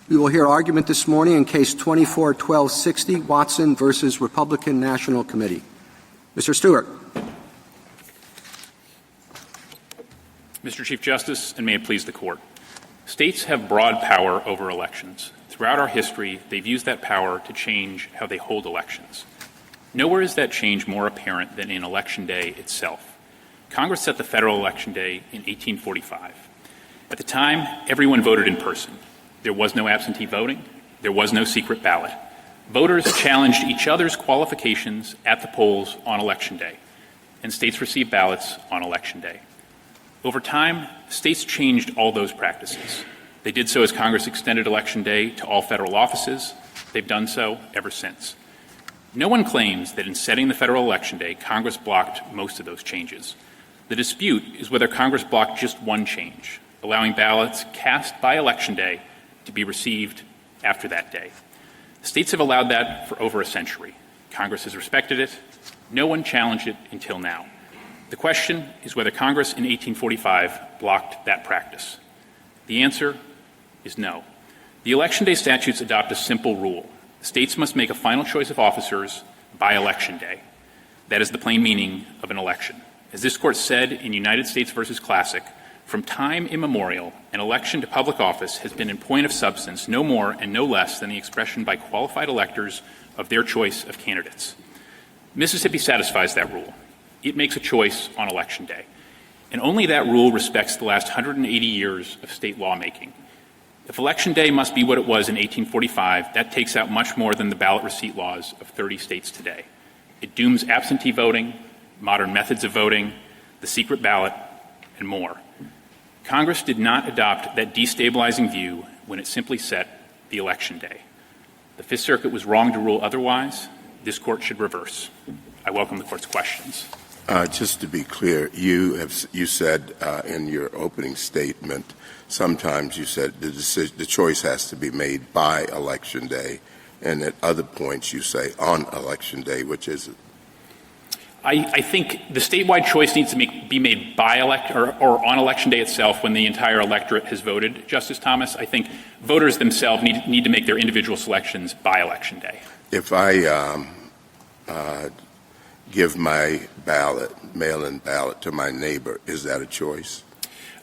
We will hear argument this morning in Case 24-1260, Watson versus Republican National Committee. Mr. Stewart. Mr. Chief Justice, and may it please the Court. States have broad power over elections. Throughout our history, they've used that power to change how they hold elections. Nowhere is that change more apparent than in Election Day itself. Congress set the federal election day in 1845. At the time, everyone voted in person. There was no absentee voting. There was no secret ballot. Voters challenged each other's qualifications at the polls on Election Day, and states received ballots on Election Day. Over time, states changed all those practices. They did so as Congress extended Election Day to all federal offices. They've done so ever since. No one claims that in setting the federal election day, Congress blocked most of those changes. The dispute is whether Congress blocked just one change, allowing ballots cast by Election Day to be received after that day. States have allowed that for over a century. Congress has respected it. No one challenged it until now. The question is whether Congress in 1845 blocked that practice. The answer is no. The Election Day statutes adopt a simple rule. States must make a final choice of officers by Election Day. That is the plain meaning of an election. As this Court said in United States v. Classic, from time immemorial, an election to public office has been in point of substance no more and no less than the expression by qualified electors of their choice of candidates. Mississippi satisfies that rule. It makes a choice on Election Day. And only that rule respects the last 180 years of state lawmaking. If Election Day must be what it was in 1845, that takes out much more than the ballot receipt laws of 30 states today. It dooms absentee voting, modern methods of voting, the secret ballot, and more. Congress did not adopt that destabilizing view when it simply set the Election Day. The Fifth Circuit was wrong to rule otherwise. This Court should reverse. I welcome the Court's questions. Just to be clear, you said in your opening statement, sometimes you said the choice has to be made by Election Day, and at other points you say on Election Day. Which is it? I think the statewide choice needs to be made by or on Election Day itself when the entire electorate has voted, Justice Thomas. I think voters themselves need to make their individual selections by Election Day. If I give my mail-in ballot to my neighbor, is that a choice?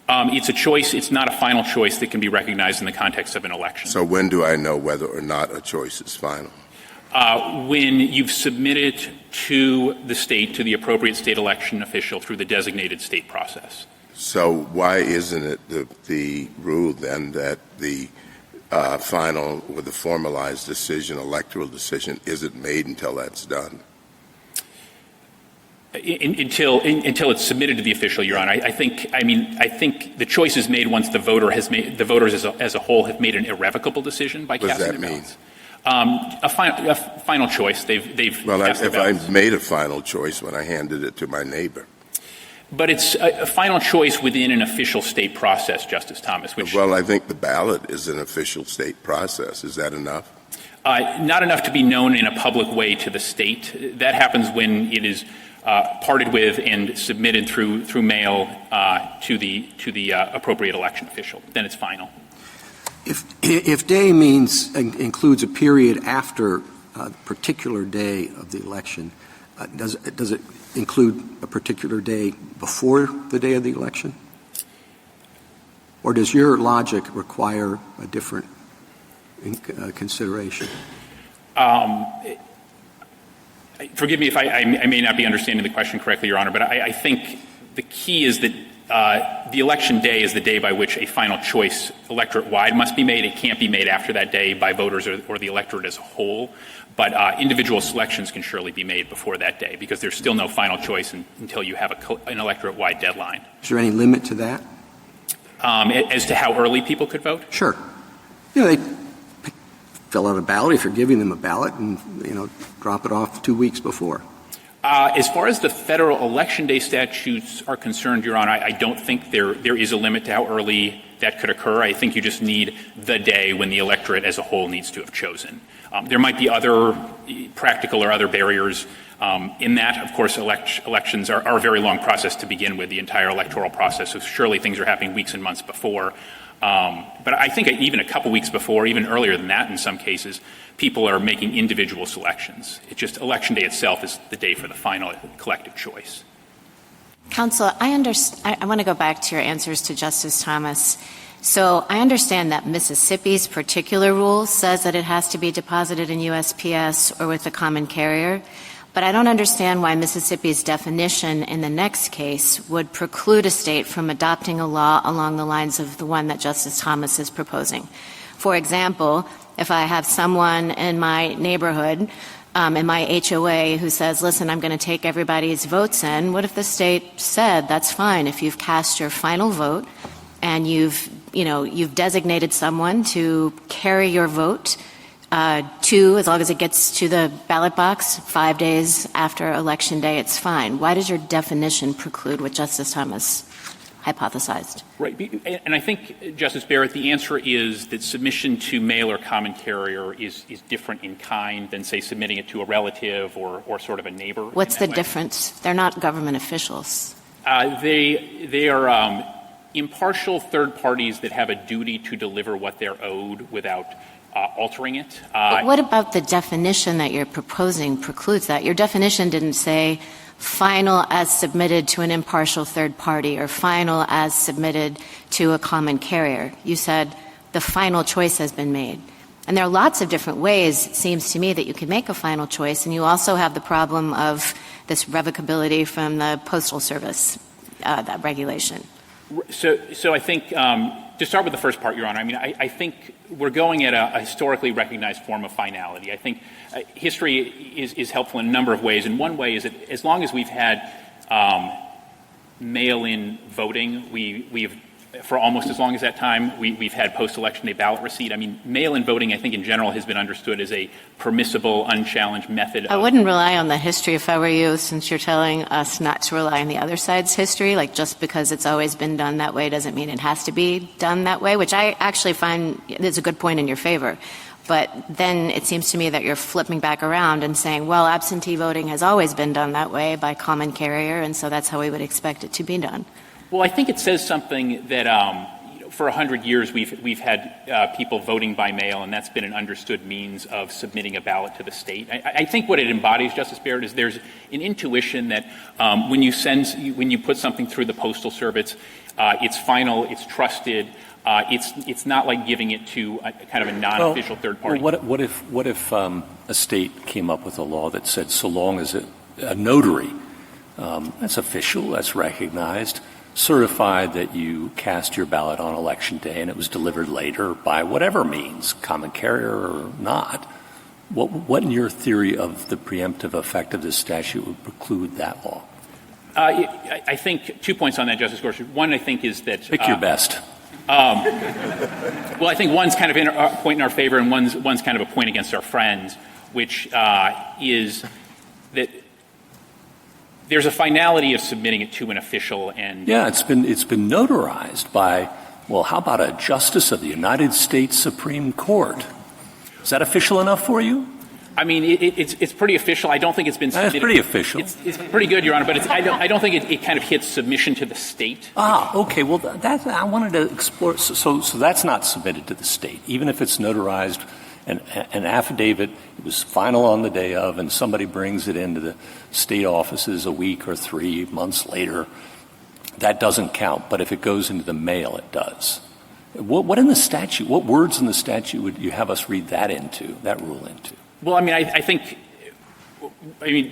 It's a choice. It's not a final choice that can be recognized in the context of an election. So when do I know whether or not a choice is final? When you've submitted to the state, to the appropriate state election official through the designated state process. So why isn't it the rule then that the final or the formalized decision, electoral decision, isn't made until that's done? Until it's submitted to the official, Your Honor. I think the choice is made once the voters as a whole have made an irrevocable decision by casting their ballots. A final choice. If I made a final choice when I handed it to my neighbor. But it's a final choice within an official state process, Justice Thomas. Well, I think the ballot is an official state process. Is that enough? Not enough to be known in a public way to the state. That happens when it is parted with and submitted through mail to the appropriate election official. Then it's final. If day includes a period after a particular day of the election, does it include a particular day before the day of the election? Or does your logic require a different consideration? Forgive me if I may not be understanding the question correctly, Your Honor, but I think the key is that the election day is the day by which a final choice electorate-wide must be made. It can't be made after that day by voters or the electorate as a whole. But individual selections can surely be made before that day because there's still no final choice until you have an electorate-wide deadline. Is there any limit to that? As to how early people could vote? Sure. They fill out a ballot if you're giving them a ballot and, drop it off 2 weeks before. As far as the federal election day statutes are concerned, Your Honor, I don't think there is a limit to how early that could occur. I think you just need the day when the electorate as a whole needs to have chosen. There might be other practical or other barriers in that. Of course, elections are a very long process to begin with, the entire electoral process. So surely things are happening weeks and months before. But I think even a couple weeks before, even earlier than that in some cases, people are making individual selections. It's just Election Day itself is the day for the final collective choice. Counsel, I want to go back to your answers to Justice Thomas. So I understand that Mississippi's particular rule says that it has to be deposited in USPS or with a common carrier, but I don't understand why Mississippi's definition in the next case would preclude a state from adopting a law along the lines of the one that Justice Thomas is proposing. For example, if I have someone in my neighborhood, in my HOA, who says, listen, I'm going to take everybody's votes in, what if the state said, that's fine, if you've cast your final vote and you've designated someone to carry your vote as long as it gets to the ballot box 5 days after Election Day, it's fine. Why does your definition preclude what Justice Thomas hypothesized? Right. And I think, Justice Barrett, the answer is that submission to mail or common carrier is different in kind than, say, submitting it to a relative or sort of a neighbor. What's the difference? They're not government officials. They are impartial third parties that have a duty to deliver what they're owed without altering it. But what about the definition that you're proposing precludes that? Your definition didn't say final as submitted to an impartial third party or final as submitted to a common carrier. You said the final choice has been made. And there are lots of different ways, it seems to me, that you can make a final choice. And you also have the problem of this revocability from the Postal Service, that regulation. So I think, to start with the first part, Your Honor, I think we're going at a historically recognized form of finality. I think history is helpful in a number of ways. And one way is that as long as we've had mail-in voting, we've for almost as long as that time, we've had post-election day ballot receipt. Mail-in voting, I think, in general has been understood as a permissible, unchallenged method. I wouldn't rely on the history if I were you, since you're telling us not to rely on the other side's history. Like, just because it's always been done that way doesn't mean it has to be done that way, which I actually find is a good point in your favor. But then it seems to me that you're flipping back around and saying, well, absentee voting has always been done that way by common carrier, and so that's how we would expect it to be done. Well, I think it says something that for 100 years we've had people voting by mail, and that's been an understood means of submitting a ballot to the state. I think what it embodies, Justice Barrett, is there's an intuition that when you put something through the Postal Service, it's final, it's trusted. It's not like giving it to a kind of a non-official third party. Well, what if a state came up with a law that said so long as a notary, that's official, that's recognized, certified that you cast your ballot on Election Day and it was delivered later by whatever means, common carrier or not, what in your theory of the preemptive effect of this statute would preclude that law? I think 2 points on that, Justice Gorsuch. One, I think, is that... Pick your best. Well, I think one's kind of a point in our favor and one's kind of a point against our friends, which is that there's a finality of submitting it to an official. And yeah, it's been notarized by, well, how about a justice of the United States Supreme Court? Is that official enough for you? It's pretty official. I don't think it's been submitted. That's pretty official. It's pretty good, Your Honor, but I don't think it kind of hits submission to the state. Okay. Well, I wanted to explore. So that's not submitted to the state, even if it's notarized, an affidavit. It was final on the day of, and somebody brings it into the state offices a week or 3 months later. That doesn't count. But if it goes into the mail, it does. What in the statute? What words in the statute would you have us read that rule into? Well, I think,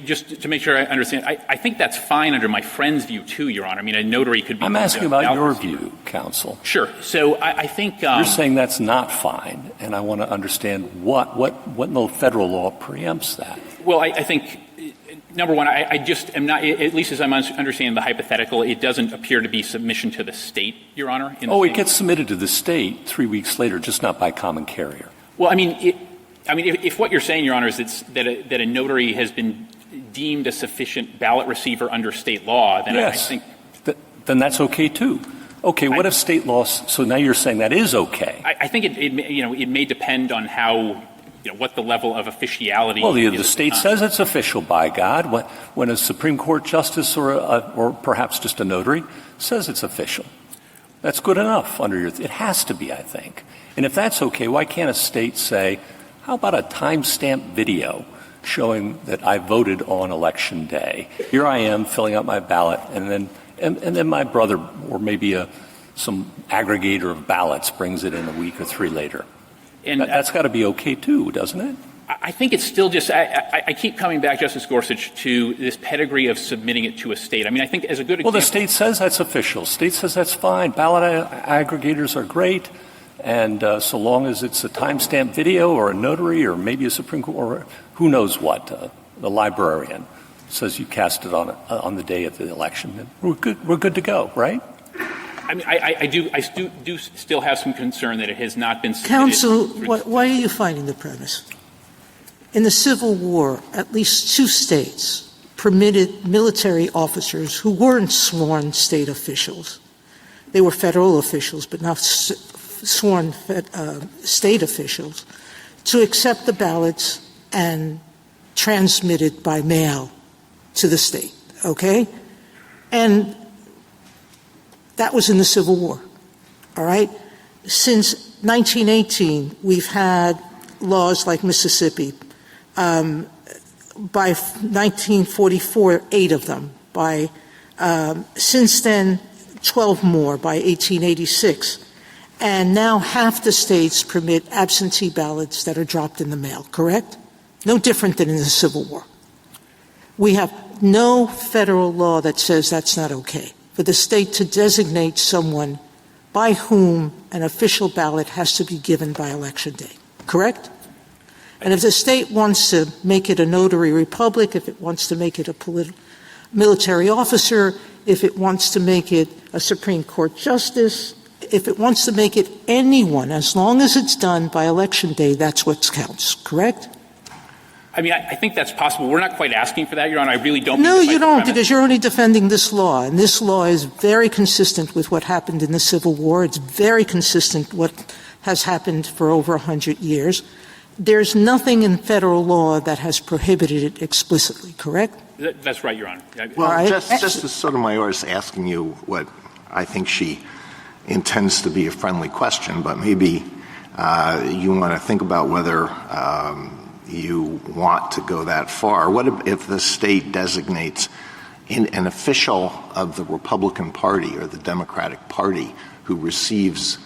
just to make sure I understand, I think that's fine under my friend's view, too, Your Honor. A notary could be... I'm asking about your view, counsel. Sure. So I think... You're saying that's not fine, and I want to understand what in the federal law preempts that. Well, I think, number one, I just am not, at least as I'm understanding the hypothetical, it doesn't appear to be submission to the state, Your Honor. It gets submitted to the state 3 weeks later, just not by common carrier. Well, if what you're saying, Your Honor, is that a notary has been deemed a sufficient ballot receiver under state law, then yes. I think... Then that's okay, too. Okay, what if state law... So now you're saying that is okay. I think it may depend on how... what the level of officiality well, is. The state says it's official, by God. When a Supreme Court justice or perhaps just a notary says it's official. That's good enough it has to be, I think. And if that's okay, why can't a state say, how about a timestamp video showing that I voted on election day? Here I am filling out my ballot, and then my brother or maybe some aggregator of ballots brings it in a week or 3 later. And that's got to be okay too, doesn't it? I think it's still just I keep coming back, Justice Gorsuch, to this pedigree of submitting it to a state. I mean, I think as a good example. Well, the state says that's official. State says that's fine. Ballot aggregators are great. And so long as it's a timestamp video or a notary or maybe a Supreme Court or who knows what, the librarian says you cast it on the day of the election, then we're good to go, right? I mean, I do still have some concern that it has not been submitted. Counsel, why are you fighting the premise? In the Civil War, at least 2 states permitted military officers who weren't sworn state officials. They were federal officials, but not sworn state officials, to accept the ballots and transmit it by mail to the state, okay? And that was in the Civil War, all right? Since 1918, we've had laws like Mississippi. By 1944, 8 of them. Since then, 12 more by 1886. And now half the states permit absentee ballots that are dropped in the mail, correct? No different than in the Civil War. We have no federal law that says that's not okay, for the state to designate someone by whom an official ballot has to be given by election day, correct? And if the state wants to make it a notary republic, if it wants to make it a military officer, if it wants to make it a Supreme Court justice, if it wants to make it anyone, as long as it's done by election day, that's what counts, correct? I mean, I think that's possible. We're not quite asking for that, Your Honor. I really don't. No, you don't, because you're only defending this law, and this law is very consistent with what happened in the Civil War. It's very consistent with what has happened for over 100 years. There's nothing in federal law that has prohibited it explicitly, correct? That's right, Your Honor. Well, right. Justice Sotomayor is asking you what I think she intends to be a friendly question, but maybe you want to think about whether you want to go that far. What if the state designates an official of the Republican Party or the Democratic Party who receives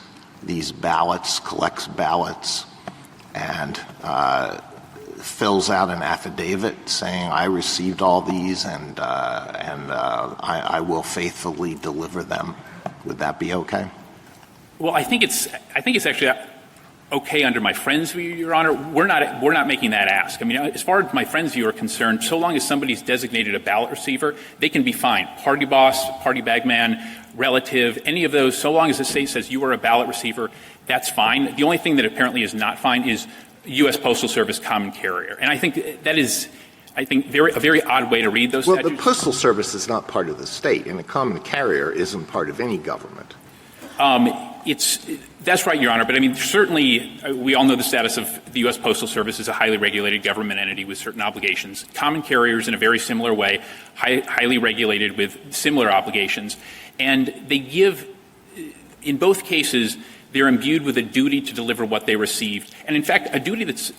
these ballots, collects ballots, and fills out an affidavit saying, I received all these and I will faithfully deliver them? Would that be okay? Well, I think it's actually okay under my friend's view, Your Honor. We're not making that ask. I mean, as far as my friend's view are concerned, so long as somebody's designated a ballot receiver, they can be fine. Party boss, party bagman, relative, any of those, so long as the state says you are a ballot receiver, that's fine. The only thing that apparently is not fine is U.S. Postal Service common carrier. And I think that is, a very odd way to read those statutes. Well, the Postal Service is not part of the state, and the common carrier isn't part of any government. That's right, Your Honor. But I mean, certainly we all know the status of the U.S. Postal Service as a highly regulated government entity with certain obligations. Common carriers, in a very similar way, highly regulated with similar obligations. And they give, in both cases, they're imbued with a duty to deliver what they received. And in fact, a duty that's,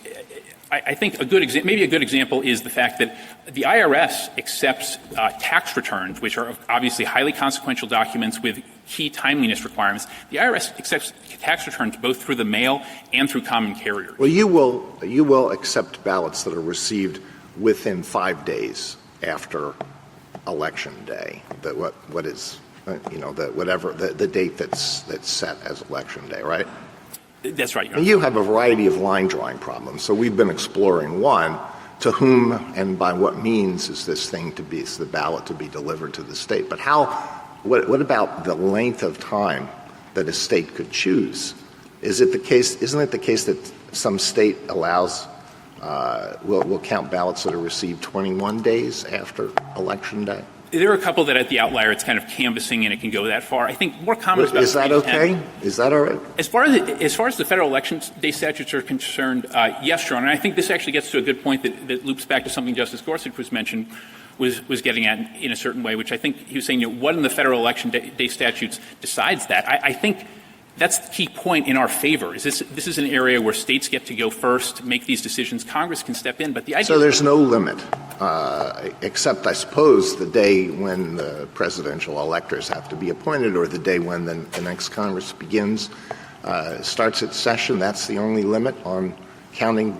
I think, maybe a good example is the fact that the IRS accepts tax returns, which are obviously highly consequential documents with key timeliness requirements. The IRS accepts tax returns both through the mail and through common carriers. Well, you will accept ballots that are received within 5 days after Election Day. The date that's set as Election Day, right? That's right, Your Honor. And you have a variety of line drawing problems. So we've been exploring one. To whom and by what means is the ballot to be delivered to the state? But what about the length of time that a state could choose? Isn't it the case that some state allows, will count ballots that are received 21 days after Election Day? There are a couple that at the outlier it's kind of canvassing and it can go that far. I think more common is about Is that okay? Is that all right? As far as the federal election day statutes are concerned, yes, Your Honor. And I think this actually gets to a good point that loops back to something Justice Gorsuch was getting at in a certain way, which I think he was saying, what in the federal election day statutes decides that? I think that's the key point in our favor. Is this is an area where states get to go first, make these decisions. Congress can step in, but the idea. So there's no limit, except I suppose the day when the presidential electors have to be appointed, or the day when the next Congress begins, starts its session. That's the only limit on counting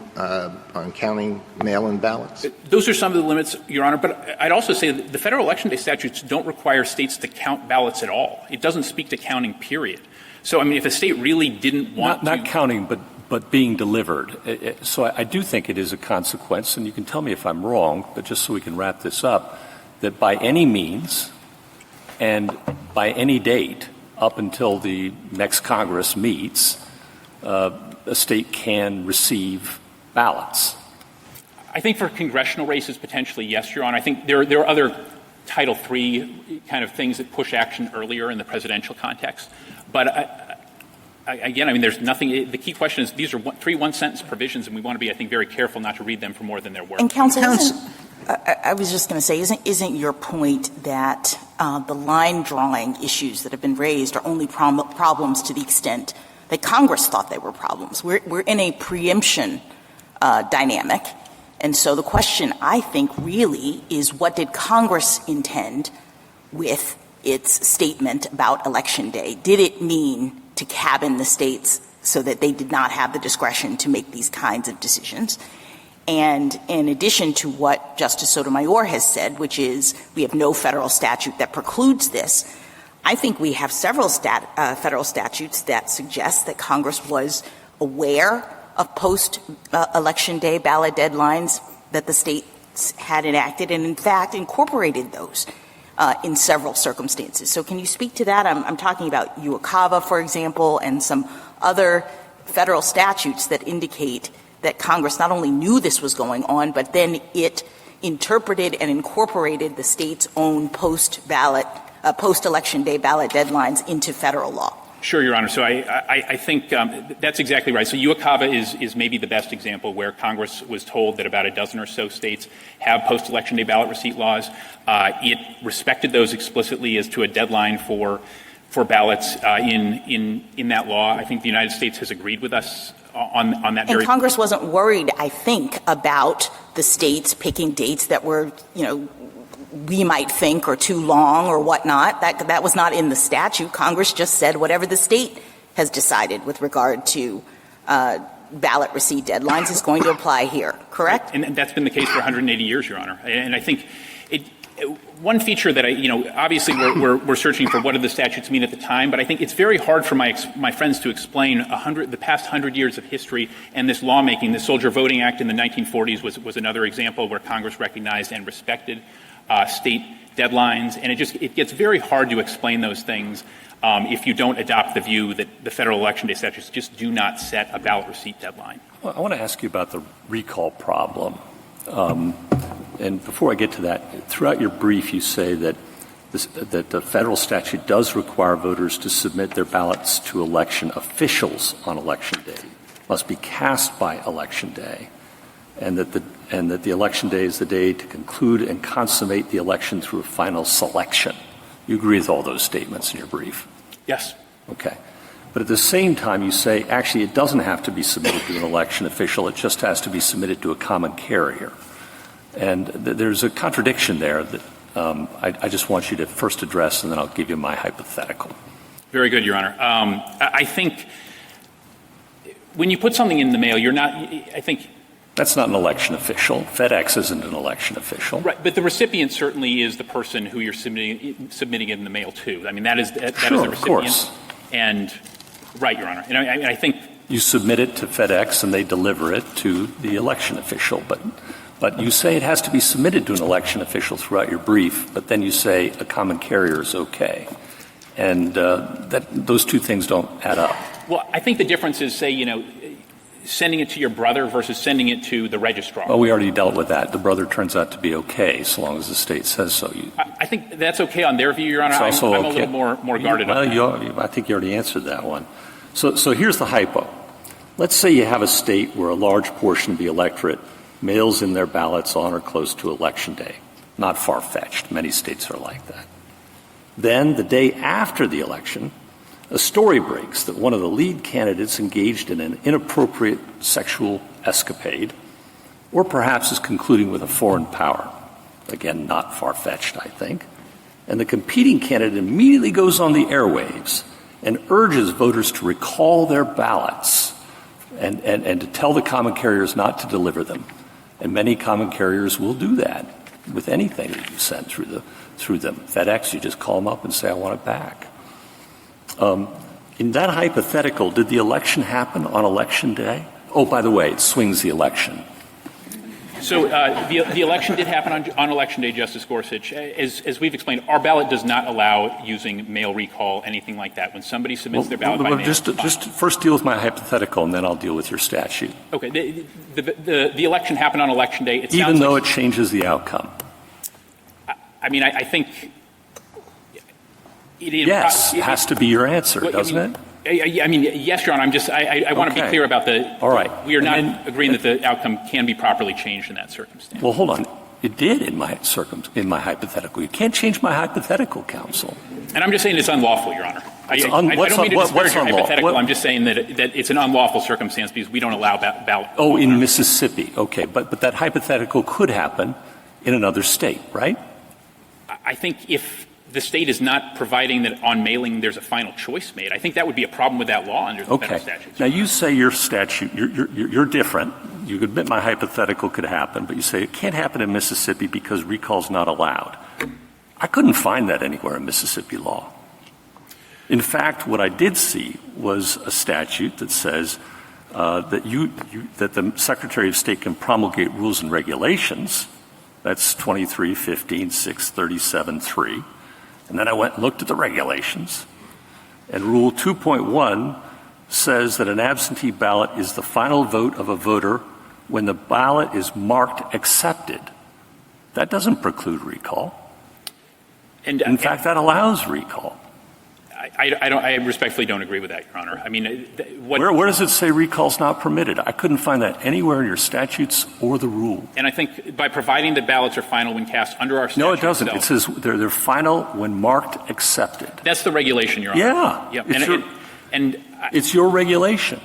mail-in ballots. Those are some of the limits, Your Honor. But I'd also say that the federal election day statutes don't require states to count ballots at all. It doesn't speak to counting, period. So, I mean, if a state really didn't want not counting, but being delivered. So I do think it is a consequence, and you can tell me if I'm wrong, but just so we can wrap this up, that by any means and by any date up until the next Congress meets, a state can receive ballots. I think for congressional races, potentially, yes, Your Honor. I think there are other Title III kind of things that push action earlier in the presidential context. But again, I mean, there's nothing. The key question is these are three one-sentence provisions, and we want to be, I think, very careful not to read them for more than they're worth. And counsel, I was just going to say, isn't your point that the line drawing issues that have been raised are only problems to the extent that Congress thought they were problems? We're in a preemption dynamic. And so the question, I think, really is what did Congress intend with its statement about Election Day? Did it mean to cabin the states so that they did not have the discretion to make these kinds of decisions? And in addition to what Justice Sotomayor has said, which is we have no federal statute that precludes this, I think we have several federal statutes that suggest that Congress was aware of post-election day ballot deadlines that the states had enacted and, in fact, incorporated those in several circumstances. So can you speak to that? I'm talking about UOCAVA, for example, and some other federal statutes that indicate that Congress not only knew this was going on, but then it interpreted and incorporated the state's own post-election day ballot deadlines into federal law. Sure, Your Honor. So I think that's exactly right. So UOCAVA is maybe the best example where Congress was told that about a dozen or so states have post-election day ballot receipt laws. It respected those explicitly as to a deadline for ballots in that law. I think the United States has agreed with us on that. And Congress wasn't worried, I think, about the states picking dates that were, we might think are too long or whatnot. That was not in the statute. Congress just said whatever the state has decided with regard to ballot receipt deadlines is going to apply here, correct? And that's been the case for 180 years, Your Honor. And I think one feature that obviously we're searching for what do the statutes mean at the time, but I think it's very hard for my friends to explain the past 100 years of history and this lawmaking. The Soldier Voting Act in the 1940s was another example where Congress recognized and respected state deadlines, and it gets very hard to explain those things if you don't adopt the view that the federal election day statutes just do not set a ballot receipt deadline. Well, I want to ask you about the recall problem. And before I get to that, throughout your brief you say that the federal statute does require voters to submit their ballots to election officials on Election Day, must be cast by Election Day, and that the Election Day is the day to conclude and consummate the election through a final selection. You agree with all those statements in your brief? Yes. Okay. But at the same time, you say, actually, it doesn't have to be submitted to an election official. It just has to be submitted to a common carrier. And there's a contradiction there that I just want you to first address, and then I'll give you my hypothetical. Very good, Your Honor. I think when you put something in the mail, That's not an election official. FedEx isn't an election official. Right, but the recipient certainly is the person who you're submitting it in the mail to. I mean, that is the recipient. Of course. And right, Your Honor. And I think you submit it to FedEx and they deliver it to the election official. But you say it has to be submitted to an election official throughout your brief, but then you say a common carrier is okay. And those two things don't add up. Well, I think the difference is, say sending it to your brother versus sending it to the registrar. Well, we already dealt with that. The brother turns out to be okay, so long as the state says so. I think that's okay on their view, Your Honor. I'm okay. a little more guarded on that. I think you already answered that one. So here's the hypo. Let's say you have a state where a large portion of the electorate mails in their ballots on or close to Election Day. Not far-fetched. Many states are like that. Then, the day after the election, a story breaks that one of the lead candidates engaged in an inappropriate sexual escapade, or perhaps is concluding with a foreign power. Again, not far-fetched, I think. And the competing candidate immediately goes on the airwaves and urges voters to recall their ballots and to tell the common carriers not to deliver them. And many common carriers will do that with anything that you send through them. FedEx, you just call them up and say, I want it back. In that hypothetical, did the election happen on Election Day? Oh, by the way, it swings the election. So the election did happen on Election Day, Justice Gorsuch. As we've explained, our ballot does not allow using mail recall, anything like that. When somebody submits their ballot by mail, just first deal with my hypothetical, and then I'll deal with your statute. Okay. The election happened on Election Day. Even though it changes the outcome. I mean, I think it has to be your answer, doesn't it? I mean, yes, Your Honor. I want to be clear about All right. We are not agreeing that the outcome can be properly changed in that circumstance. Well, hold on. It did in my hypothetical. You can't change my hypothetical, counsel. And I'm just saying it's unlawful, Your Honor. I don't mean to disparage your hypothetical. I'm just saying that it's an unlawful circumstance because we don't allow ballot. Oh, in Mississippi. Okay. But that hypothetical could happen in another state, right? I think if the state is not providing that on mailing there's a final choice made, I think that would be a problem with that law under the federal statutes. Now, you say your statute, you're different. You admit my hypothetical could happen, but you say it can't happen in Mississippi because recall's not allowed. I couldn't find that anywhere in Mississippi law. In fact, what I did see was a statute that says that the Secretary of State can promulgate rules and regulations. That's 23-15-637-3. And then I went and looked at the regulations, and Rule 2.1 says that an absentee ballot is the final vote of a voter when the ballot is marked accepted. That doesn't preclude recall. In fact, that allows recall. I respectfully don't agree with that, Your Honor. I mean, where does it say recall's not permitted? I couldn't find that anywhere in your statutes or the rule. And I think by providing that ballots are final when cast under our statute. No, it doesn't. It says they're final when marked accepted. That's the regulation, Your Honor. Yeah. It's your regulation.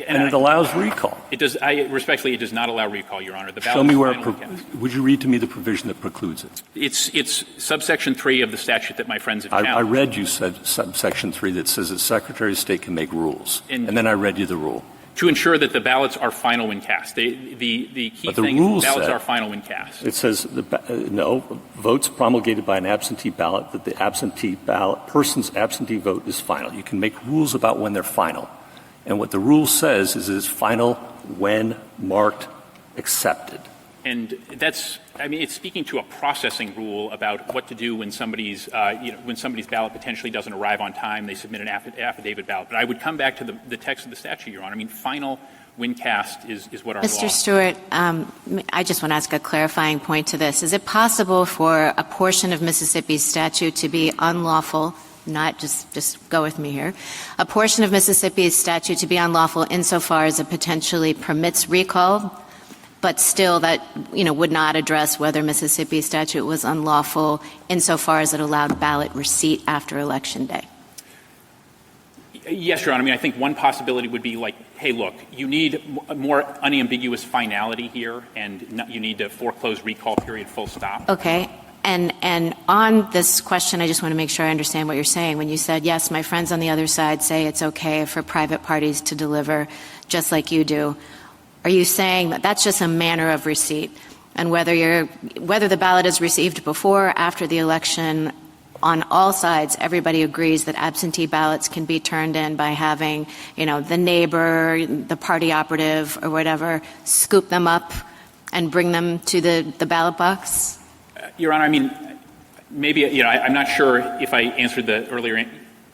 And it allows recall. It does. Respectfully, it does not allow recall, Your Honor. The Show me where would you read to me the provision that precludes it? It's subsection 3 of the statute that my friends have challenged. I read you said subsection 3 that says that Secretary of State can make rules. And then I read you the rule. To ensure that the ballots are final when cast. The key thing is ballots are final when cast. It says, votes promulgated by an absentee ballot, that the absentee ballot, person's absentee vote is final. You can make rules about when they're final. And what the rule says is it's final when marked accepted. And it's speaking to a processing rule about what to do when somebody's ballot potentially doesn't arrive on time. They submit an affidavit ballot. But I would come back to the text of the statute, Your Honor. I mean, final when cast is what our law. Mr. Stewart, I just want to ask a clarifying point to this. Is it possible for a portion of Mississippi's statute to be unlawful? Not just go with me here. A portion of Mississippi's statute to be unlawful insofar as it potentially permits recall, but still that, would not address whether Mississippi's statute was unlawful insofar as it allowed ballot receipt after Election Day. Yes, Your Honor. I mean, I think one possibility would be like, hey, look, you need more unambiguous finality here, and you need to foreclose recall period full stop. Okay. And on this question, I just want to make sure I understand what you're saying. When you said, yes, my friends on the other side say it's okay for private parties to deliver just like you do, are you saying that that's just a manner of receipt? And whether the ballot is received before or after the election, on all sides, everybody agrees that absentee ballots can be turned in by having, the neighbor, the party operative or whatever, scoop them up and bring them to the ballot box? Your Honor, I mean, maybe, I'm not sure if I answered the earlier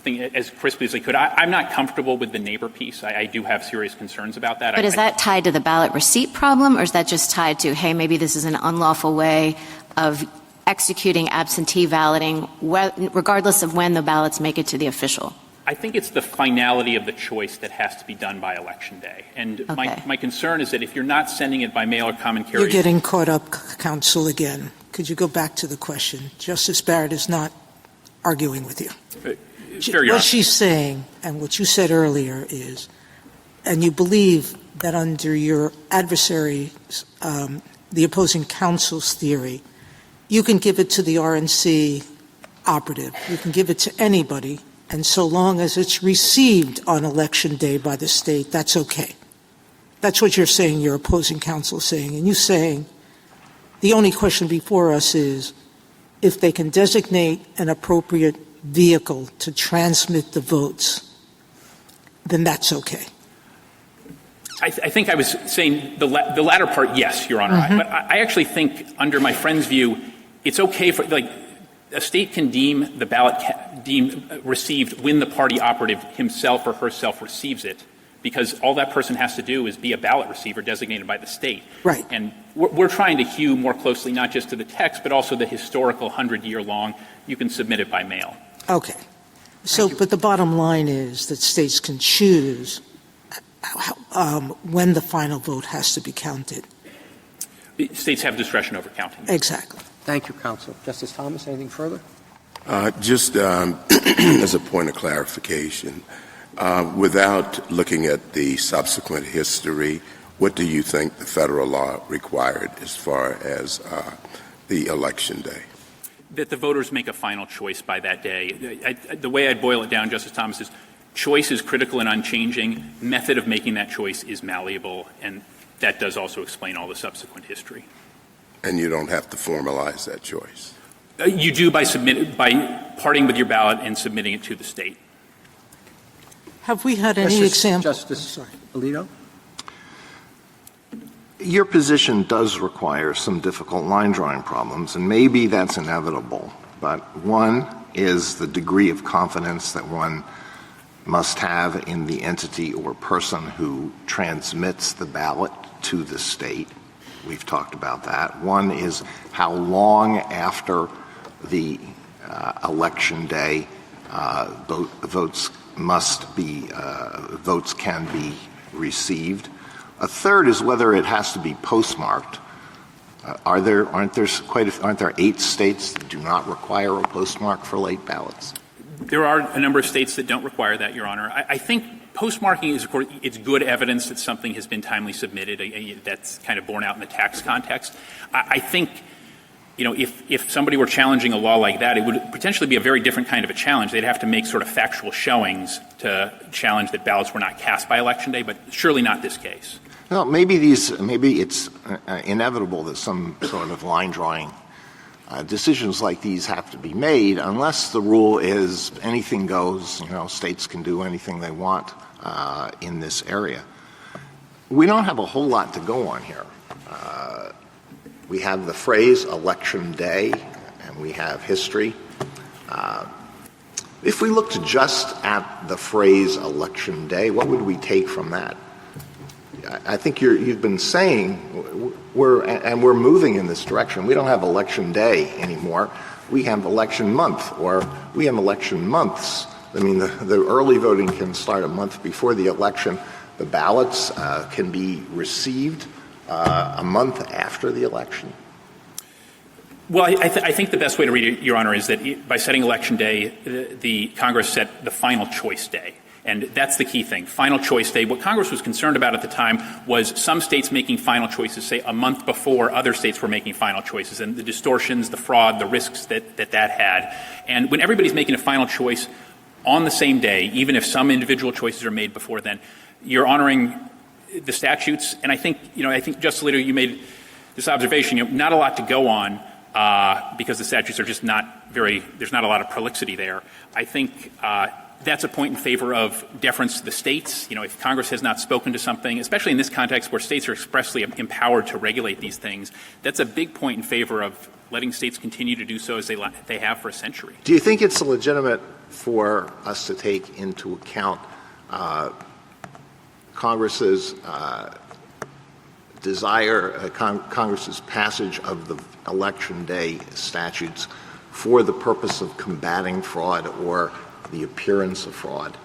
something as crisply as I could. I'm not comfortable with the neighbor piece. I do have serious concerns about that. But is that tied to the ballot receipt problem, or is that just tied to, hey, maybe this is an unlawful way of executing absentee balloting, regardless of when the ballots make it to the official? I think it's the finality of the choice that has to be done by Election Day. And my concern is that if you're not sending it by mail or common carrier... You're getting caught up, counsel, again. Could you go back to the question? Justice Barrett is not arguing with you. What she's saying, and what you said earlier is, and you believe that under your adversary's, the opposing counsel's theory, you can give it to the RNC operative. You can give it to anybody, and so long as it's received on Election Day by the state, that's okay. That's what you're saying, your opposing counsel is saying. And you're saying the only question before us is if they can designate an appropriate vehicle to transmit the votes, then that's okay. I think I was saying the latter part, yes, Your Honor. Mm-hmm. But I actually think, under my friend's view, it's okay for, like, a state can deem the ballot received when the party operative himself or herself receives it, because all that person has to do is be a ballot receiver designated by the state. Right. And we're trying to hew more closely not just to the text, but also the historical 100-year-long, you can submit it by mail. Okay. So, but the bottom line is that states can choose when the final vote has to be counted. States have discretion over counting. Exactly. Thank you, counsel. Justice Thomas, anything further? Just as a point of clarification, without looking at the subsequent history, what do you think the federal law required as far as the Election Day? That the voters make a final choice by that day. The way I'd boil it down, Justice Thomas, is choice is critical and unchanging. Method of making that choice is malleable, and that does also explain all the subsequent history. And you don't have to formalize that choice? You do by parting with your ballot and submitting it to the state. Have we had any examples? Justice Alito? Your position does require some difficult line drawing problems, and maybe that's inevitable. But one is the degree of confidence that one must have in the entity or person who transmits the ballot to the state. We've talked about that. One is how long after the election day votes can be received. A third is whether it has to be postmarked. Aren't there 8 states that do not require a postmark for late ballots? There are a number of states that don't require that, Your Honor. I think postmarking is, of course, it's good evidence that something has been timely submitted. That's kind of borne out in the tax context. I think, if somebody were challenging a law like that, it would potentially be a very different kind of a challenge. They'd have to make sort of factual showings to challenge that ballots were not cast by Election Day, but surely not this case. Well, maybe it's inevitable that some sort of line drawing decisions like these have to be made, unless the rule is anything goes. States can do anything they want in this area. We don't have a whole lot to go on here. We have the phrase Election Day, and we have history. If we looked just at the phrase Election Day, what would we take from that? I think you've been saying we're moving in this direction. We don't have Election Day anymore. We have election month, or we have election months. I mean, the early voting can start a month before the election. The ballots can be received a month after the election. Well, I think the best way to read it, Your Honor, is that by setting Election Day, the Congress set the final choice day. And that's the key thing, final choice day. What Congress was concerned about at the time was some states making final choices, say, a month before other states were making final choices, and the distortions, the fraud, the risks that had. And when everybody's making a final choice on the same day, even if some individual choices are made before then, you're honoring the statutes. And I think, Justice Alito, you made this observation, not a lot to go on because the statutes are just there's not a lot of prolixity there. I think that's a point in favor of deference to the states. If Congress has not spoken to something, especially in this context where states are expressly empowered to regulate these things, that's a big point in favor of letting states continue to do so as they have for a century. Do you think it's a legitimate for us to take into account Congress's desire, Congress's passage of the Election Day statutes for the purpose of combating fraud or the appearance of fraud.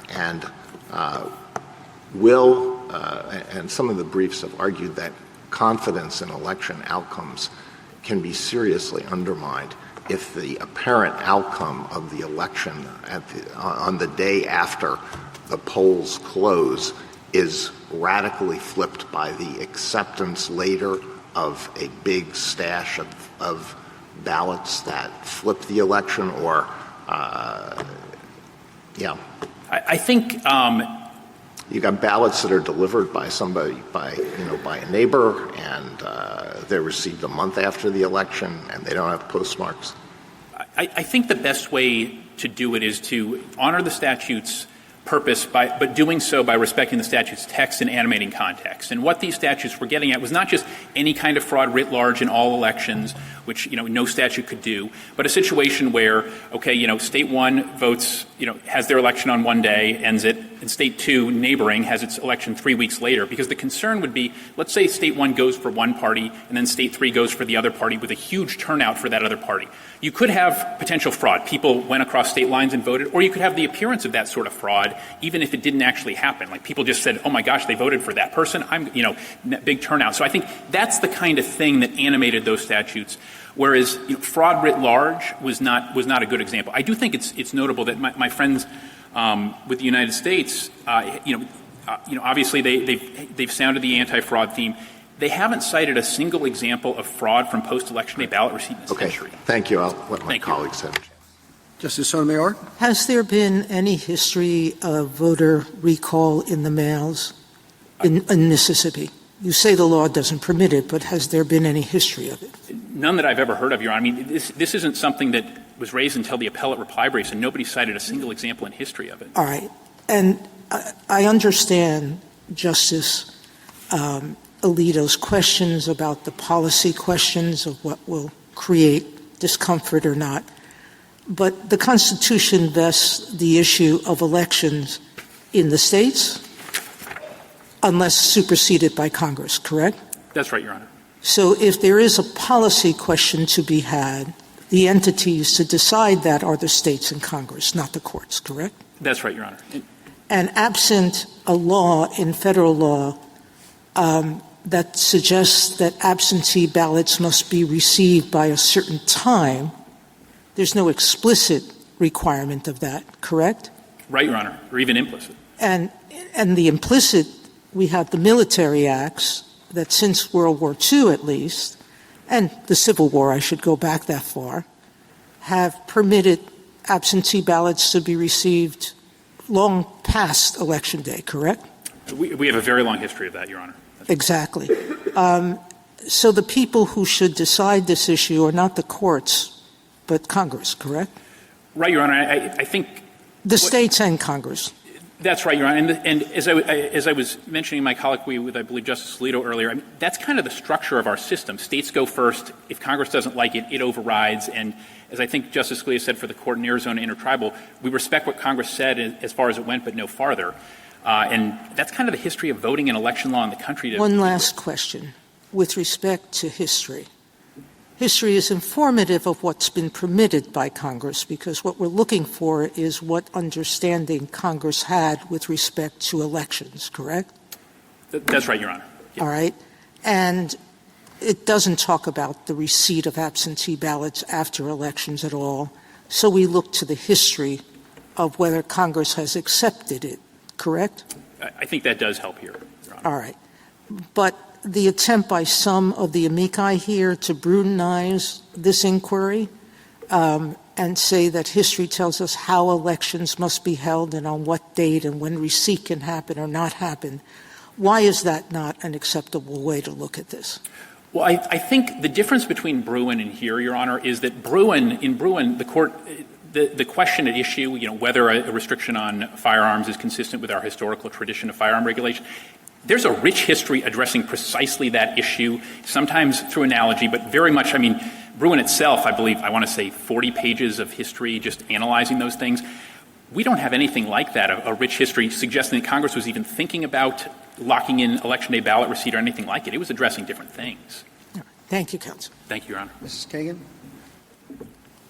And some of the briefs have argued that confidence in election outcomes can be seriously undermined if the apparent outcome of the election on the day after the polls close is radically flipped by the acceptance later of a big stash of ballots that flip the election, or I think you got ballots that are delivered by somebody, by a neighbor, and they're received a month after the election, and they don't have postmarks. I think the best way to do it is to honor the statute's purpose, but doing so by respecting the statute's text and animating context. And what these statutes were getting at was not just any kind of fraud writ large in all elections, which, no statute could do, but a situation where, state one votes, has their election on one day, ends it, and state two, neighboring, has its election 3 weeks later. Because the concern would be, let's say state one goes for one party, and then state three goes for the other party with a huge turnout for that other party. You could have potential fraud. People went across state lines and voted, or you could have the appearance of that sort of fraud, even if it didn't actually happen. Like people just said, oh my gosh, they voted for that person. Big turnout. So I think that's the kind of thing that animated those statutes. Whereas fraud writ large was not a good example. I do think it's notable that my friends with the United States, obviously they've sounded the anti-fraud theme. They haven't cited a single example of fraud from post-election day ballot receipt in the century. Thank you. I'll let my colleagues have. Justice Sotomayor? Has there been any history of voter recall in the mails in Mississippi? You say the law doesn't permit it, but has there been any history of it? None that I've ever heard of, Your Honor. I mean, this isn't something that was raised until the appellate reply briefs, and nobody cited a single example in history of it. All right. And I understand Justice Alito's questions about the policy questions of what will create discomfort or not. But the Constitution vests the issue of elections in the states unless superseded by Congress, correct? That's right, Your Honor. So if there is a policy question to be had, the entities to decide that are the states and Congress, not the courts, correct? That's right, Your Honor. And absent a law in federal law that suggests that absentee ballots must be received by a certain time, there's no explicit requirement of that, correct? Right, Your Honor, or even implicit. And the implicit, we have the military acts that since World War II at least, and the Civil War, I should go back that far, have permitted absentee ballots to be received long past Election Day, correct? We have a very long history of that, Your Honor. Exactly. So the people who should decide this issue are not the courts, but Congress, correct? Right, Your Honor. I think the states and Congress. That's right, Your Honor. And as I was mentioning in my colloquy with, I believe, Justice Alito earlier, I mean, that's kind of the structure of our system. States go first. If Congress doesn't like it, it overrides. And as I think Justice Scalia said for the court in Arizona Intertribal, we respect what Congress said as far as it went, but no farther. And that's kind of the history of voting and election law in the country. One last question with respect to history. History is informative of what's been permitted by Congress because what we're looking for is what understanding Congress had with respect to elections, correct? That's right, Your Honor. Yeah. All right. And it doesn't talk about the receipt of absentee ballots after elections at all. So we look to the history of whether Congress has accepted it, correct? I think that does help here, Your Honor. All right. But the attempt by some of the amici here to brutalize this inquiry and say that history tells us how elections must be held and on what date and when receipt can happen or not happen, why is that not an acceptable way to look at this? Well, I think the difference between Bruin and here, Your Honor, is that in Bruin, the court the question at issue, whether a restriction on firearms is consistent with our historical tradition of firearm regulation, there's a rich history addressing precisely that issue, sometimes through analogy, but very much, Bruin itself, I want to say 40 pages of history just analyzing those things. We don't have anything like that, a rich history suggesting that Congress was even thinking about locking in Election Day ballot receipt or anything like it. It was addressing different things. Thank you, counsel. Thank you, Your Honor. Mrs. Kagan?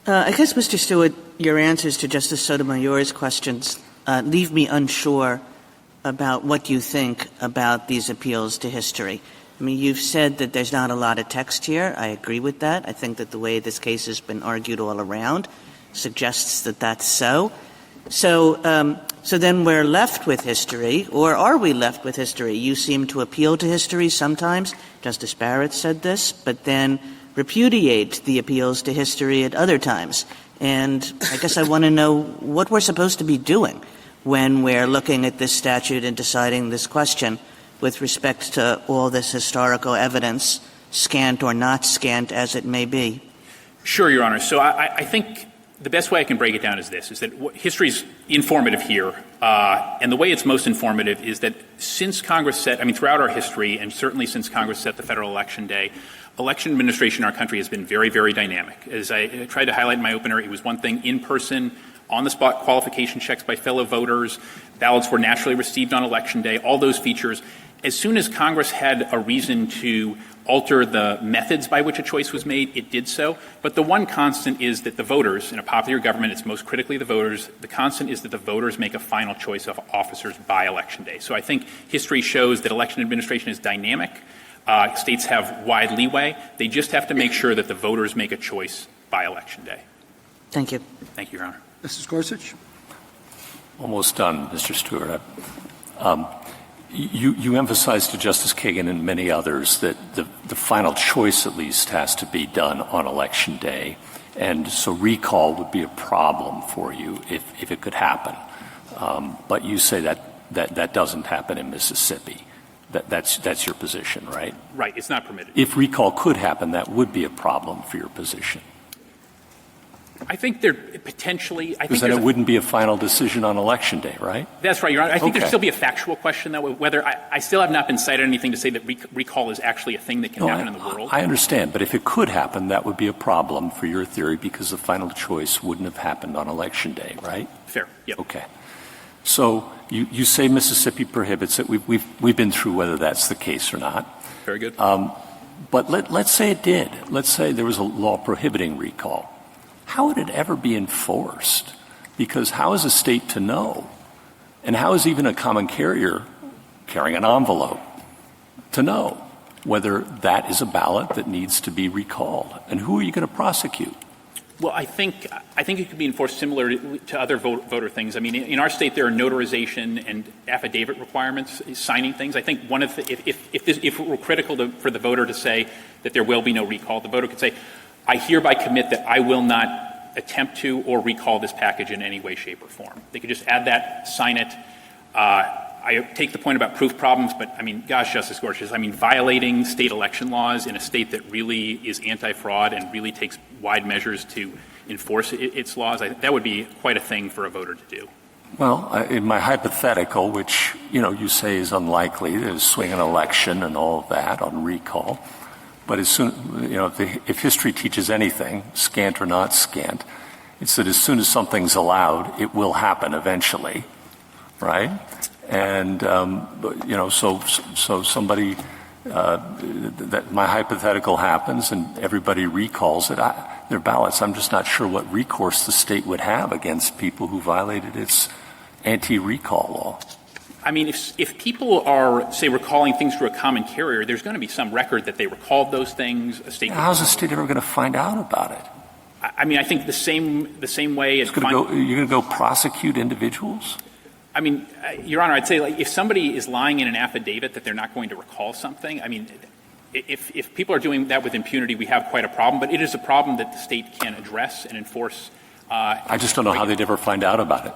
I guess, Mr. Stewart, your answers to Justice Sotomayor's questions leave me unsure about what you think about these appeals to history. I mean, you've said that there's not a lot of text here. I agree with that. I think that the way this case has been argued all around suggests that that's so. So then we're left with history, or are we left with history? You seem to appeal to history sometimes. Justice Barrett said this, but then repudiate the appeals to history at other times. And I guess I want to know what we're supposed to be doing when we're looking at this statute and deciding this question with respect to all this historical evidence, scant or not scant as it may be. Sure, Your Honor. So I think the best way I can break it down is this, is that history is informative here. And the way it's most informative is that since Congress throughout our history, and certainly since Congress set the federal election day, election administration in our country has been very, very dynamic. As I tried to highlight in my opener, it was one thing in person, on-the-spot qualification checks by fellow voters, ballots were naturally received on Election Day, all those features. As soon as Congress had a reason to alter the methods by which a choice was made, it did so. But the one constant is that the voters, in a popular government, it's most critically the voters, the constant is that the voters make a final choice of officers by Election Day. So I think history shows that election administration is dynamic. States have wide leeway. They just have to make sure that the voters make a choice by Election Day. Thank you. Thank you, Your Honor. Mrs. Gorsuch? Almost done, Mr. Stewart. You emphasized to Justice Kagan and many others that the final choice at least has to be done on Election Day. And so recall would be a problem for you if it could happen. But you say that doesn't happen in Mississippi. That's your position, right? Right. It's not permitted. If recall could happen, that would be a problem for your position. I think there potentially. Because then it wouldn't be a final decision on Election Day, right? That's right, Your Honor. I think Okay. there'd still be a factual question, though, whether I still have not been cited anything to say that recall is actually a thing that can happen in the world. I understand, but if it could happen, that would be a problem for your theory because the final choice wouldn't have happened on Election Day, right? Fair. Yep. Okay. So you say Mississippi prohibits it. We've been through whether that's the case or not. Very good. But let's say it did. Let's say there was a law prohibiting recall. How would it ever be enforced? Because how is a state to know? And how is even a common carrier carrying an envelope to know whether that is a ballot that needs to be recalled? And who are you going to prosecute? Well, I think it could be enforced similar to other voter things. I mean, in our state, there are notarization and affidavit requirements, signing things. I think one of if it were critical for the voter to say that there will be no recall, the voter could say, I hereby commit that I will not attempt to or recall this package in any way, shape, or form. They could just add that, sign it. I take the point about proof problems, but, I mean, gosh, Justice Gorsuch, violating state election laws in a state that really is anti-fraud and really takes wide measures to enforce its laws, that would be quite a thing for a voter to do. Well, in my hypothetical, which, you say is unlikely, to swing an election and all of that on recall, but as soon, if history teaches anything, scant or not scant, it's that as soon as something's allowed, it will happen eventually, right? And, so somebody, that my hypothetical happens and everybody recalls it, their ballots. I'm just not sure what recourse the state would have against people who violated its anti-recall law. I mean, if people are, say, recalling things through a common carrier, there's going to be some record that they recalled those things. How's the state ever going to find out about it? I mean, I think the same way as you're going to go prosecute individuals? I mean, Your Honor, I'd say if somebody is lying in an affidavit that they're not going to recall something, I mean, if people are doing that with impunity, we have quite a problem. But it is a problem that the state can address and enforce. I just don't know how they'd ever find out about it.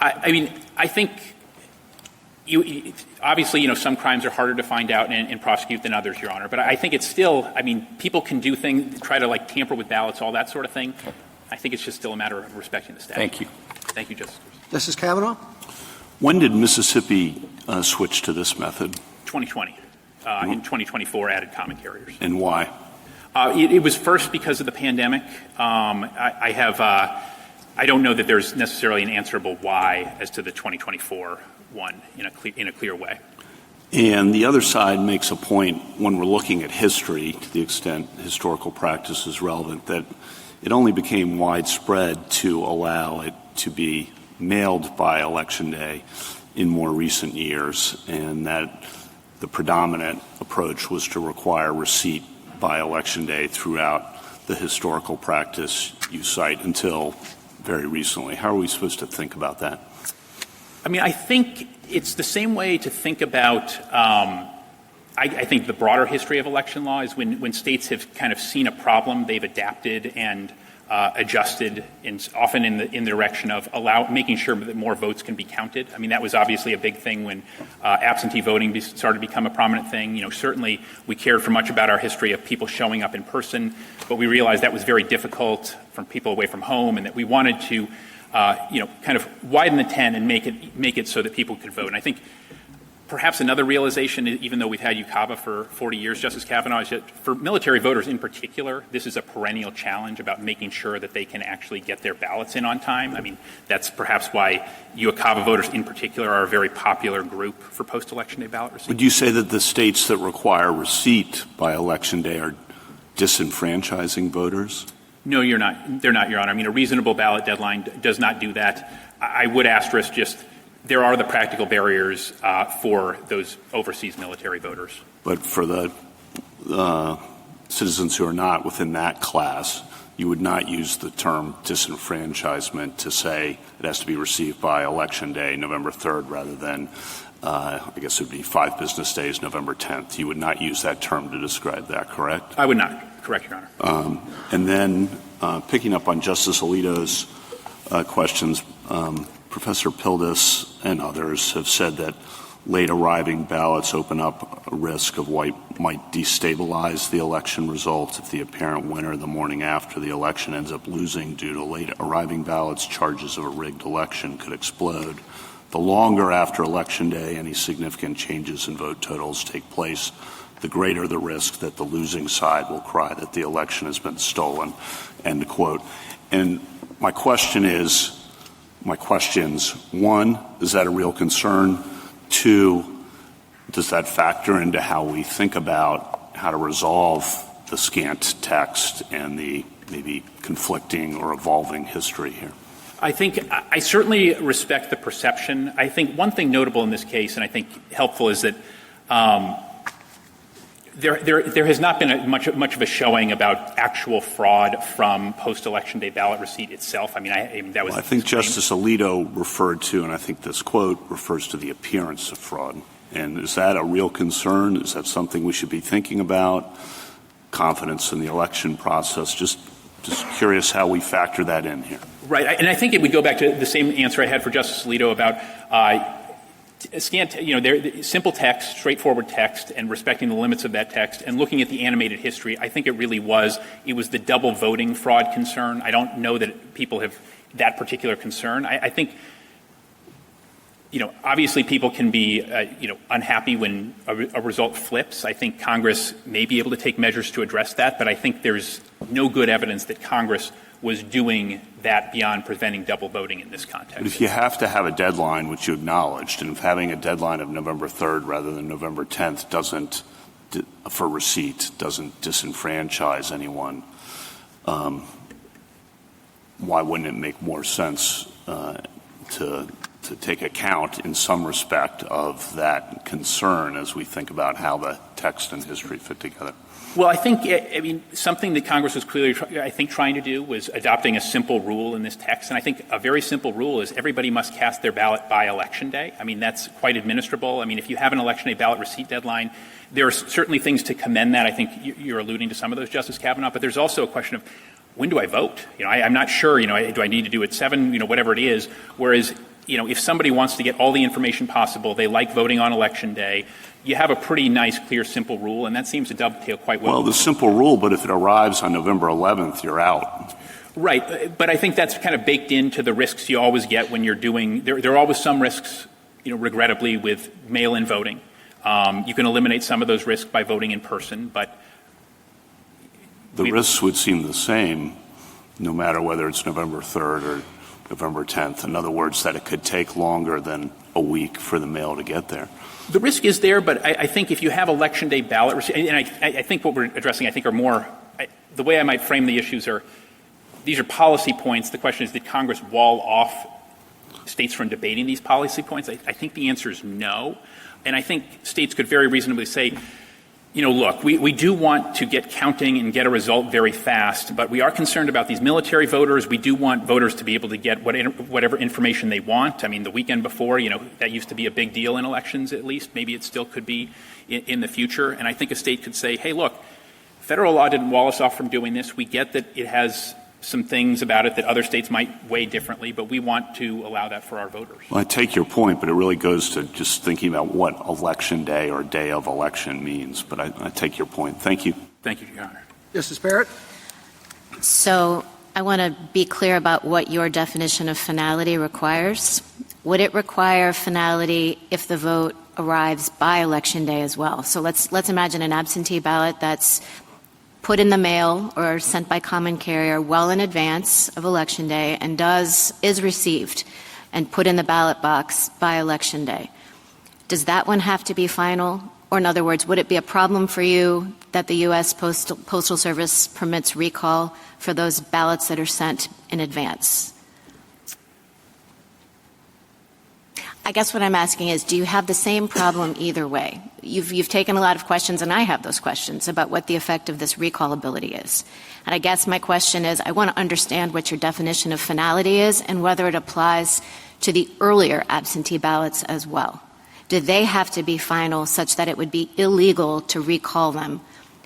I mean, I think obviously, some crimes are harder to find out and prosecute than others, Your Honor. But I think it's still, people can do things, try to tamper with ballots, all that sort of thing. I think it's just still a matter of respecting the statute. Thank you. Thank you, Justice. Justice Kavanaugh? When did Mississippi switch to this method? 2020. In 2024, added common carriers. And why? It was first because of the pandemic. I don't know that there's necessarily an answerable why as to the 2024 one in a clear way. And the other side makes a point when we're looking at history, to the extent historical practice is relevant, that it only became widespread to allow it to be mailed by Election Day in more recent years, and that the predominant approach was to require receipt by Election Day throughout the historical practice you cite until very recently. How are we supposed to think about that? I mean, I think it's the same way to think about I think the broader history of election law is when states have kind of seen a problem, they've adapted and adjusted, often in the direction of making sure that more votes can be counted. I mean, that was obviously a big thing when absentee voting started to become a prominent thing. certainly we cared for much about our history of people showing up in person, but we realized that was very difficult from people away from home, and that we wanted to, kind of widen the tent and make it so that people could vote. And I think perhaps another realization, even though we've had UCAVA for 40 years, Justice Kavanaugh, is that for military voters in particular, this is a perennial challenge about making sure that they can actually get their ballots in on time. I mean, that's perhaps why UCAVA voters in particular are a very popular group for post-election day ballot receipt. Would you say that the states that require receipt by Election Day are disenfranchising voters? No, you're not. They're not, Your Honor. I mean, a reasonable ballot deadline does not do that. I would asterisk just there are the practical barriers for those overseas military voters. But for the citizens who are not within that class, you would not use the term disenfranchisement to say it has to be received by Election Day, November 3rd, rather than, I guess it would be 5 business days, November 10th. You would not use that term to describe that, correct? I would not. Correct, Your Honor. And then picking up on Justice Alito's questions, Professor Pildes and others have said that late arriving ballots open up a risk of what might destabilize the election result if the apparent winner the morning after the election ends up losing due to late arriving ballots. Charges of a rigged election could explode. The longer after Election Day any significant changes in vote totals take place, the greater the risk that the losing side will cry that the election has been stolen, end quote. And my questions, one, is that a real concern? Two, does that factor into how we think about how to resolve the scant text and the maybe conflicting or evolving history here? I think I certainly respect the perception. I think one thing notable in this case, and I think helpful, is that there has not been much of a showing about actual fraud from post-election day ballot receipt itself. I mean, that was. Well, I think Justice Alito referred to, and I think this quote refers to the appearance of fraud. And is that a real concern? Is that something we should be thinking about? Confidence in the election process? Just curious how we factor that in here. Right, and I think it would go back to the same answer I had for Justice Alito about simple text, straightforward text, and respecting the limits of that text, and looking at the animated history. I think it was the double voting fraud concern. I don't know that people have that particular concern. I think, obviously people can be, unhappy when a result flips. I think Congress may be able to take measures to address that, but I think there's no good evidence that Congress was doing that beyond preventing double voting in this context. But if you have to have a deadline, which you acknowledged, and if having a deadline of November 3rd rather than November 10th for receipt doesn't disenfranchise anyone, why wouldn't it make more sense to take account in some respect of that concern as we think about how the text and history fit together? Well, I think, something that Congress was clearly, trying to do was adopting a simple rule in this text. And I think a very simple rule is everybody must cast their ballot by Election Day. I mean, that's quite administrable. I mean, if you have an Election Day ballot receipt deadline, there are certainly things to commend that. I think you're alluding to some of those, Justice Kavanaugh. But there's also a question of, when do I vote? I'm not sure, do I need to do it 7, whatever it is. Whereas, if somebody wants to get all the information possible, they like voting on Election Day, you have a pretty nice, clear, simple rule, and that seems to dovetail quite well. Well, the simple rule, but if it arrives on November 11th, you're out. Right, but I think that's kind of baked into the risks you always get when you're doing – there are always some risks, regrettably, with mail-in voting. You can eliminate some of those risks by voting in person, but The risks would seem the same no matter whether it's November 3rd or November 10th. In other words, that it could take longer than a week for the mail to get there. The risk is there, but I think if you have Election Day ballot, and I think what we're addressing, I think, are more the way I might frame the issues are these are policy points. The question is, did Congress wall off states from debating these policy points? I think the answer is no. And I think states could very reasonably say, look, we do want to get counting and get a result very fast, but we are concerned about these military voters. We do want voters to be able to get whatever information they want. I mean, the weekend before, that used to be a big deal in elections, at least. Maybe it still could be in the future. And I think a state could say, hey, look, federal law didn't wall us off from doing this. We get that it has some things about it that other states might weigh differently, but we want to allow that for our voters. Well, I take your point, but it really goes to just thinking about what election day or day of election means. But I take your point. Thank you. Thank you, Your Honor. Justice Barrett? So I want to be clear about what your definition of finality requires. Would it require finality if the vote arrives by Election Day as well? So let's imagine an absentee ballot that's put in the mail or sent by common carrier well in advance of Election Day and is received and put in the ballot box by Election Day. Does that one have to be final? Or in other words, would it be a problem for you that the U.S. Postal Service permits recall for those ballots that are sent in advance? I guess what I'm asking is, do you have the same problem either way? You've taken a lot of questions, and I have those questions about what the effect of this recallability is. And I guess my question is, I want to understand what your definition of finality is and whether it applies to the earlier absentee ballots as well. Do they have to be final such that it would be illegal to recall them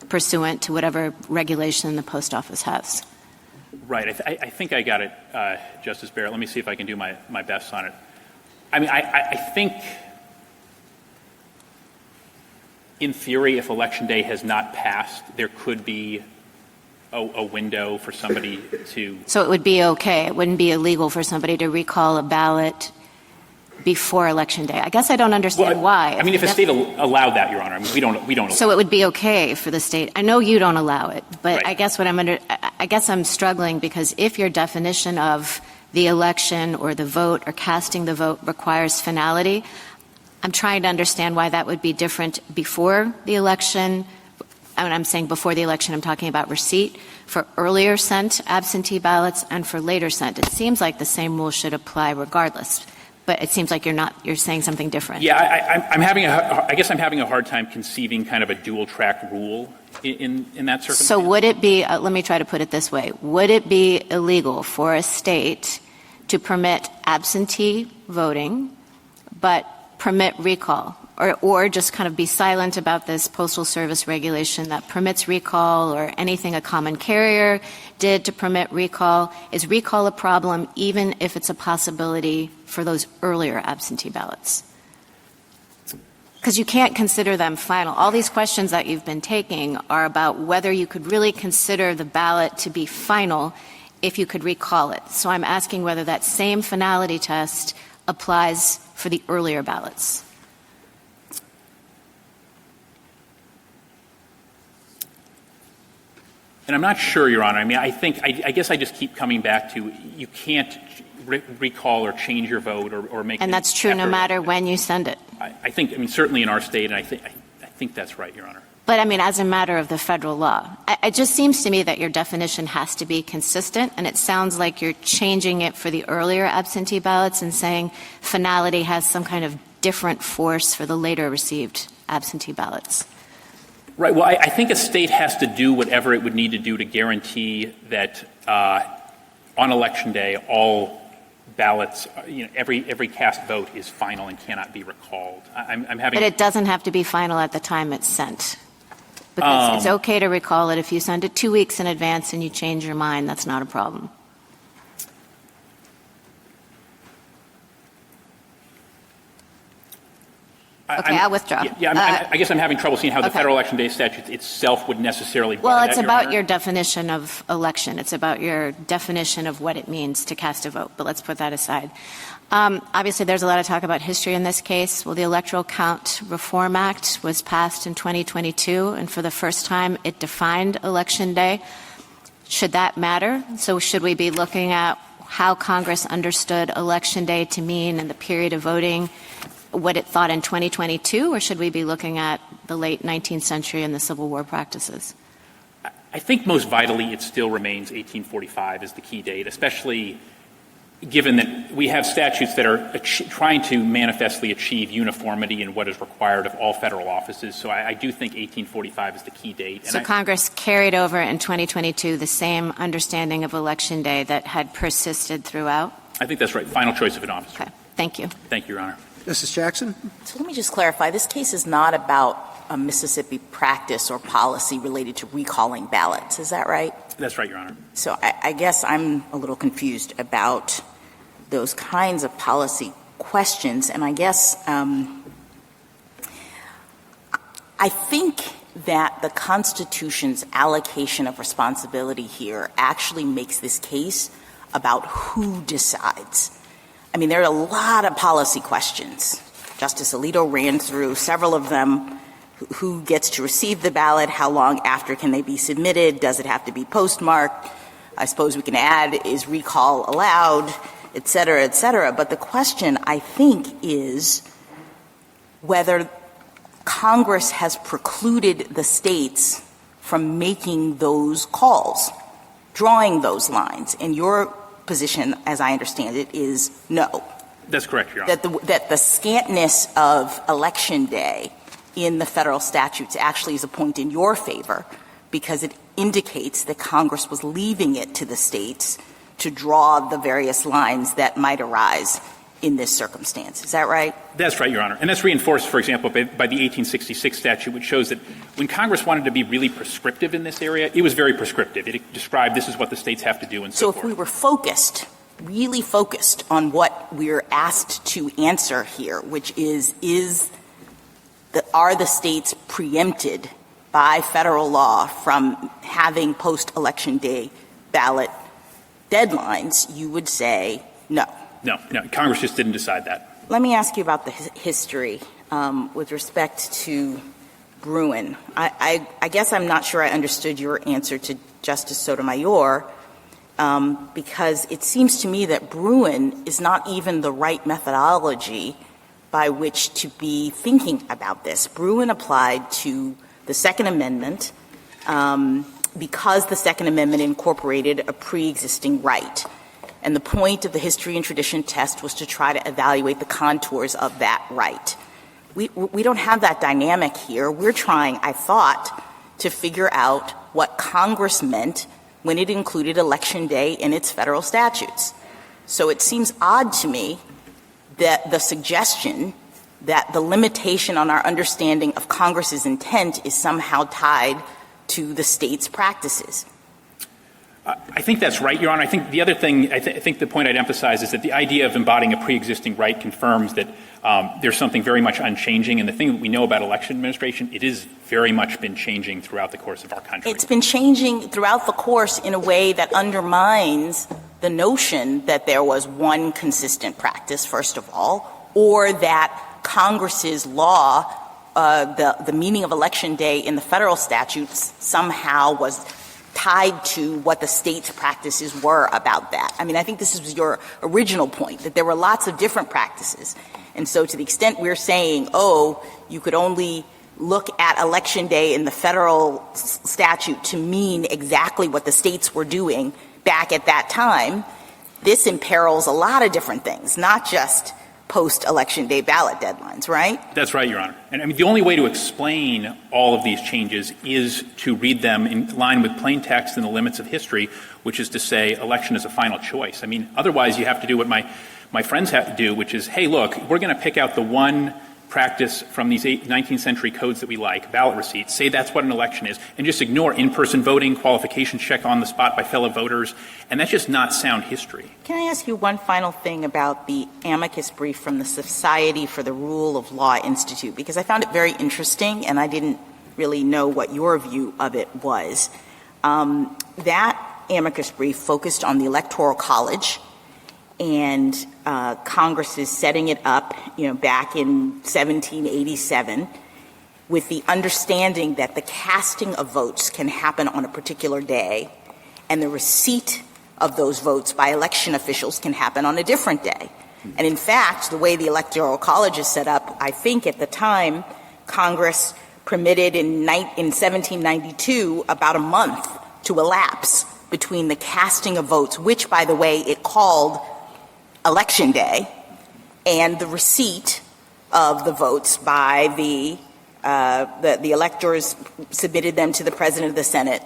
pursuant to whatever regulation the post office has? Right. I think I got it, Justice Barrett. Let me see if I can do my best on it. I mean, I think in theory, if Election Day has not passed, there could be a window for somebody to... So it would be okay. It wouldn't be illegal for somebody to recall a ballot before Election Day. I guess I don't understand why. I mean, if a state allowed that, Your Honor, I mean, we don't allow So it would be okay for the state. I know you don't allow it, but right. I guess I'm struggling because if your definition of the election or the vote or casting the vote requires finality, I'm trying to understand why that would be different before the election. When I'm saying before the election, I'm talking about receipt for earlier sent absentee ballots and for later sent. It seems like the same rule should apply regardless, but it seems like you're saying something different. Yeah, I guess I'm having a hard time conceiving kind of a dual track rule in that circumstance. So would it be, let me try to put it this way, would it be illegal for a state to permit absentee voting, but permit recall, or just kind of be silent about this Postal Service regulation that permits recall or anything a common carrier did to permit recall? Is recall a problem even if it's a possibility for those earlier absentee ballots? Because you can't consider them final. All these questions that you've been taking are about whether you could really consider the ballot to be final if you could recall it. So I'm asking whether that same finality test applies for the earlier ballots. And I'm not sure, Your Honor. I mean, I guess I just keep coming back to you can't recall or change your vote or make. And that's true no matter when you send it. I mean, certainly in our state, and I think that's right, Your Honor. But I mean, as a matter of the federal law, it just seems to me that your definition has to be consistent, and it sounds like you're changing it for the earlier absentee ballots and saying finality has some kind of different force for the later received absentee ballots. Right. Well, I think a state has to do whatever it would need to do to guarantee that on Election Day, all ballots, every cast vote is final and cannot be recalled. But it doesn't have to be final at the time it's sent. Because it's okay to recall it if you send it 2 weeks in advance and you change your mind. That's not a problem. I'll withdraw. I guess I'm having trouble seeing how the Federal Election Day statute itself would necessarily. Well, it's about your definition of election. It's about your definition of what it means to cast a vote. But let's put that aside. Obviously, there's a lot of talk about history in this case. Well, the Electoral Count Reform Act was passed in 2022, and for the first time, it defined Election Day. Should that matter? So should we be looking at how Congress understood Election Day to mean in the period of voting, what it thought in 2022, or should we be looking at the late 19th century and the Civil War practices? I think most vitally it still remains 1845 as the key date, especially given that we have statutes that are trying to manifestly achieve uniformity in what is required of all federal offices. So I do think 1845 is the key date. So Congress carried over in 2022 the same understanding of Election Day that had persisted throughout? I think that's right. Final choice of an officer. Okay. Thank you. Thank you, Your Honor. Justice Jackson? So let me just clarify. This case is not about a Mississippi practice or policy related to recalling ballots. Is that right? That's right, Your Honor. So I guess I'm a little confused about those kinds of policy questions. And I guess I think that the Constitution's allocation of responsibility here actually makes this case about who decides. I mean, there are a lot of policy questions. Justice Alito ran through several of them. Who gets to receive the ballot? How long after can they be submitted? Does it have to be postmarked? I suppose we can add, is recall allowed, et cetera, et cetera. But the question, I think, is whether Congress has precluded the states from making those calls, drawing those lines. And your position, as I understand it, is no. That's correct, Your Honor. That the scantness of Election Day in the federal statutes actually is a point in your favor because it indicates that Congress was leaving it to the states to draw the various lines that might arise in this circumstance. Is that right? That's right, Your Honor. And that's reinforced, for example, by the 1866 statute, which shows that when Congress wanted to be really prescriptive in this area, it was very prescriptive. It described this is what the states have to do and so forth. So if we were focused, really focused on what we're asked to answer here, which are the states preempted by federal law from having post-election day ballot deadlines, you would say no. No, Congress just didn't decide that. Let me ask you about the history with respect to Bruin. I guess I'm not sure I understood your answer to Justice Sotomayor because it seems to me that Bruin is not even the right methodology by which to be thinking about this. Bruin applied to the Second Amendment because the Second Amendment incorporated a pre-existing right. And the point of the history and tradition test was to try to evaluate the contours of that right. We don't have that dynamic here. We're trying, I thought, to figure out what Congress meant when it included Election Day in its federal statutes. So it seems odd to me that the suggestion that the limitation on our understanding of Congress's intent is somehow tied to the state's practices. I think that's right, Your Honor. I think the other thing, I think the point I'd emphasize is that the idea of embodying a pre-existing right confirms that there's something very much unchanging. And the thing that we know about election administration, it is very much been changing throughout the course of our country. It's been changing throughout the course in a way that undermines the notion that there was one consistent practice, first of all, or that Congress's law, the meaning of Election Day in the federal statutes somehow was tied to what the state's practices were about that. I mean, I think this is your original point, that there were lots of different practices. And so to the extent we're saying, you could only look at Election Day in the federal statute to mean exactly what the states were doing back at that time, this imperils a lot of different things, not just post-Election Day ballot deadlines, right? That's right, Your Honor. And I mean, the only way to explain all of these changes is to read them in line with plain text and the limits of history, which is to say election is a final choice. I mean, otherwise you have to do what my friends have to do, which is, hey, look, we're going to pick out the one practice from these 19th century codes that we like, ballot receipts, say that's what an election is, and just ignore in-person voting, qualifications check on the spot by fellow voters, and that's just not sound history. Can I ask you one final thing about the amicus brief from the Society for the Rule of Law Institute? Because I found it very interesting, and I didn't really know what your view of it was. That amicus brief focused on the Electoral College and Congress's setting it up, back in 1787, with the understanding that the casting of votes can happen on a particular day, and the receipt of those votes by election officials can happen on a different day. And in fact, the way the Electoral College is set up, I think at the time, Congress permitted in 1792 about a month to elapse between the casting of votes, which, by the way, it called Election Day, and the receipt of the votes by the electors submitted them to the President of the Senate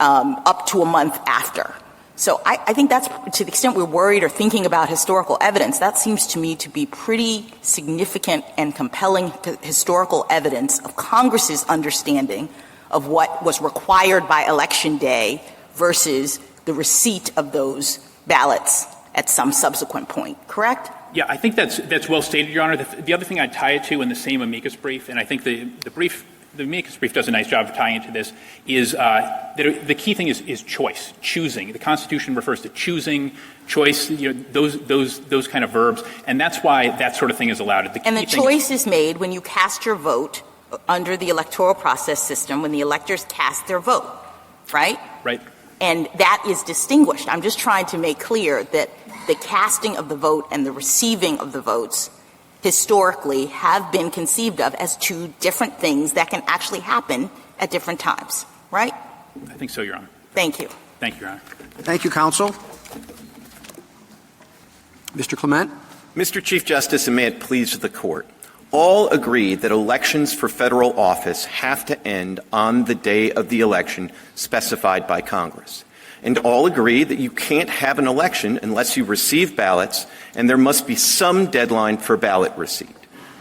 up to a month after. So I think that's, to the extent we're worried or thinking about historical evidence, that seems to me to be pretty significant and compelling historical evidence of Congress's understanding of what was required by Election Day versus the receipt of those ballots at some subsequent point, correct? Yeah, I think that's well stated, Your Honor. The other thing I'd tie it to in the same amicus brief, and I think the amicus brief does a nice job of tying into this, is that the key thing is choice, choosing. The Constitution refers to choosing, choice, those kind of verbs, and that's why that sort of thing is allowed. The choice is made when you cast your vote under the electoral process system, when the electors cast their vote, right? Right. And that is distinguished. I'm just trying to make clear that the casting of the vote and the receiving of the votes historically have been conceived of as two different things that can actually happen at different times, right? I think so, Your Honor. Thank you. Thank you, Your Honor. Thank you, counsel. Mr. Clement. Mr. Chief Justice, and may it please the Court, all agree that elections for federal office have to end on the day of the election specified by Congress. And all agree that you can't have an election unless you receive ballots, and there must be some deadline for ballot receipt.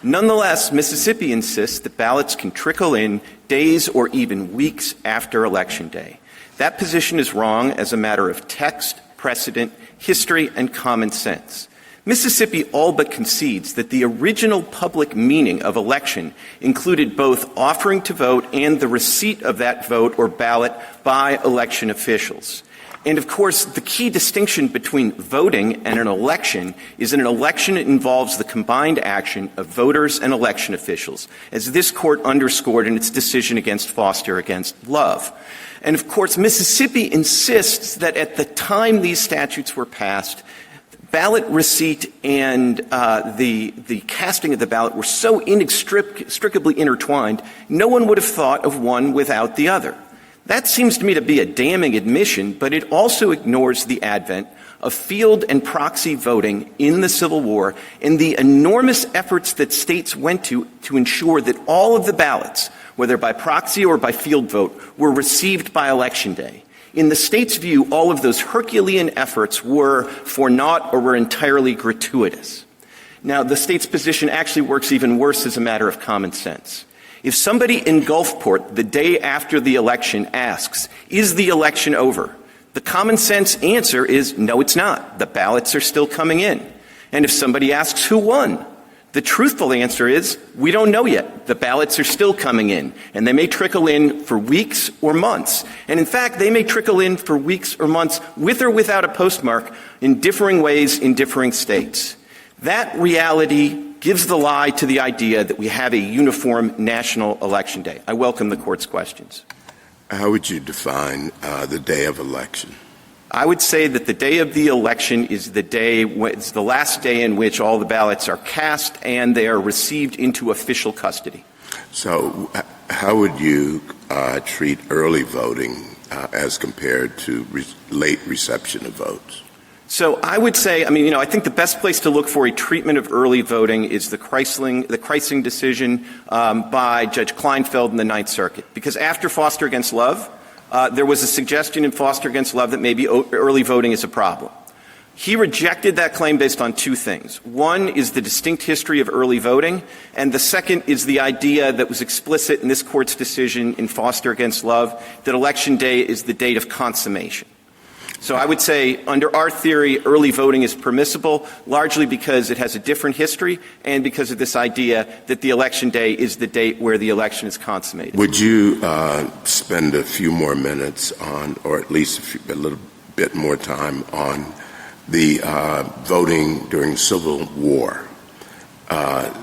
Nonetheless, Mississippi insists that ballots can trickle in days or even weeks after Election Day. That position is wrong as a matter of text, precedent, history, and common sense. Mississippi all but concedes that the original public meaning of election included both offering to vote and the receipt of that vote or ballot by election officials. And, of course, the key distinction between voting and an election is that an election involves the combined action of voters and election officials, as this Court underscored in its decision against Foster against Love. And, of course, Mississippi insists that at the time these statutes were passed, ballot receipt and the casting of the ballot were so inextricably intertwined, no one would have thought of one without the other. That seems to me to be a damning admission, but it also ignores the advent of field and proxy voting in the Civil War and the enormous efforts that states went to ensure that all of the ballots, whether by proxy or by field vote, were received by Election Day. In the state's view, all of those Herculean efforts were for naught or were entirely gratuitous. Now, the state's position actually works even worse as a matter of common sense. If somebody in Gulfport the day after the election asks, is the election over? The common sense answer is, no, it's not. The ballots are still coming in. And if somebody asks who won, the truthful answer is, we don't know yet. The ballots are still coming in, and they may trickle in for weeks or months. And in fact, they may trickle in for weeks or months with or without a postmark in differing ways in differing states. That reality gives the lie to the idea that we have a uniform national election day. I welcome the Court's questions. How would you define the day of election? I would say that the day of the election is it's the last day in which all the ballots are cast and they are received into official custody. So how would you treat early voting as compared to late reception of votes? So I would say, I think the best place to look for a treatment of early voting is the Kreisling decision by Judge Kleinfeld in the Ninth Circuit. Because after Foster against Love, there was a suggestion in Foster against Love that maybe early voting is a problem. He rejected that claim based on two things. One is the distinct history of early voting, and the second is the idea that was explicit in this Court's decision in Foster against Love that Election Day is the date of consummation. So I would say under our theory, early voting is permissible, largely because it has a different history and because of this idea that the Election Day is the date where the election is consummated. Would you spend a few more minutes on, or at least a little bit more time on the voting during the Civil War?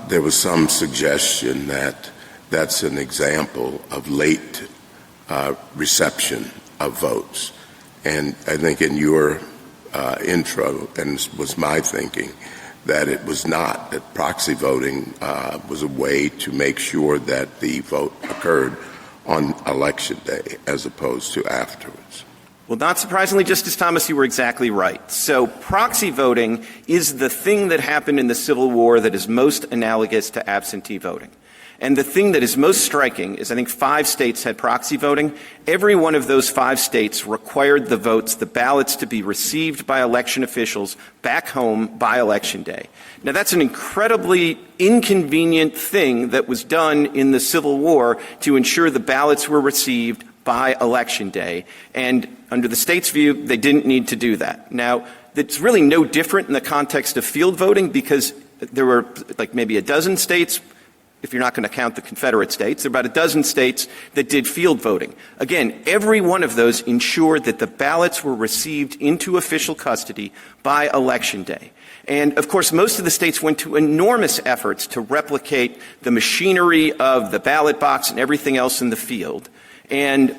There was some suggestion that that's an example of late reception of votes. And I think in your intro, and this was my thinking, that it was not, that proxy voting was a way to make sure that the vote occurred on Election Day as opposed to afterwards. Well, not surprisingly, Justice Thomas, you were exactly right. So proxy voting is the thing that happened in the Civil War that is most analogous to absentee voting. And the thing that is most striking is I think 5 states had proxy voting. Every one of those 5 states required the votes, the ballots, to be received by election officials back home by Election Day. Now, that's an incredibly inconvenient thing that was done in the Civil War to ensure the ballots were received by Election Day. And under the state's view, they didn't need to do that. Now, it's really no different in the context of field voting because there were like maybe a dozen states, if you're not going to count the Confederate states, there are about a dozen states that did field voting. Again, every one of those ensured that the ballots were received into official custody by Election Day. And, of course, most of the states went to enormous efforts to replicate the machinery of the ballot box and everything else in the field. And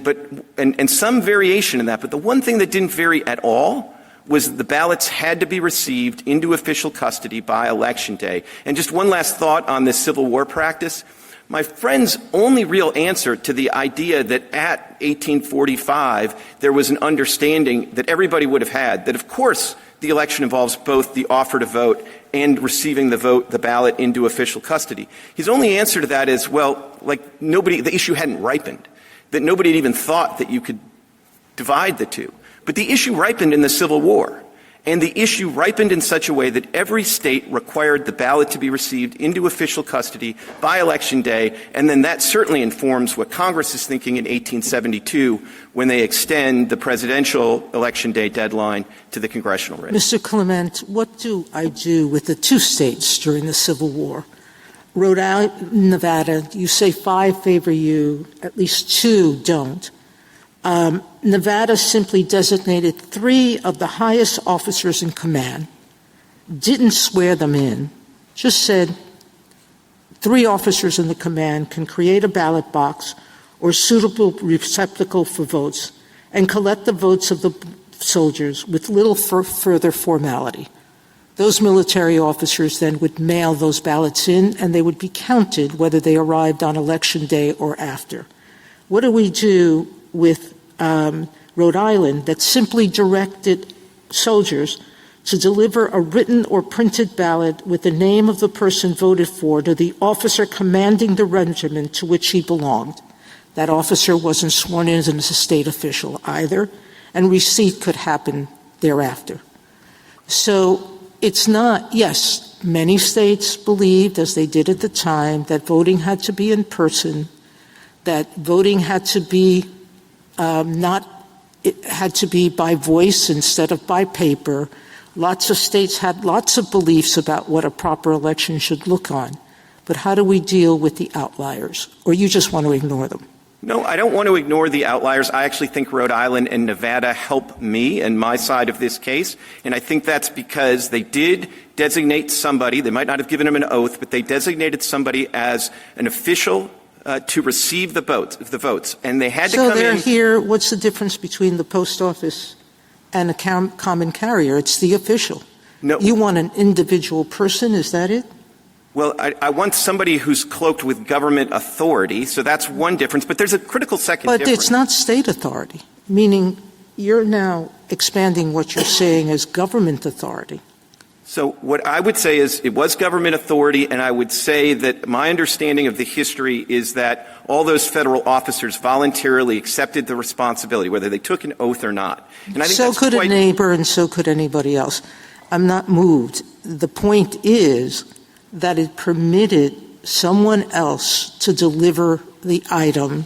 some variation in that. But the one thing that didn't vary at all was the ballots had to be received into official custody by Election Day. And just one last thought on this Civil War practice. My friend's only real answer to the idea that at 1845 there was an understanding that everybody would have had that, of course, the election involves both the offer to vote and receiving the ballot into official custody. His only answer to that is, well, like the issue hadn't ripened, that nobody had even thought that you could divide the two. But the issue ripened in the Civil War, and the issue ripened in such a way that every state required the ballot to be received into official custody by Election Day, and then that certainly informs what Congress is thinking in 1872 when they extend the presidential Election Day deadline to the congressional race. Mr. Clement, what do I do with the 2 states during the Civil War? Rhode Island, Nevada, you say 5 favor you, at least 2 don't. Nevada simply designated 3 of the highest officers in command, didn't swear them in, just said 3 officers in the command can create a ballot box or suitable receptacle for votes and collect the votes of the soldiers with little further formality. Those military officers then would mail those ballots in, and they would be counted whether they arrived on Election Day or after. What do we do with Rhode Island that simply directed soldiers to deliver a written or printed ballot with the name of the person voted for to the officer commanding the regiment to which he belonged? That officer wasn't sworn in as a state official either, and receipt could happen thereafter. So it's not, yes, many states believed, as they did at the time, that voting had to be in person, that voting had to be it had to be by voice instead of by paper. Lots of states had lots of beliefs about what a proper election should look on. But how do we deal with the outliers? Or you just want to ignore them? No, I don't want to ignore the outliers. I actually think Rhode Island and Nevada help me and my side of this case. And I think that's because they did designate somebody. They might not have given him an oath, but they designated somebody as an official to receive the votes, and they had to come in. So they're here. What's the difference between the post office and a common carrier? It's the official. No. You want an individual person, is that it? Well, I want somebody who's cloaked with government authority, so that's one difference. But there's a critical second difference. But it's not state authority, meaning you're now expanding what you're saying as government authority. So what I would say is it was government authority, and I would say that my understanding of the history is that all those federal officers voluntarily accepted the responsibility, whether they took an oath or not. And I think so could a neighbor and so could anybody else. I'm not moved. The point is that it permitted someone else to deliver the item,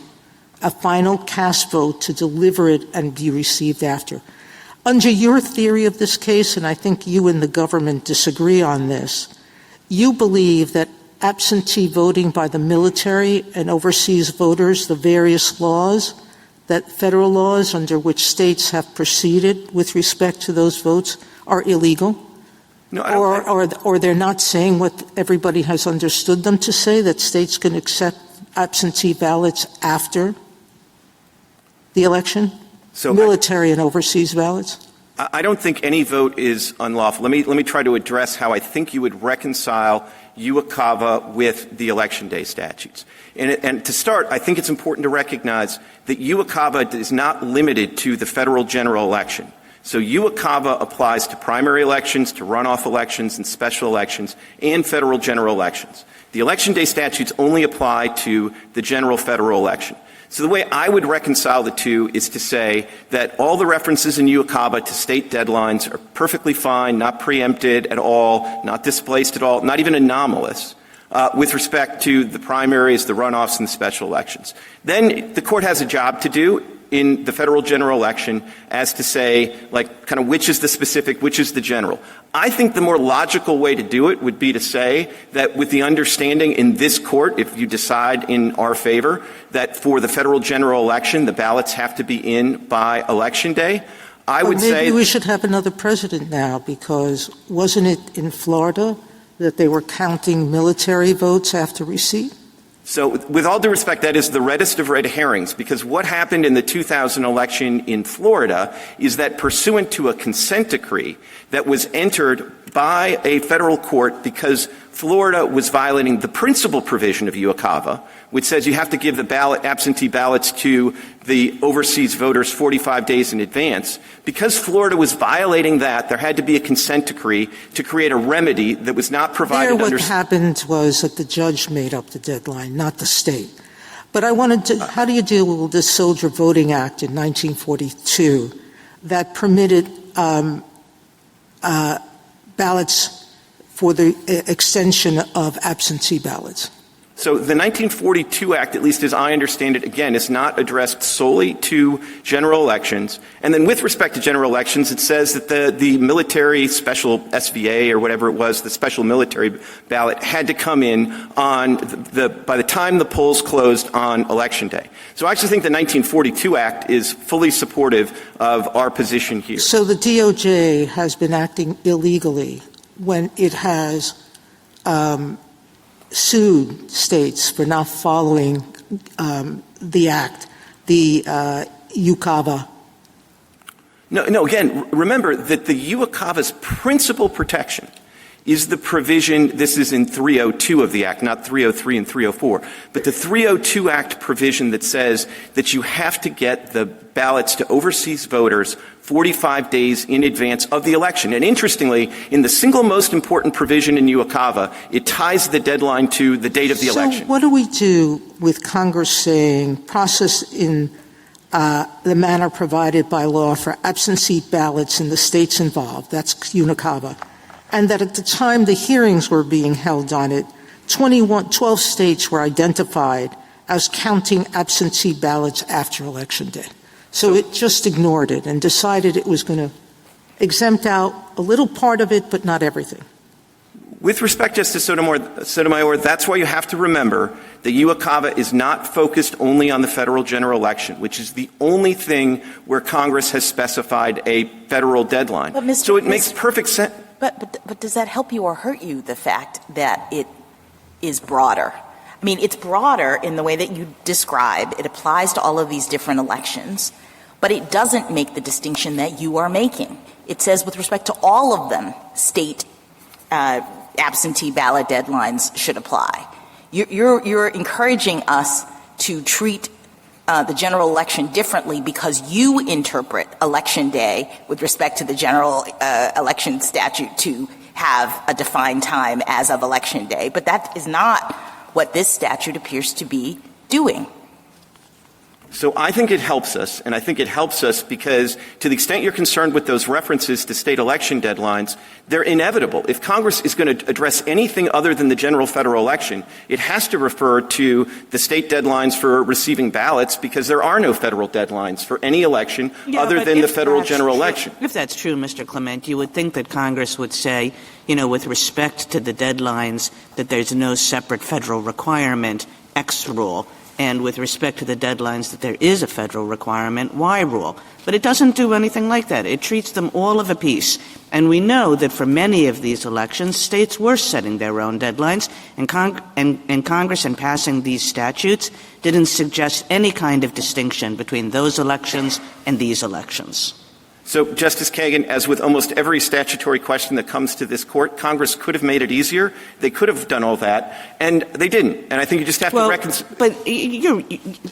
a final cast vote to deliver it and be received after. Under your theory of this case, and I think you and the government disagree on this, you believe that absentee voting by the military and overseas voters, the various laws, that federal laws under which states have proceeded with respect to those votes are illegal? No, or they're not saying what everybody has understood them to say, that states can accept absentee ballots after the election? So military and overseas ballots? I don't think any vote is unlawful. Let me try to address how I think you would reconcile UACAVA with the Election Day statutes. And to start, I think it's important to recognize that UACAVA is not limited to the federal general election. So UACAVA applies to primary elections, to runoff elections, and special elections, and federal general elections. The Election Day statutes only apply to the general federal election. So the way I would reconcile the two is to say that all the references in UACAVA to state deadlines are perfectly fine, not preempted at all, not displaced at all, not even anomalous, with respect to the primaries, the runoffs, and the special elections. Then the court has a job to do in the federal general election as to say, like, kind of which is the specific, which is the general. I think the more logical way to do it would be to say that with the understanding in this court, if you decide in our favor, that for the federal general election, the ballots have to be in by Election Day, I would say— Maybe we should have another president now, because wasn't it in Florida that they were counting military votes after receipt? So with all due respect, that is the reddest of red herrings, because what happened in the 2000 election in Florida is that pursuant to a consent decree that was entered by a federal court because Florida was violating the principal provision of UACAVA, which says you have to give the absentee ballots to the overseas voters 45 days in advance. Because Florida was violating that, there had to be a consent decree to create a remedy that was not provided What happened was that the judge made up the deadline, not the state. But I wanted to— how do you deal with the Soldier Voting Act in 1942 that permitted ballots for the extension of absentee ballots? So the 1942 Act, at least as I understand it, again, is not addressed solely to general elections. And then with respect to general elections, it says that the military special SVA or whatever it was, the special military ballot, had to come in on by the time the polls closed on Election Day. So I actually think the 1942 Act is fully supportive of our position here. So the DOJ has been acting illegally when it has sued states for not following the act, the UACAVA. No, again, remember that the UACAVA's principal protection is the provision— this is in 302 of the Act, not 303 and 304, but the 302 Act provision that says that you have to get the ballots to overseas voters 45 days in advance of the election. And interestingly, in the single most important provision in UACAVA, it ties the deadline to the date of the election. So what do we do with Congress saying process in the manner provided by law for absentee ballots in the states involved? That's UNACAVA. And that at the time the hearings were being held on it, 12 states were identified as counting absentee ballots after Election Day. So it just ignored it and decided it was going to exempt out a little part of it, but not everything. With respect, Justice Sotomayor, that's why you have to remember that UACAVA is not focused only on the federal general election, which is the only thing where Congress has specified a federal deadline. So it makes perfect sense. But does that help you or hurt you, the fact that it is broader? I mean, it's broader in the way that you describe. It applies to all of these different elections, but it doesn't make the distinction that you are making. It says with respect to all of them, state absentee ballot deadlines should apply. You're encouraging us to treat the general election differently because you interpret Election Day with respect to the general election statute to have a defined time as of Election Day. But that is not what this statute appears to be doing. So I think it helps us, and I think it helps us because to the extent you're concerned with those references to state election deadlines, they're inevitable. If Congress is going to address anything other than the general federal election, it has to refer to the state deadlines for receiving ballots because there are no federal deadlines for any election other than the federal general election. If that's true, Mr. Clement, you would think that Congress would say, with respect to the deadlines, that there's no separate federal requirement, X rule. And with respect to the deadlines that there is a federal requirement, Y rule. But it doesn't do anything like that. It treats them all of a piece. And we know that for many of these elections, states were setting their own deadlines, and Congress, in passing these statutes, didn't suggest any kind of distinction between those elections and these elections. So, Justice Kagan, as with almost every statutory question that comes to this court, Congress could have made it easier. They could have done all that, and they didn't. And I think you just have to reconcile. But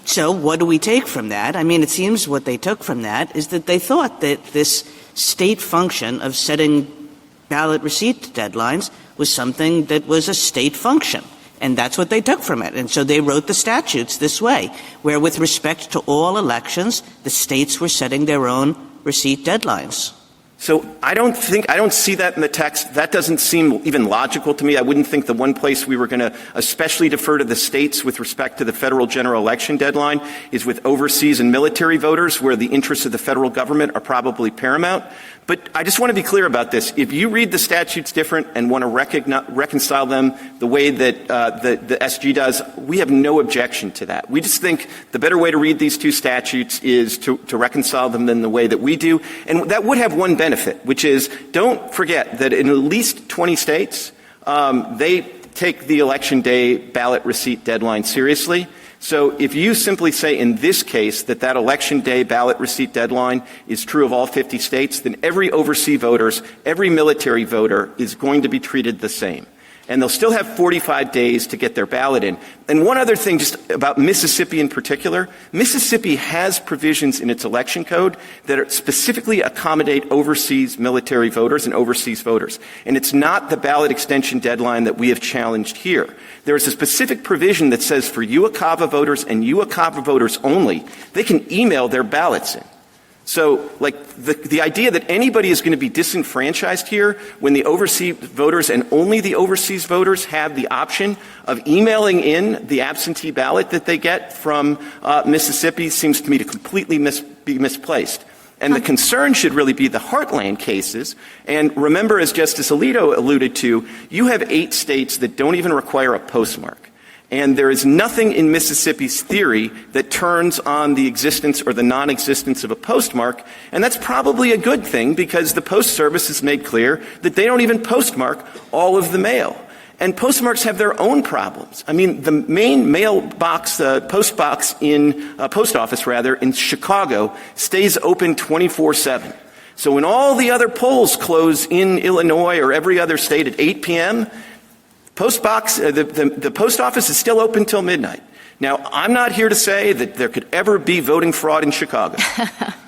so what do we take from that? I mean, it seems what they took from that is that they thought that this state function of setting ballot receipt deadlines was something that was a state function. And that's what they took from it. And so they wrote the statutes this way, where with respect to all elections, the states were setting their own receipt deadlines. So I don't see that in the text. That doesn't seem even logical to me. I wouldn't think the one place we were going to especially defer to the states with respect to the federal general election deadline is with overseas and military voters, where the interests of the federal government are probably paramount. But I just want to be clear about this. If you read the statutes different and want to reconcile them the way that the SG does, we have no objection to that. We just think the better way to read these two statutes is to reconcile them than the way that we do. And that would have one benefit, which is don't forget that in at least 20 states, they take the election day ballot receipt deadline seriously. So if you simply say in this case that election day ballot receipt deadline is true of all 50 states, then every overseas voters, every military voter is going to be treated the same. And they'll still have 45 days to get their ballot in. And one other thing just about Mississippi in particular, Mississippi has provisions in its election code that specifically accommodate overseas military voters and overseas voters. And it's not the ballot extension deadline that we have challenged here. There is a specific provision that says for UOCAVA voters and UOCAVA voters only, they can email their ballots in. So, the idea that anybody is going to be disenfranchised here when the overseas voters and only the overseas voters have the option of emailing in the absentee ballot that they get from Mississippi seems to me to completely be misplaced. And the concern should really be the heartland cases. And remember, as Justice Alito alluded to, you have 8 states that don't even require a postmark. And there is nothing in Mississippi's theory that turns on the existence or the non-existence of a postmark, and that's probably a good thing because the Post Service has made clear that they don't even postmark all of the mail. And postmarks have their own problems. I mean, the main mailbox, post office in Chicago stays open 24/7. So when all the other polls close in Illinois or every other state at 8 p.m., the post office is still open till midnight. Now, I'm not here to say that there could ever be voting fraud in Chicago.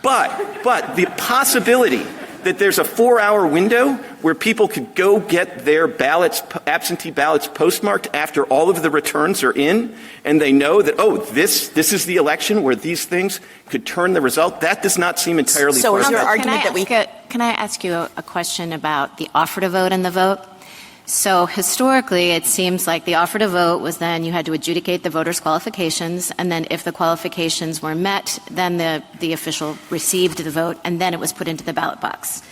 but the possibility that there's a 4-hour window where people could go get their ballots, absentee ballots postmarked after all of the returns are in, and they know that, this is the election where these things could turn the result, that does not seem entirely So fair. is your argument that we Can I ask you a question about the offer to vote and the vote? So historically, it seems like the offer to vote was then you had to adjudicate the voters' qualifications, and then if the qualifications were met, then the official received the vote, and then it was put into the ballot box.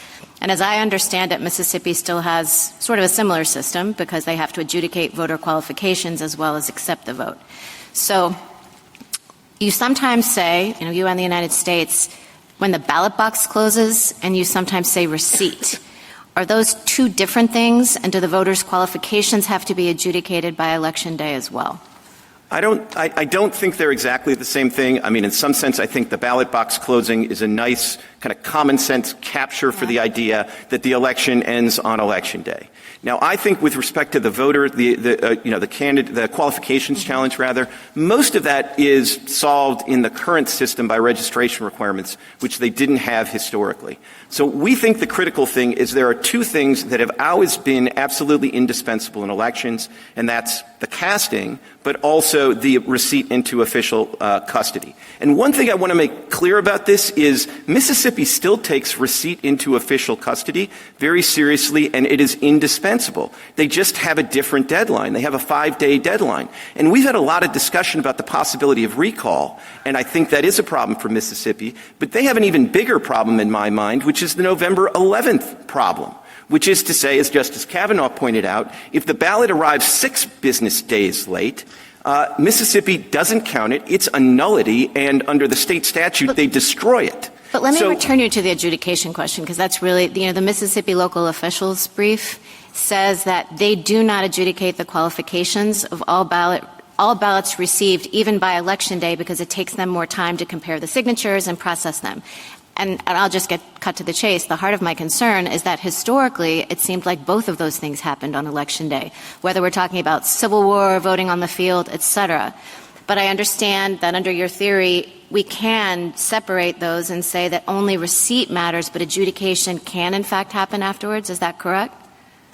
And as I understand it, Mississippi still has sort of a similar system because they have to adjudicate voter qualifications as well as accept the vote. So you sometimes say, you in the United States, when the ballot box closes, and you sometimes say receipt. Are those two different things, and do the voters' qualifications have to be adjudicated by Election Day as well? I don't think they're exactly the same thing. I mean, in some sense, I think the ballot box closing is a nice kind of common sense capture for the idea that the election ends on Election Day. Now, I think with respect to the voter, the qualifications challenge rather, most of that is solved in the current system by registration requirements, which they didn't have historically. So we think the critical thing is there are two things that have always been absolutely indispensable in elections, and that's the casting, but also the receipt into official custody. And one thing I want to make clear about this is Mississippi still takes receipt into official custody very seriously, and it is indispensable. They just have a different deadline. They have a 5-day deadline. And we've had a lot of discussion about the possibility of recall, and I think that is a problem for Mississippi, but they have an even bigger problem in my mind, which is the November 11th problem, which is to say, as Justice Kavanaugh pointed out, if the ballot arrives 6 business days late, Mississippi doesn't count it. It's a nullity, and under the state statute, they destroy it. But let me return you to the adjudication question, because that's really, the Mississippi local officials brief says that they do not adjudicate the qualifications of all ballots received even by election day because it takes them more time to compare the signatures and process them. And I'll just get cut to the chase. The heart of my concern is that historically it seemed like both of those things happened on Election Day, whether we're talking about Civil War, voting on the field, et cetera. But I understand that under your theory, we can separate those and say that only receipt matters, but adjudication can in fact happen afterwards. Is that correct?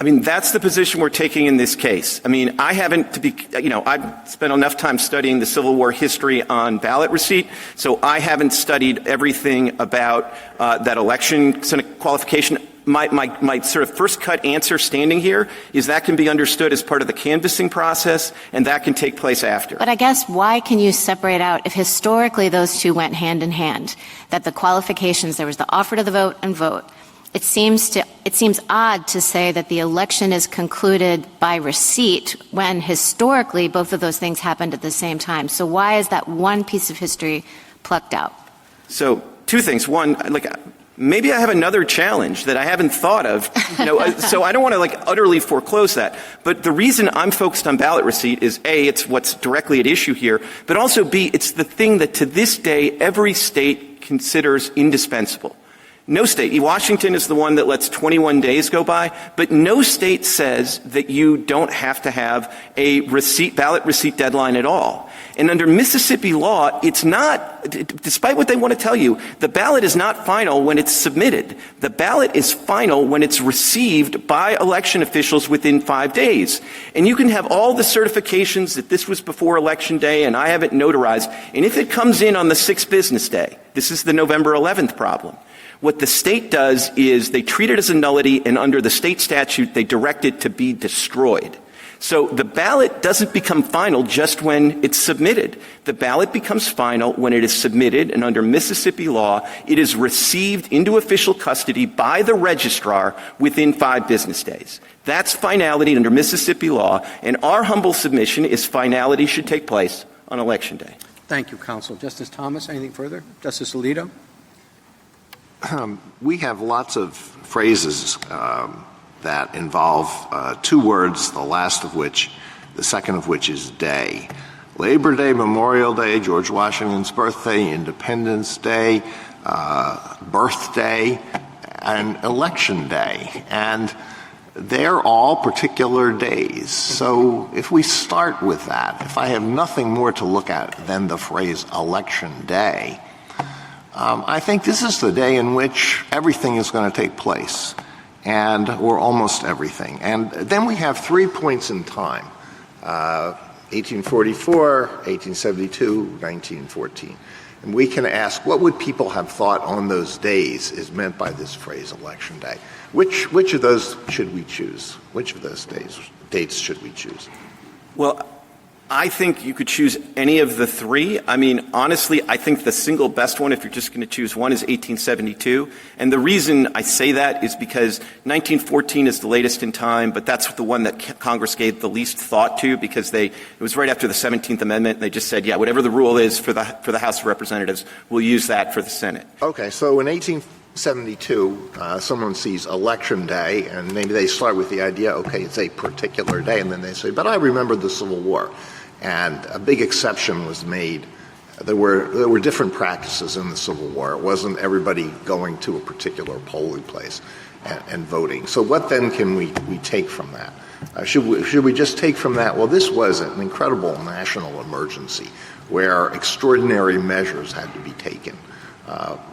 I mean, that's the position we're taking in this case. I mean, I've spent enough time studying the Civil War history on ballot receipt, so I haven't studied everything about that election qualification. My sort of first cut answer standing here is that can be understood as part of the canvassing process, and that can take place after. But I guess why can you separate out, if historically those two went hand in hand, that the qualifications, there was the offer to the vote and vote, it seems odd to say that the election is concluded by receipt when historically both of those things happened at the same time. So why is that one piece of history plucked out? So 2 things. One, maybe I have another challenge that I haven't thought of, so I don't want to utterly foreclose that. But the reason I'm focused on ballot receipt is A, it's what's directly at issue here, but also B, it's the thing that to this day every state considers indispensable. No state. Washington is the one that lets 21 days go by, but no state says that you don't have to have a ballot receipt deadline at all. And under Mississippi law, it's not, despite what they want to tell you, the ballot is not final when it's submitted. The ballot is final when it's received by election officials within 5 days. And you can have all the certifications that this was before Election Day and I have it notarized. And if it comes in on the 6th business day, this is the November 11th problem. What the state does is they treat it as a nullity, and under the state statute, they direct it to be destroyed. So the ballot doesn't become final just when it's submitted. The ballot becomes final when it is submitted, and under Mississippi law, it is received into official custody by the registrar within 5 business days. That's finality under Mississippi law, and our humble submission is finality should take place on Election Day. Thank you, counsel. Justice Thomas, anything further? Justice Alito? We have lots of phrases that involve 2 words, the second of which is day. Labor Day, Memorial Day, George Washington's birthday, Independence Day, birthday, and Election Day. And they're all particular days. So if we start with that, if I have nothing more to look at than the phrase Election Day, I think this is the day in which everything is going to take place, or almost everything. And then we have 3 points in time, 1844, 1872, 1914. And we can ask, what would people have thought on those days is meant by this phrase, Election Day? Which of those should we choose? Which of those dates should we choose? Well, I think you could choose any of the 3. I mean, honestly, I think the single best one, if you're just going to choose one, is 1872. And the reason I say that is because 1914 is the latest in time, but that's the one that Congress gave the least thought to because it was right after the 17th Amendment, and they just said, yeah, whatever the rule is for the House of Representatives, we'll use that for the Senate. Okay, so in 1872, someone sees Election Day, and maybe they start with the idea, okay, it's a particular day, and then they say, but I remember the Civil War. And a big exception was made. There were different practices in the Civil War. It wasn't everybody going to a particular polling place and voting. So what then can we take from that? Should we just take from that, well, this was an incredible national emergency where extraordinary measures had to be taken.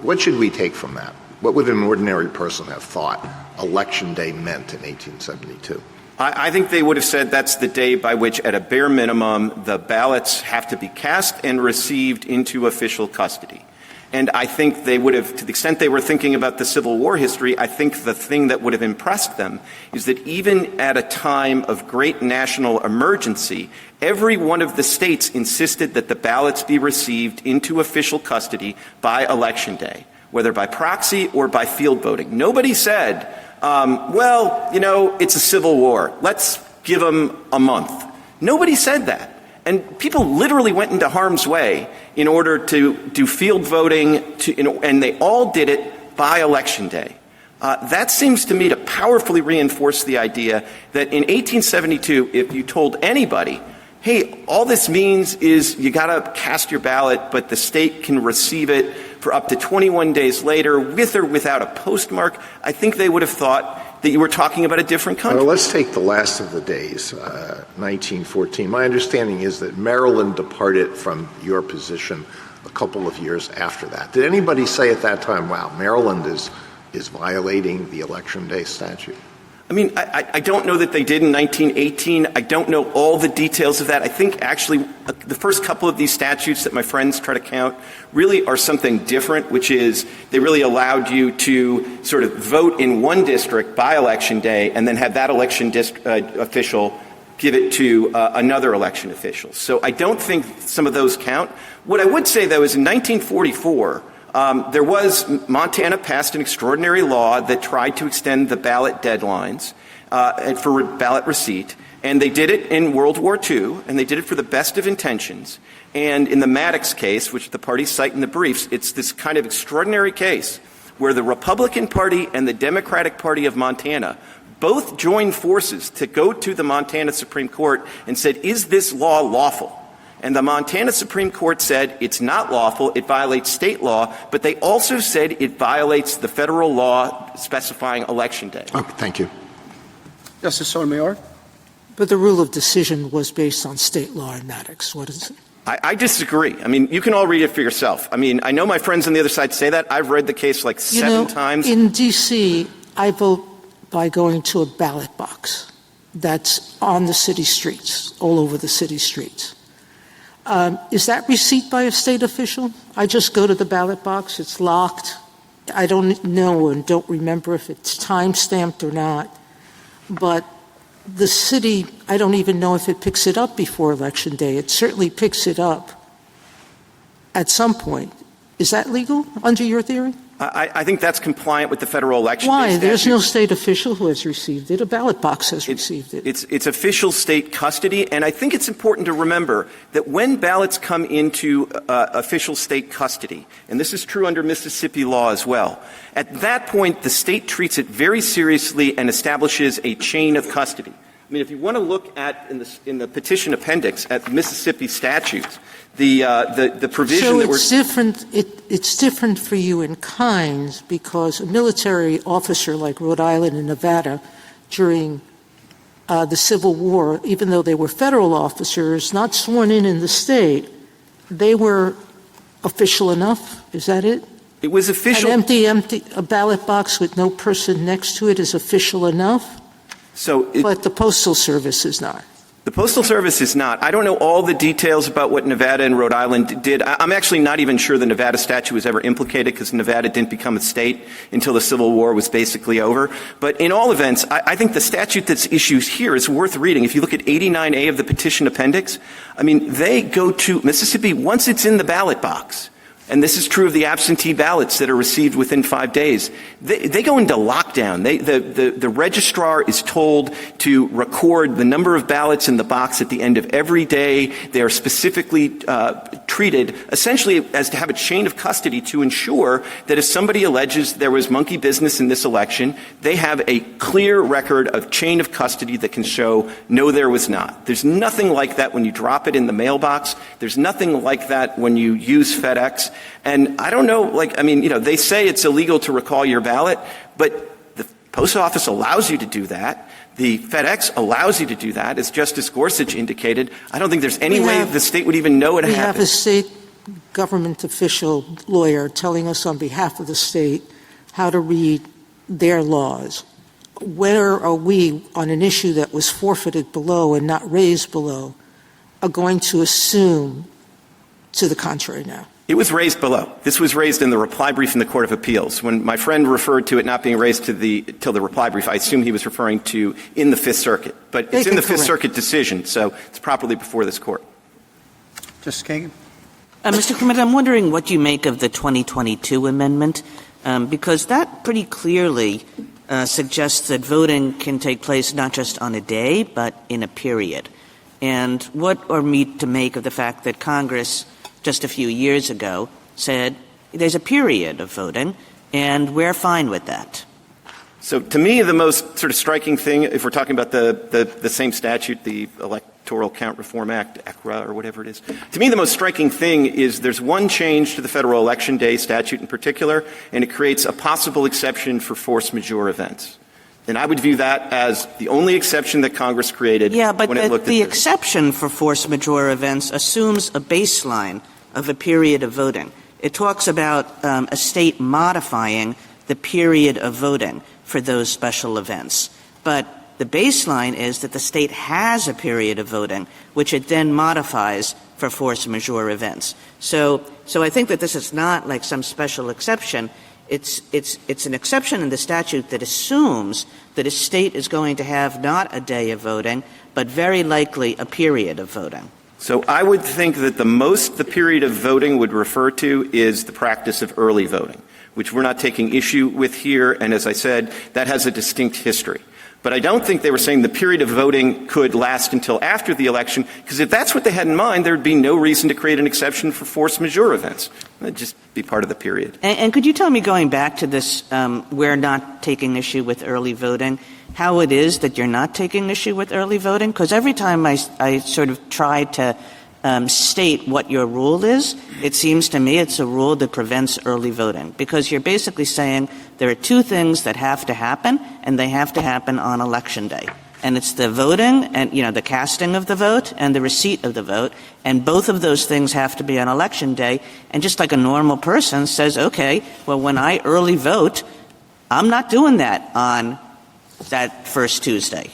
What should we take from that? What would an ordinary person have thought Election Day meant in 1872? I think they would have said that's the day by which, at a bare minimum, the ballots have to be cast and received into official custody. And I think they would have, to the extent they were thinking about the Civil War history, I think the thing that would have impressed them is that even at a time of great national emergency, every one of the states insisted that the ballots be received into official custody by Election Day, whether by proxy or by field voting. Nobody said, it's a Civil War. Let's give them a month. Nobody said that. And people literally went into harm's way in order to do field voting, and they all did it by Election Day. That seems to me to powerfully reinforce the idea that in 1872, if you told anybody, hey, all this means is you got to cast your ballot, but the state can receive it for up to 21 days later with or without a postmark, I think they would have thought that you were talking about a different country. Well, let's take the last of the days, 1914. My understanding is that Maryland departed from your position a couple of years after that. Did anybody say at that time, wow, Maryland is violating the Election Day statute? I mean, I don't know that they did in 1918. I don't know all the details of that. I think actually the first couple of these statutes that my friends try to count really are something different, which is they really allowed you to sort of vote in one district by Election Day and then have that election official give it to another election official. So I don't think some of those count. What I would say, though, is in 1944, Montana passed an extraordinary law that tried to extend the ballot deadlines for ballot receipt, and they did it in World War II, and they did it for the best of intentions. And in the Maddox case, which the parties cite in the briefs, it's this kind of extraordinary case where the Republican Party and the Democratic Party of Montana both joined forces to go to the Montana Supreme Court and said, is this law lawful? And the Montana Supreme Court said it's not lawful, it violates state law, but they also said it violates the federal law specifying Election Day. Okay, thank you. Justice Sotomayor? But the rule of decision was based on state law in Maddox. What is it? I disagree. I mean, you can all read it for yourself. I mean, I know my friends on the other side say that. I've read the case like seven times. In D.C., I vote by going to a ballot box that's on the city streets, all over the city streets. Is that receipt by a state official? I just go to the ballot box. It's locked. I don't know and don't remember if it's time-stamped or not. But the city, I don't even know if it picks it up before Election Day. It certainly picks it up at some point. Is that legal under your theory? I think that's compliant with the federal election. Why? There's no state official who has received it. A ballot box has received it. It's official state custody, and I think it's important to remember that when ballots come into official state custody, and this is true under Mississippi law as well, at that point the state treats it very seriously and establishes a chain of custody. I mean, if you want to look at in the petition appendix at Mississippi statutes, the provision so that it's different. It's different for you in kinds because a military officer like Rhode Island and Nevada during the Civil War, even though they were federal officers, not sworn in the state, they were official enough. Is that it? It was official. An empty a ballot box with no person next to it is official enough. But the Postal Service is not. The Postal Service is not. I don't know all the details about what Nevada and Rhode Island did. I'm actually not even sure the Nevada statute was ever implicated because Nevada didn't become a state until the Civil War was basically over. But in all events, I think the statute that's issued here is worth reading. If you look at 89A of the petition appendix, I mean, they go to Mississippi once it's in the ballot box. And this is true of the absentee ballots that are received within 5 days. They go into lockdown. The registrar is told to record the number of ballots in the box at the end of every day. They are specifically treated essentially as to have a chain of custody to ensure that if somebody alleges there was monkey business in this election, they have a clear record of chain of custody that can show, no, there was not. There's nothing like that when you drop it in the mailbox. There's nothing like that when you use FedEx. And I don't know, they say it's illegal to recall your ballot, but the post office allows you to do that. The FedEx allows you to do that. As Justice Gorsuch indicated, I don't think there's any way the state would even know it happened. We have a state government official lawyer telling us on behalf of the state how to read their laws. where are we on an issue that was forfeited below and not raised below are going to assume to the contrary now? It was raised below. This was raised in the reply brief in the Court of Appeals. When my friend referred to it not being raised till the reply brief, I assume he was referring to in the Fifth Circuit. But it's in the Fifth Circuit decision, so it's properly before this Court. Justice Kagan? Mr. Clement, I'm wondering what you make of the 2022 amendment, because that pretty clearly suggests that voting can take place not just on a day, but in a period. And what are we to make of the fact that Congress just a few years ago said there's a period of voting, and we're fine with that? So to me, the most sort of striking thing, if we're talking about the same statute, the Electoral Count Reform Act, ECRA, or whatever it is, to me the most striking thing is there's one change to the Federal Election Day statute in particular, and it creates a possible exception for force majeure events. And I would view that as the only exception that Congress created when it looked at this. Yeah, but the exception for force majeure events assumes a baseline of a period of voting. It talks about a state modifying the period of voting for those special events. But the baseline is that the state has a period of voting, which it then modifies for force majeure events. So I think that this is not like some special exception. It's an exception in the statute that assumes that a state is going to have not a day of voting, but very likely a period of voting. So I would think that the period of voting would refer to is the practice of early voting, which we're not taking issue with here. And as I said, that has a distinct history. But I don't think they were saying the period of voting could last until after the election, because if that's what they had in mind, there would be no reason to create an exception for force majeure events. It would just be part of the period. And could you tell me, going back to this, we're not taking issue with early voting, how it is that you're not taking issue with early voting? Because every time I sort of try to state what your rule is, it seems to me it's a rule that prevents early voting, because you're basically saying there are two things that have to happen, and they have to happen on Election Day. And it's the voting and, the casting of the vote and the receipt of the vote, and both of those things have to be on Election Day. And just like a normal person says, okay, well, when I early vote, I'm not doing that on that first Tuesday.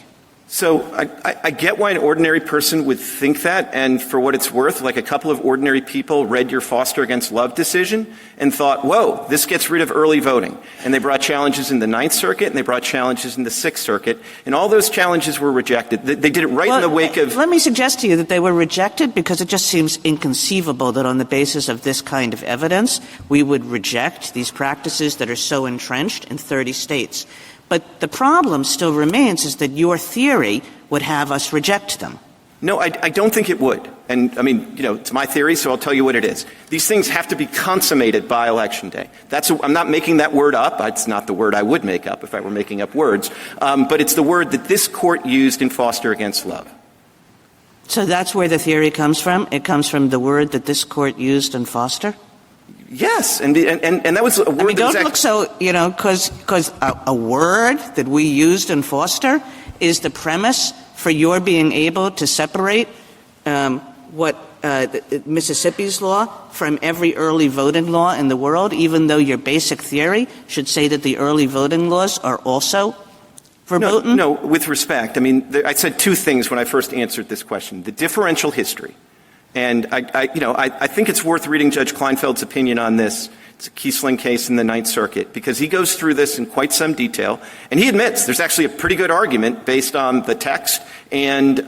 So I get why an ordinary person would think that, and for what it's worth, like a couple of ordinary people read your Foster against Love decision and thought, whoa, this gets rid of early voting. And they brought challenges in the Ninth Circuit, and they brought challenges in the Sixth Circuit, and all those challenges were rejected. They did it right in the wake of... Let me suggest to you that they were rejected because it just seems inconceivable that on the basis of this kind of evidence, we would reject these practices that are so entrenched in 30 states. But the problem still remains is that your theory would have us reject them. No, I don't think it would. And, it's my theory, so I'll tell you what it is. These things have to be consummated by Election Day. I'm not making that word up. It's not the word I would make up if I were making up words. But it's the word that this Court used in Foster against Love. So that's where the theory comes from? It comes from the word that this Court used in Foster? Yes, and that was a word don't look so, because a word that we used in Foster is the premise for your being able to separate Mississippi's law from every early voting law in the world, even though your basic theory should say that the early voting laws are also verboten? No, with respect. I said two things when I first answered this question. The differential history. And I think it's worth reading Judge Kleinfeld's opinion on this. It's a Kiesling case in the Ninth Circuit, because he goes through this in quite some detail, and he admits there's actually a pretty good argument based on the text and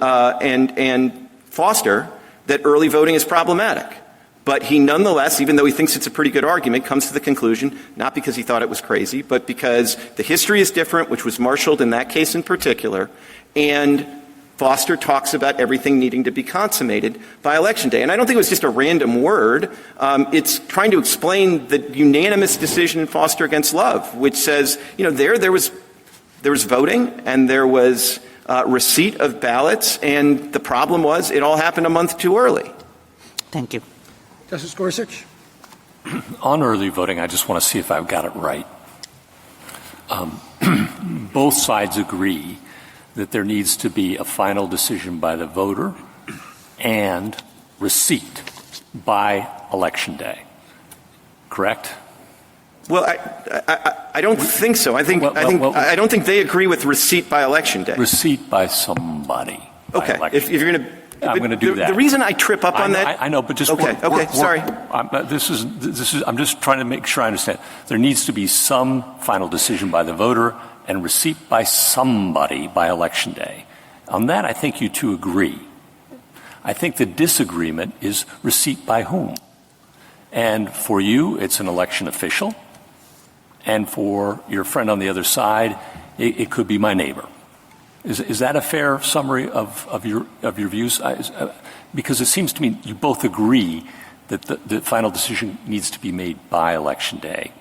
Foster that early voting is problematic. But he nonetheless, even though he thinks it's a pretty good argument, comes to the conclusion, not because he thought it was crazy, but because the history is different, which was marshaled in that case in particular, and Foster talks about everything needing to be consummated by Election Day. And I don't think it was just a random word. It's trying to explain the unanimous decision in Foster against Love, which says, there was voting and there was receipt of ballots, and the problem was it all happened a month too early. Thank you. Justice Gorsuch? On early voting, I just want to see if I've got it right. Both sides agree that there needs to be a final decision by the voter and receipt by Election Day. Correct? Well, I don't think so. I don't think they agree with receipt by election day. Receipt by somebody. Okay. If you're going to. I'm going to do that. The reason I trip up on that. I know, but just. Okay. Sorry. This is. I'm just trying to make sure I understand. There needs to be some final decision by the voter and receipt by somebody by election day. On that, I think you two agree. I think the disagreement is receipt by whom. And for you, it's an election official. And for your friend on the other side, it could be my neighbor. Is that a fair summary of your views? Because it seems to me you both agree that the final decision needs to be made by election day,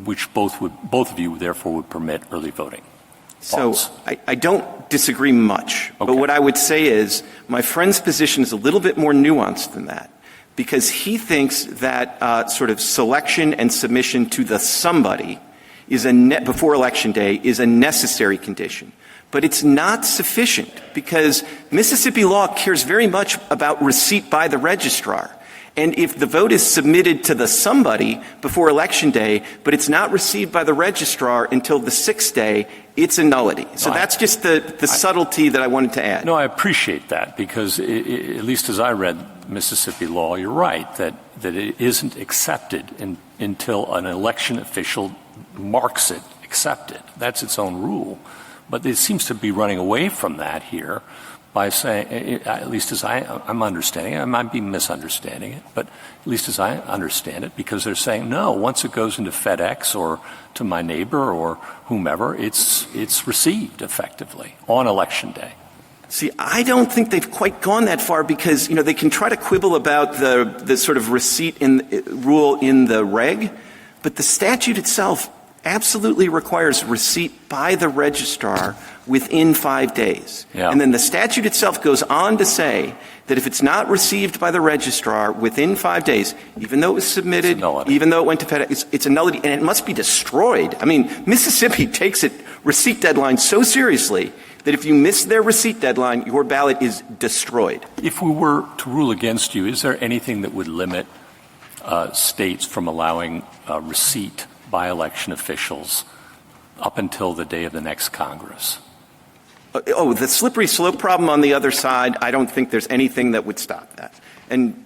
which both of you therefore would permit early voting. Thoughts? So I don't disagree much. Okay. But what I would say is my friend's position is a little bit more nuanced than that, because he thinks that sort of selection and submission to the somebody is before election day is a necessary condition. But it's not sufficient, because Mississippi law cares very much about receipt by the registrar. And if the vote is submitted to the somebody before election day, but it's not received by the registrar until the 6th day, it's a nullity. So that's just the subtlety that I wanted to add. No, I appreciate that, because at least as I read Mississippi law, you're right, that it isn't accepted until an election official marks it accepted. That's its own rule. But it seems to be running away from that here by saying, at least as I'm understanding it, I might be misunderstanding it, but at least as I understand it, because they're saying, no, once it goes into FedEx or to my neighbor or whomever, it's received effectively on election day. See, I don't think they've quite gone that far, because, they can try to quibble about the sort of receipt rule in the reg, but the statute itself absolutely requires receipt by the registrar within 5 days. Yeah. And then the statute itself goes on to say that if it's not received by the registrar within 5 days, even though it was submitted, even though it went to FedEx, it's a nullity, and it must be destroyed. I mean, Mississippi takes its receipt deadline so seriously that if you miss their receipt deadline, your ballot is destroyed. If we were to rule against you, is there anything that would limit states from allowing receipt by election officials up until the day of the next Congress? The slippery slope problem on the other side, I don't think there's anything that would stop that. And,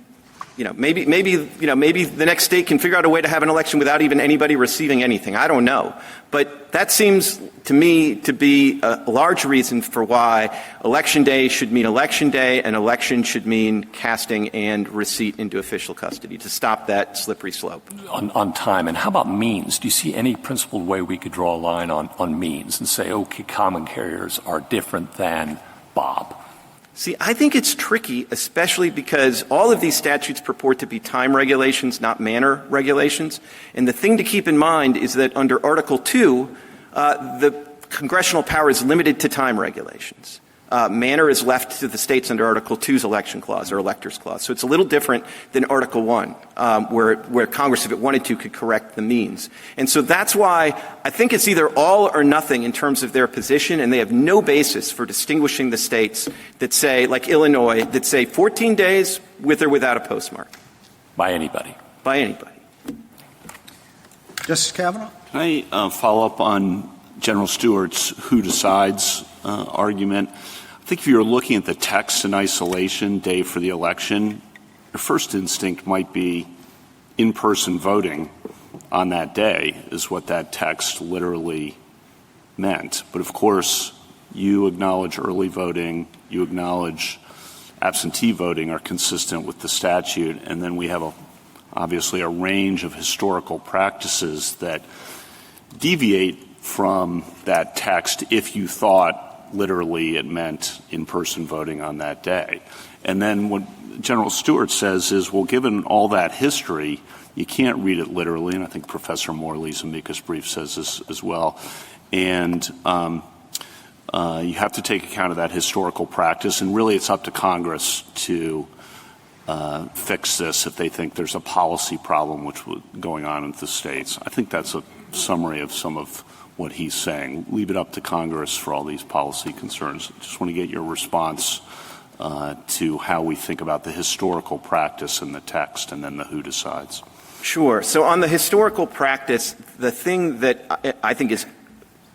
maybe the next state can figure out a way to have an election without even anybody receiving anything. I don't know. But that seems to me to be a large reason for why election day should mean election day and election should mean casting and receipt into official custody to stop that slippery slope. On time. And how about means? Do you see any principled way we could draw a line on means and say, okay, common carriers are different than Bob? See, I think it's tricky, especially because all of these statutes purport to be time regulations, not manner regulations. And the thing to keep in mind is that under Article 2, the congressional power is limited to time regulations. Manner is left to the states under Article 2's election clause or electors clause. So it's a little different than Article 1, where Congress, if it wanted to, could correct the means. And so that's why I think it's either all or nothing in terms of their position, and they have no basis for distinguishing the states that say, like Illinois, that say 14 days with or without a postmark. By anybody. By anybody. Justice Kavanaugh? Can I follow up on General Stewart's who decides argument? I think if you're looking at the text in isolation, day for the election, your first instinct might be in-person voting on that day is what that text literally meant. But of course, you acknowledge early voting, you acknowledge absentee voting are consistent with the statute, and then we have obviously a range of historical practices that deviate from that text if you thought literally it meant in-person voting on that day. And then what General Stewart says is, well, given all that history, you can't read it literally, and I think Professor Morley's amicus brief says this as well, and you have to take account of that historical practice, and really it's up to Congress to fix this if they think there's a policy problem going on in the states. I think that's a summary of some of what he's saying. Leave it up to Congress for all these policy concerns. I just want to get your response to how we think about the historical practice in the text and then the who decides. Sure. So on the historical practice, the thing that I think is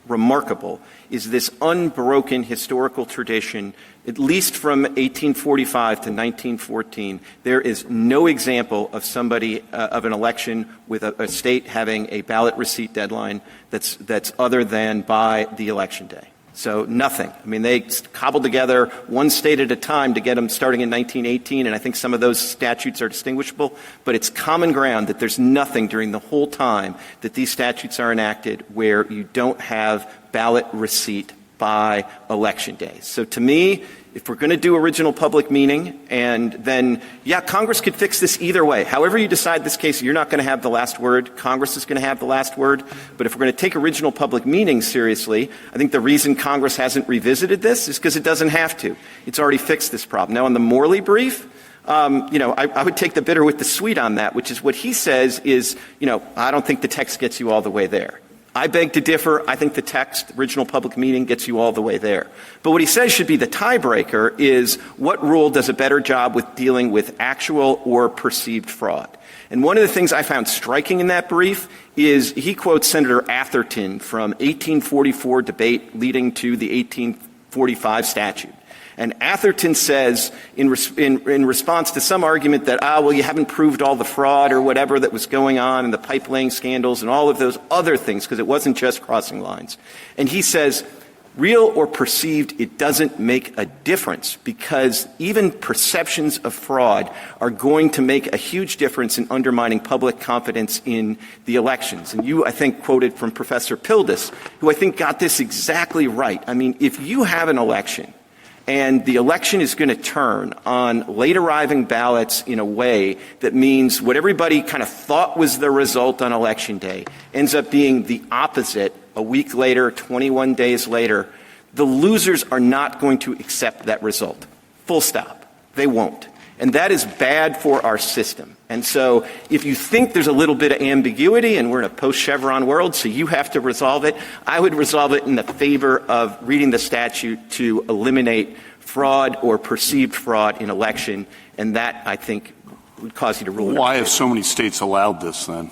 remarkable is this unbroken historical tradition, at least from 1845 to 1914. There is no example of somebody, of an election with a state having a ballot receipt deadline that's other than by the election day. So nothing. I mean, they cobbled together one state at a time to get them starting in 1918, and I think some of those statutes are distinguishable, but it's common ground that there's nothing during the whole time that these statutes are enacted where you don't have ballot receipt by election day. So to me, if we're going to do original public meaning, and then, yeah, Congress could fix this either way. However you decide this case, you're not going to have the last word. Congress is going to have the last word. But if we're going to take original public meaning seriously, I think the reason Congress hasn't revisited this is because it doesn't have to. It's already fixed this problem. Now, on the Morley brief, I would take the bitter with the sweet on that, which is what he says is, I don't think the text gets you all the way there. I beg to differ. I think the text, original public meaning, gets you all the way there. But what he says should be the tiebreaker is what rule does a better job with dealing with actual or perceived fraud. And one of the things I found striking in that brief is he quotes Senator Atherton from 1844 debate leading to the 1845 statute. And Atherton says, in response to some argument that, you haven't proved all the fraud or whatever that was going on and the pipe-laying scandals and all of those other things, because it wasn't just crossing lines. And he says, real or perceived, it doesn't make a difference, because even perceptions of fraud are going to make a huge difference in undermining public confidence in the elections. And you, I think, quoted from Professor Pildes, who I think got this exactly right. I mean, if you have an election, and the election is going to turn on late arriving ballots in a way that means what everybody kind of thought was the result on election day ends up being the opposite a week later, 21 days later. The losers are not going to accept that result. Full stop. They won't. And that is bad for our system. And so if you think there's a little bit of ambiguity, and we're in a post-Chevron world, so you have to resolve it, I would resolve it in the favor of reading the statute to eliminate fraud or perceived fraud in election, and that, I think, would cause you to rule it. Why have so many states allowed this, then?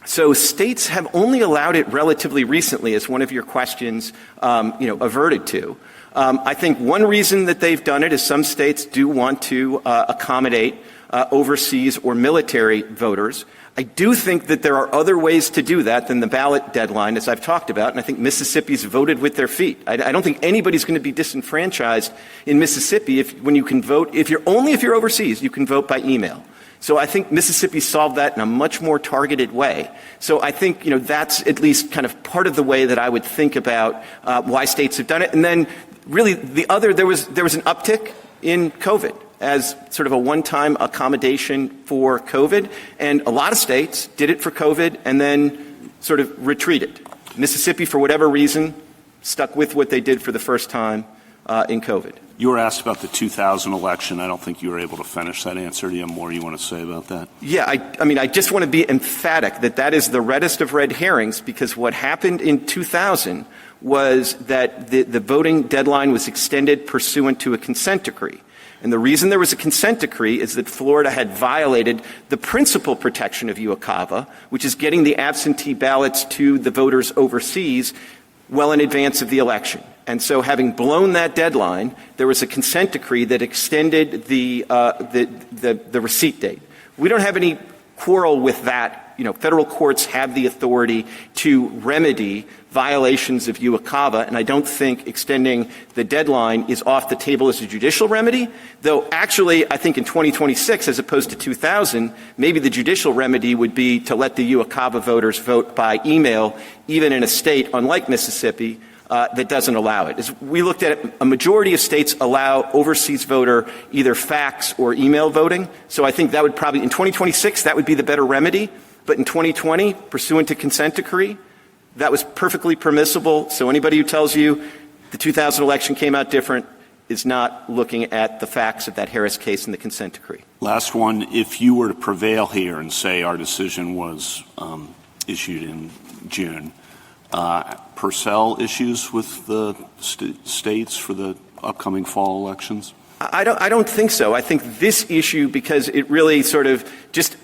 So states have only allowed it relatively recently, as one of your questions averted to. I think one reason that they've done it is some states do want to accommodate overseas or military voters. I do think that there are other ways to do that than the ballot deadline, as I've talked about, and I think Mississippi's voted with their feet. I don't think anybody's going to be disenfranchised in Mississippi when you can vote. If you're overseas, you can vote by email. So I think Mississippi solved that in a much more targeted way. So I think, that's at least kind of part of the way that I would think about why states have done it. And then really there was an uptick in COVID as sort of a one-time accommodation for COVID. And a lot of states did it for COVID and then sort of retreated. Mississippi, for whatever reason, stuck with what they did for the first time in COVID. You were asked about the 2000 election. I don't think you were able to finish that answer. Do you have more you want to say about that? Yeah, I just want to be emphatic that is the reddest of red herrings, because what happened in 2000 was that the voting deadline was extended pursuant to a consent decree. And the reason there was a consent decree is that Florida had violated the principal protection of UOCAVA, which is getting the absentee ballots to the voters overseas well in advance of the election. And so having blown that deadline, there was a consent decree that extended the receipt date. We don't have any quarrel with that. Federal courts have the authority to remedy violations of UOCAVA, and I don't think extending the deadline is off the table as a judicial remedy, though actually I think in 2026, as opposed to 2000, maybe the judicial remedy would be to let the UOCAVA voters vote by email, even in a state, unlike Mississippi, that doesn't allow it. As we looked at it, a majority of states allow overseas voter either fax or email voting, so I think that would probably, in 2026, that would be the better remedy, but in 2020, pursuant to consent decree, that was perfectly permissible. So anybody who tells you the 2000 election came out different is not looking at the facts of that Harris case in the consent decree. Last one. If you were to prevail here and say our decision was issued in June, Purcell issues with the states for the upcoming fall elections? I don't think so. I think this issue, because it really sort of just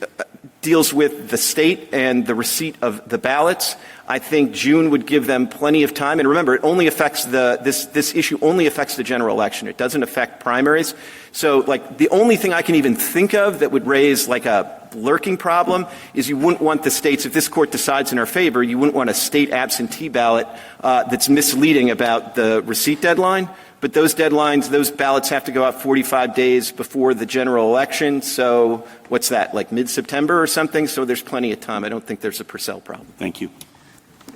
deals with the state and the receipt of the ballots. I think June would give them plenty of time. And remember, it only affects this issue only affects the general election. It doesn't affect primaries. So, like, the only thing I can even think of that would raise, like, a lurking problem is you wouldn't want the states, if this court decides in our favor, you wouldn't want a state absentee ballot that's misleading about the receipt deadline. But those deadlines, those ballots have to go out 45 days before the general election. So what's that, like mid-September or something? So there's plenty of time. I don't think there's a Purcell problem. Thank you.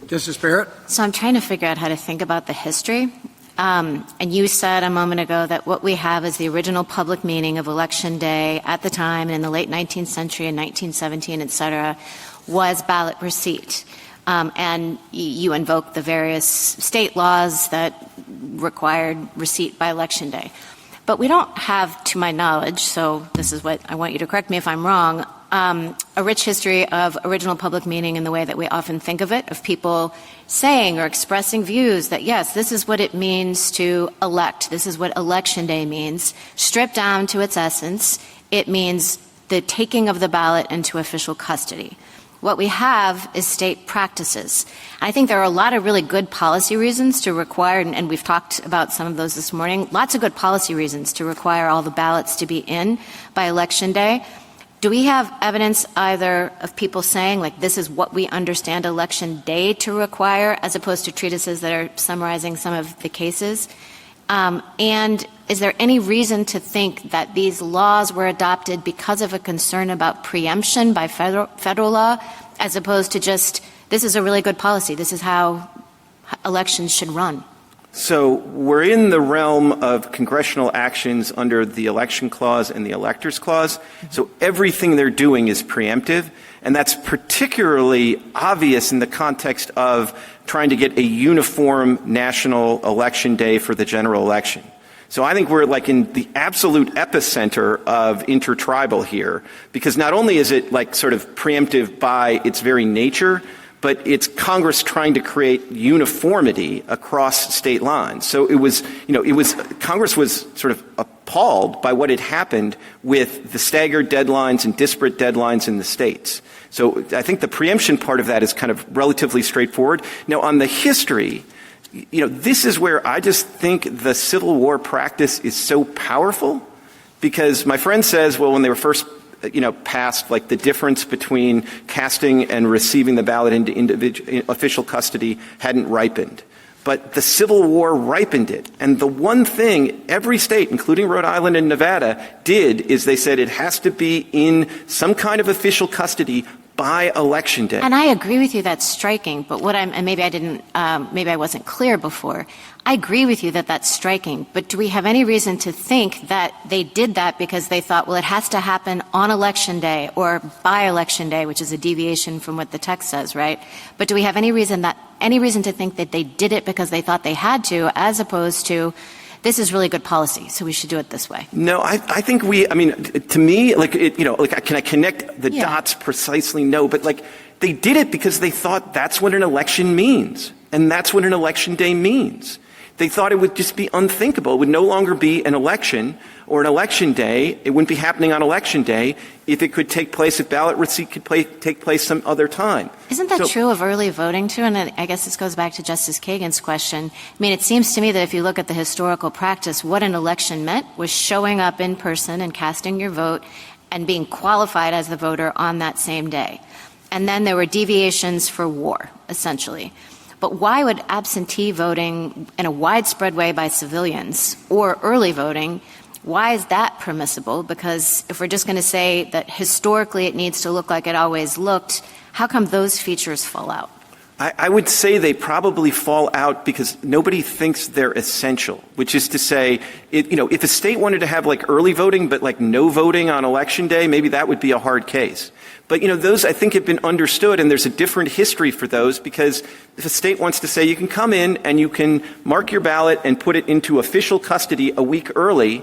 Justice Barrett? So I'm trying to figure out how to think about the history. And you said a moment ago that what we have is the original public meaning of Election Day at the time, and in the late 19th century, in 1917, et cetera, was ballot receipt. And you invoked the various state laws that required receipt by Election Day. But we don't have, to my knowledge, so this is what I want you to correct me if I'm wrong, a rich history of original public meaning in the way that we often think of it, of people saying or expressing views that, yes, this is what it means to elect. This is what Election Day means. Stripped down to its essence, it means the taking of the ballot into official custody. What we have is state practices. I think there are a lot of really good policy reasons to require, and we've talked about some of those this morning, lots of good policy reasons to require all the ballots to be in by Election Day. Do we have evidence either of people saying, like, this is what we understand Election Day to require, as opposed to treatises that are summarizing some of the cases? And is there any reason to think that these laws were adopted because of a concern about preemption by federal law, as opposed to just, this is a really good policy, this is how elections should run? So we're in the realm of congressional actions under the Election Clause and the Electors Clause. So everything they're doing is preemptive, and that's particularly obvious in the context of trying to get a uniform national election day for the general election. So I think we're like in the absolute epicenter of intertribal here, because not only is it like sort of preemptive by its very nature, but it's Congress trying to create uniformity across state lines. So Congress was sort of appalled by what had happened with the staggered deadlines and disparate deadlines in the states. So I think the preemption part of that is kind of relatively straightforward. Now, on the history, this is where I just think the Civil War practice is so powerful, because my friend says, well, when they were first passed, like the difference between casting and receiving the ballot into official custody hadn't ripened. But the Civil War ripened it. And the one thing every state, including Rhode Island and Nevada, did is they said it has to be in some kind of official custody by Election Day. And I agree with you, that's striking, but maybe I wasn't clear before. I agree with you that that's striking, but do we have any reason to think that they did that because they thought, well, it has to happen on Election Day or by Election Day, which is a deviation from what the text says, right? But do we have any reason to think that they did it because they thought they had to, as opposed to, this is really good policy, so we should do it this way? No, I think to me, can I connect the dots precisely? No, but they did it because they thought that's what an election means, and that's what an election day means. They thought it would just be unthinkable. It would no longer be an election or an election day. It wouldn't be happening on Election Day if it could take place, if ballot receipt could take place some other time. Isn't that true of early voting, too? And I guess this goes back to Justice Kagan's question. I mean, it seems to me that if you look at the historical practice, what an election meant was showing up in person and casting your vote and being qualified as the voter on that same day. And then there were deviations for war, essentially. But why would absentee voting in a widespread way by civilians or early voting, why is that permissible? Because if we're just going to say that historically it needs to look like it always looked, how come those features fall out? I would say they probably fall out because nobody thinks they're essential, which is to say, if a state wanted to have early voting but no voting on Election Day, maybe that would be a hard case. But, those I think have been understood, and there's a different history for those, because if a state wants to say you can come in and you can mark your ballot and put it into official custody a week early,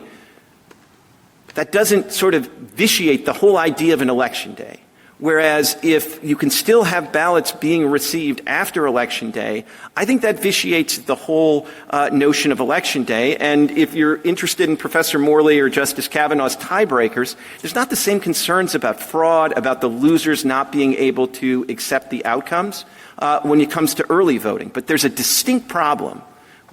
that doesn't sort of vitiate the whole idea of an election day. Whereas if you can still have ballots being received after Election Day, I think that vitiates the whole notion of Election Day. And if you're interested in Professor Morley or Justice Kavanaugh's tiebreakers, there's not the same concerns about fraud, about the losers not being able to accept the outcomes when it comes to early voting. But there's a distinct problem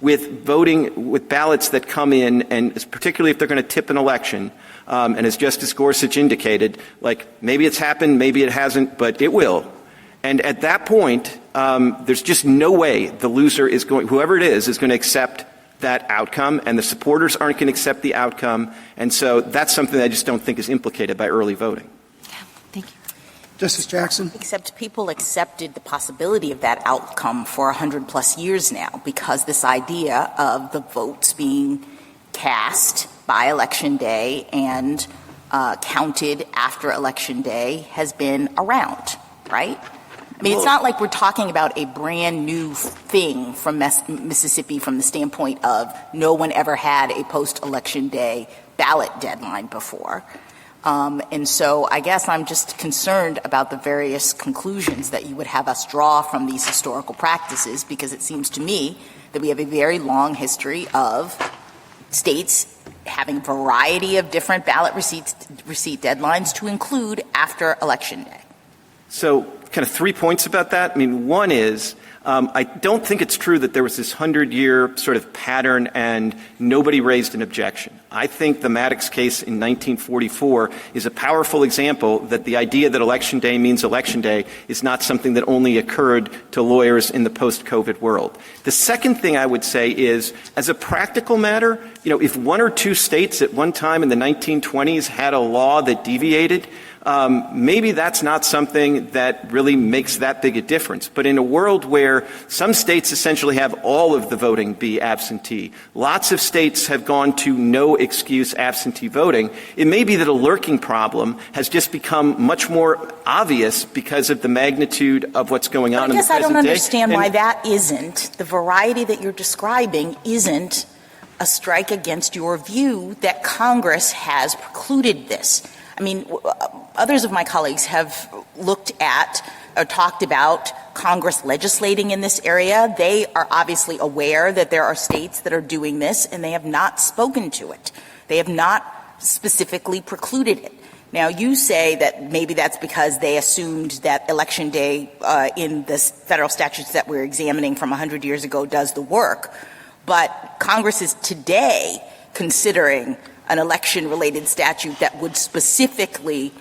with voting with ballots that come in, and particularly if they're going to tip an election. And as Justice Gorsuch indicated, like maybe it's happened, maybe it hasn't, but it will. And at that point, there's just no way the loser is going, whoever it is going to accept that outcome, and the supporters aren't going to accept the outcome. And so that's something that I just don't think is implicated by early voting. Thank you. Justice Jackson? Except people accepted the possibility of that outcome for 100+ years now, because this idea of the votes being cast by Election Day and counted after Election Day has been around, right? I mean, it's not like we're talking about a brand new thing from Mississippi from the standpoint of no one ever had a post-Election Day ballot deadline before. And so I guess I'm just concerned about the various conclusions that you would have us draw from these historical practices, because it seems to me that we have a very long history of states having a variety of different ballot receipt deadlines to include after Election Day. So kind of 3 points about that. I mean, one is I don't think it's true that there was this 100-year sort of pattern and nobody raised an objection. I think the Maddox case in 1944 is a powerful example that the idea that Election Day means Election Day is not something that only occurred to lawyers in the post-COVID world. The second thing I would say is, as a practical matter, if one or two states at one time in the 1920s had a law that deviated, maybe that's not something that really makes that big a difference. But in a world where some states essentially have all of the voting be absentee, lots of states have gone to no excuse absentee voting, it may be that a lurking problem has just become much more obvious because of the magnitude of what's going on in the present day. I guess I don't understand why that isn't, the variety that you're describing isn't a strike against your view that Congress has precluded this. I mean, others of my colleagues have looked at or talked about Congress legislating in this area. They are obviously aware that there are states that are doing this, and they have not spoken to it. They have not specifically precluded it. Now, you say that maybe that's because they assumed that Election Day in the federal statutes that we're examining from 100 years ago does the work. But Congress is today considering an election-related statute that would specifically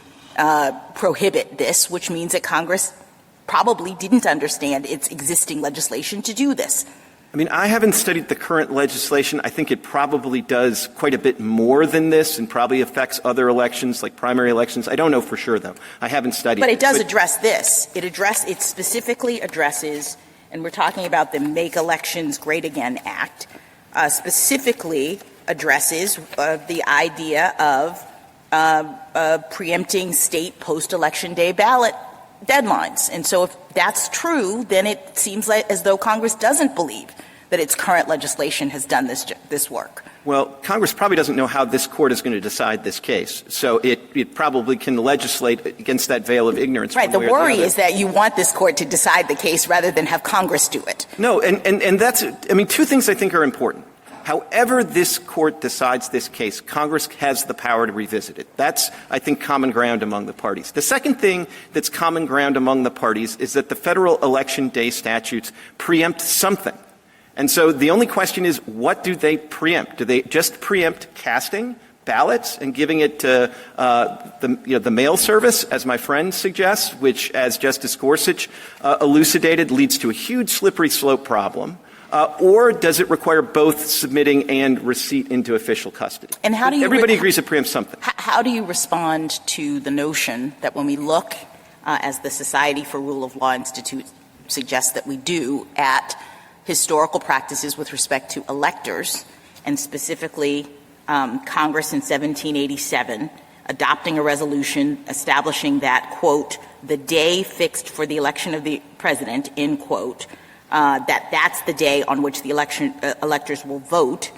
prohibit this, which means that Congress probably didn't understand its existing legislation to do this. I mean, I haven't studied the current legislation. I think it probably does quite a bit more than this and probably affects other elections, like primary elections. I don't know for sure, though. I haven't studied it. But it does address this. It specifically addresses, and we're talking about the Make Elections Great Again Act, specifically addresses the idea of preempting state post-election day ballot deadlines. And so if that's true, then it seems like as though Congress doesn't believe that its current legislation has done this work. Well, Congress probably doesn't know how this court is going to decide this case. So it probably can legislate against that veil of ignorance. Right. The worry is that you want this court to decide the case rather than have Congress do it. No, and that's, I mean, two things I think are important. However this court decides this case, Congress has the power to revisit it. That's, I think, common ground among the parties. The second thing that's common ground among the parties is that the federal election day statutes preempt something. And so the only question is, what do they preempt? Do they just preempt casting ballots and giving it to the mail service, as my friend suggests, which, as Justice Gorsuch elucidated, leads to a huge slippery slope problem? Or does it require both submitting and receipt into official custody? And how do you Everybody agrees it preempts something. How do you respond to the notion that when we look, as the Society for Rule of Law Institute suggests that we do, at historical practices with respect to electors, and specifically Congress in 1787 adopting a resolution establishing that, quote, the day fixed for the election of the president, end quote, that's the day on which the electors will vote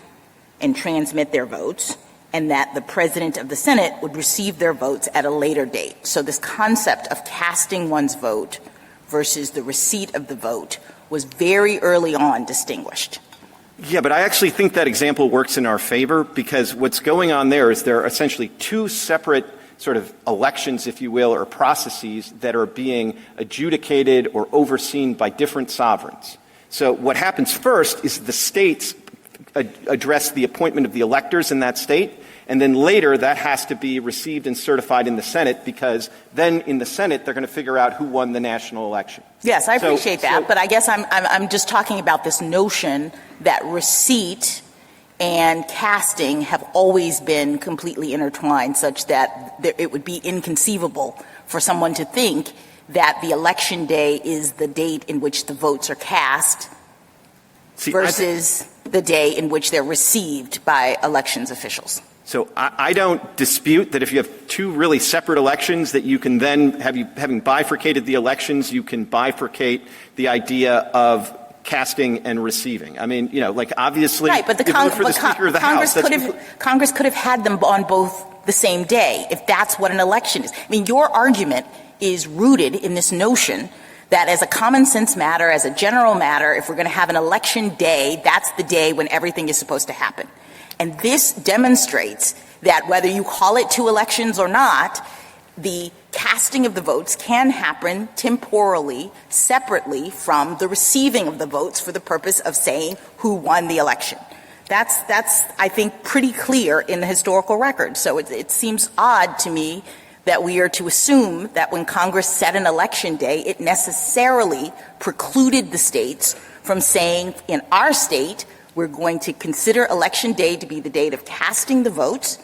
and transmit their votes. and that the President of the Senate would receive their votes at a later date. So this concept of casting one's vote versus the receipt of the vote was very early on distinguished. Yeah, but I actually think that example works in our favor because what's going on there is there are essentially two separate sort of elections, if you will, or processes that are being adjudicated or overseen by different sovereigns. So what happens first is the states address the appointment of the electors in that state, and then later that has to be received and certified in the Senate because then in the Senate they're going to figure out who won the national election. Yes, I appreciate that, but I guess I'm just talking about this notion that receipt and casting have always been completely intertwined such that it would be inconceivable for someone to think that the election day is the date in which the votes are cast versus the day in which they're received by elections officials. So I don't dispute that if you have two really separate elections that you can then, having bifurcated the elections, you can bifurcate the idea of casting and receiving. I mean, obviously, right, but Congress could have had them on both the same day if that's what an election is. I mean, your argument is rooted in this notion that as a common sense matter, as a general matter, if we're going to have an election day, that's the day when everything is supposed to happen. And this demonstrates that whether you call it two elections or not, the casting of the votes can happen temporally, separately from the receiving of the votes for the purpose of saying who won the election. That's I think, pretty clear in the historical record. So it seems odd to me that we are to assume that when Congress set an election day, it necessarily precluded the states from saying, in our state, we're going to consider Election Day to be the date of casting the votes,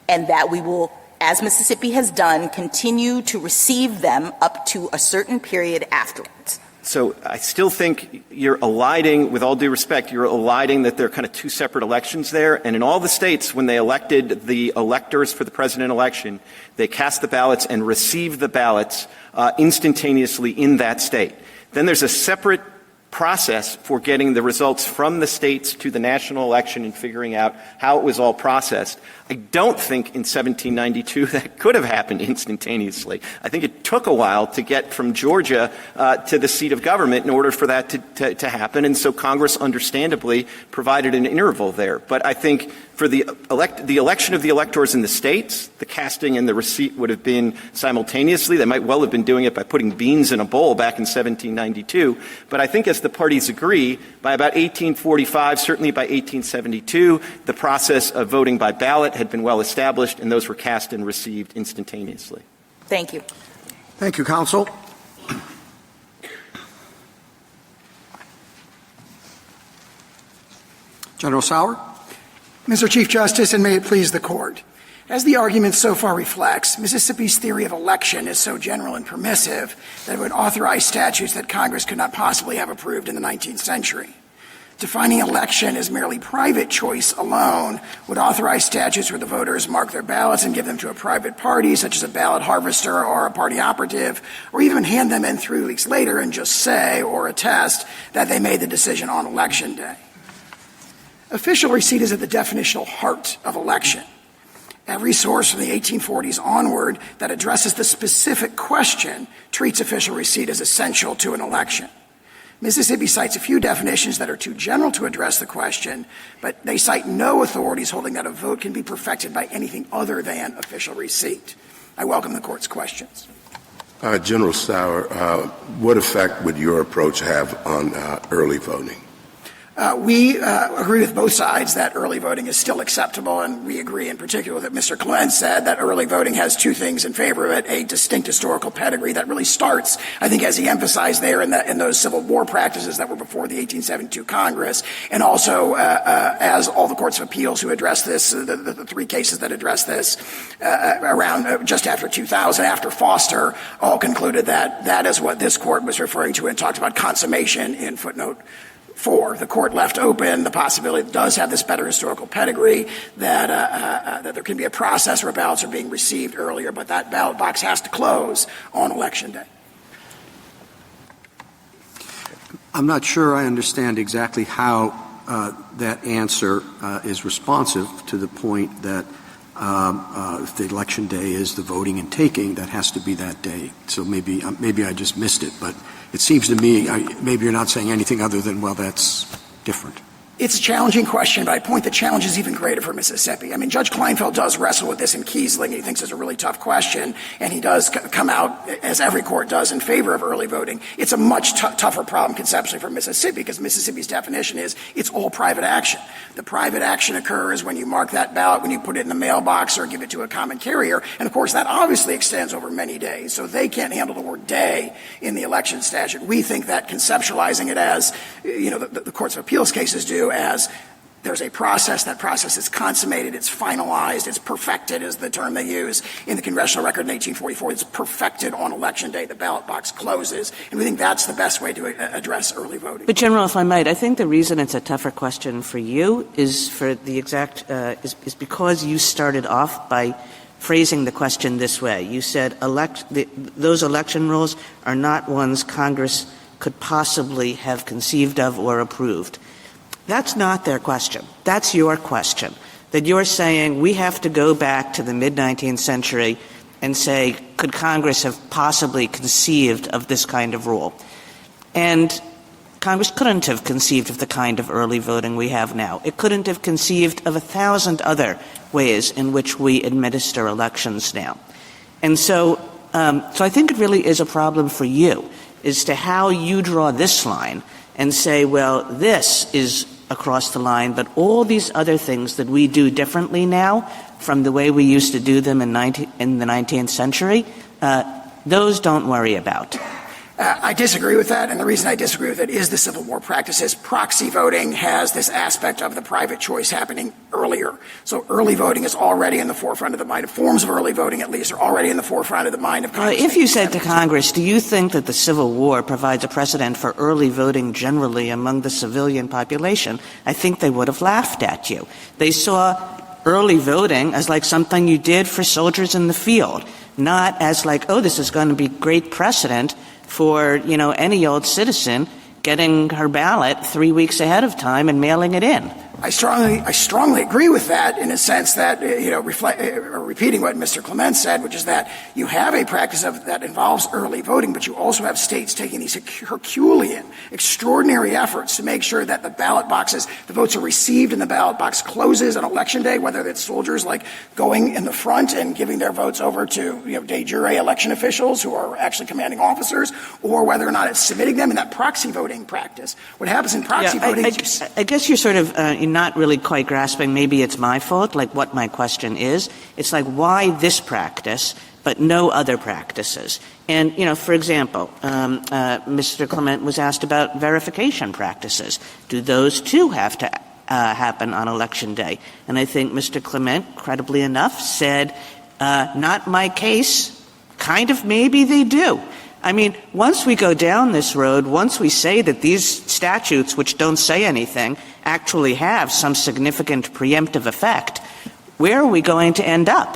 and that we will, as Mississippi has done, continue to receive them up to a certain period afterwards. So I still think you're eliding, with all due respect, you're eliding that there are kind of two separate elections there. And in all the states, when they elected the electors for the president election, they cast the ballots and received the ballots instantaneously in that state. Then there's a separate process for getting the results from the states to the national election and figuring out how it was all processed. I don't think in 1792 that could have happened instantaneously. I think it took a while to get from Georgia to the seat of government in order for that to happen, and so Congress understandably provided an interval there. But I think for the election of the electors in the states, the casting and the receipt would have been simultaneously. They might well have been doing it by putting beans in a bowl back in 1792. But I think as the parties agree, by about 1845, certainly by 1872, the process of voting by ballot had been well established, and those were cast and received instantaneously. Thank you. Thank you, counsel. General Sauer. Mr. Chief Justice, and may it please the Court. As the argument so far reflects, Mississippi's theory of election is so general and permissive that it would authorize statutes that Congress could not possibly have approved in the 19th century. Defining election as merely private choice alone would authorize statutes where the voters mark their ballots and give them to a private party, such as a ballot harvester or a party operative, or even hand them in 3 weeks later and just say or attest that they made the decision on Election Day. Official receipt is at the definitional heart of election. Every source from the 1840s onward that addresses the specific question treats official receipt as essential to an election. Mississippi cites a few definitions that are too general to address the question, but they cite no authorities holding that a vote can be perfected by anything other than official receipt. I welcome the Court's questions. General Sauer, what effect would your approach have on early voting? We agree with both sides that early voting is still acceptable, and we agree in particular that Mr. Clement said that early voting has two things in favor of it: a distinct historical pedigree that really starts, I think, as he emphasized there, in those Civil War practices that were before the 1872 Congress, and also as all the courts of appeals who address this, the three cases that address this around just after 2000, after Foster, all concluded that that is what this Court was referring to and talked about consummation in footnote 4. The Court left open the possibility it does have this better historical pedigree, that there can be a process where ballots are being received earlier, but that ballot box has to close on Election Day. I'm not sure I understand exactly how that answer is responsive to the point that if the election day is the voting and taking, that has to be that day. So maybe I just missed it, but it seems to me maybe you're not saying anything other than, well, that's different. It's a challenging question, but I point the challenge is even greater for Mississippi. I mean, Judge Kleinfeld does wrestle with this in Kiesling. He thinks it's a really tough question, and he does come out, as every court does, in favor of early voting. It's a much tougher problem conceptually for Mississippi, because Mississippi's definition is it's all private action. The private action occurs when you mark that ballot, when you put it in the mailbox or give it to a common carrier, and of course that obviously extends over many days, so they can't handle the word day in the election statute. We think that conceptualizing it as, the courts of appeals cases do, as there's a process, that process is consummated, it's finalized, it's perfected is the term they use in the congressional record in 1844. It's perfected on election day. The ballot box closes, and we think that's the best way to address early voting. But General, if I might, I think the reason it's a tougher question for you is for the exact is because you started off by phrasing the question this way. You said those election rules are not ones Congress could possibly have conceived of or approved. That's not their question. That's your question, that you're saying we have to go back to the mid-19th century and say, could Congress have possibly conceived of this kind of rule? And Congress couldn't have conceived of the kind of early voting we have now. It couldn't have conceived of 1,000 other ways in which we administer elections now. And so I think it really is a problem for you as to how you draw this line and say, well, this is across the line, but all these other things that we do differently now from the way we used to do them in the 19th century, those don't worry about. I disagree with that, and the reason I disagree with it is the Civil War practices. Proxy voting has this aspect of the private choice happening earlier. So early voting is already in the forefront of the mind. Forms of early voting, at least, are already in the forefront of the mind of Congress. If you said to Congress, do you think that the Civil War provides a precedent for early voting generally among the civilian population, I think they would have laughed at you. They saw early voting as like something you did for soldiers in the field, not as like, oh, this is going to be great precedent for, any old citizen getting her ballot 3 weeks ahead of time and mailing it in. I strongly agree with that in a sense that, repeating what Mr. Clement said, which is that you have a practice that involves early voting, but you also have states taking these Herculean, extraordinary efforts to make sure that the ballot boxes, the votes are received and the ballot box closes on election day, whether it's soldiers like going in the front and giving their votes over to, de jure election officials who are actually commanding officers, or whether or not it's submitting them in that proxy voting practice. What happens in proxy voting I guess you're sort of not really quite grasping, maybe it's my fault, like what my question is. It's like, why this practice, but no other practices? And, for example, Mr. Clement was asked about verification practices. Do those too have to happen on Election Day? And I think Mr. Clement, credibly enough, said, not my case, kind of maybe they do. I mean, once we go down this road, once we say that these statutes, which don't say anything, actually have some significant preemptive effect, where are we going to end up?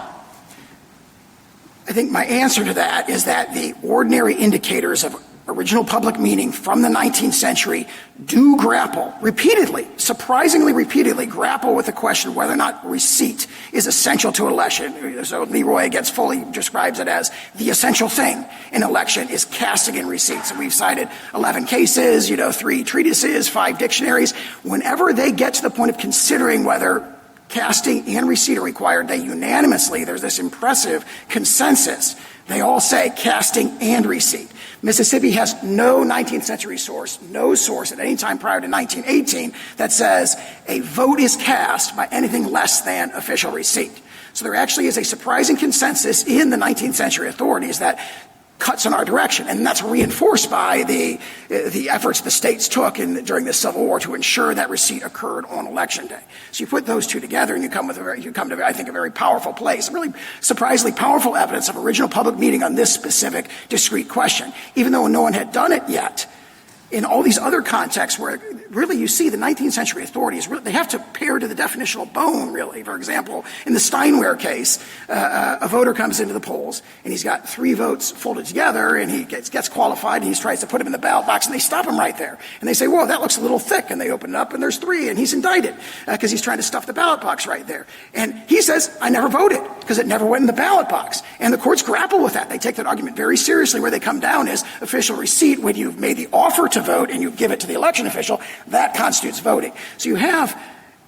I think my answer to that is that the ordinary indicators of original public meaning from the 19th century do grapple repeatedly, surprisingly repeatedly grapple with the question of whether or not receipt is essential to an election. So Leroy fully describes it as the essential thing in election is casting and receipts. And we've cited 11 cases, 3 treatises, 5 dictionaries. Whenever they get to the point of considering whether casting and receipt are required, they unanimously, there's this impressive consensus. They all say casting and receipt. Mississippi has no 19th century source, no source at any time prior to 1918 that says a vote is cast by anything less than official receipt. So there actually is a surprising consensus in the 19th century authorities that cuts in our direction, and that's reinforced by the efforts the states took during the Civil War to ensure that receipt occurred on Election Day. So you put those two together, and you come to, I think, a very powerful place, really surprisingly powerful evidence of original public meaning on this specific discrete question, even though no one had done it yet. In all these other contexts where really you see the 19th century authorities, they have to pair to the definitional bone, really. For example, in the Steinware case, a voter comes into the polls, and he's got 3 votes folded together, and he gets qualified, and he tries to put them in the ballot box, and they stop him right there. And they say, whoa, that looks a little thick. And they open it up, and there's 3, and he's indicted because he's trying to stuff the ballot box right there. And he says, I never voted because it never went in the ballot box. And the courts grapple with that. They take that argument very seriously. Where they come down is official receipt when you've made the offer to vote and you give it to the election official. That constitutes voting. So you have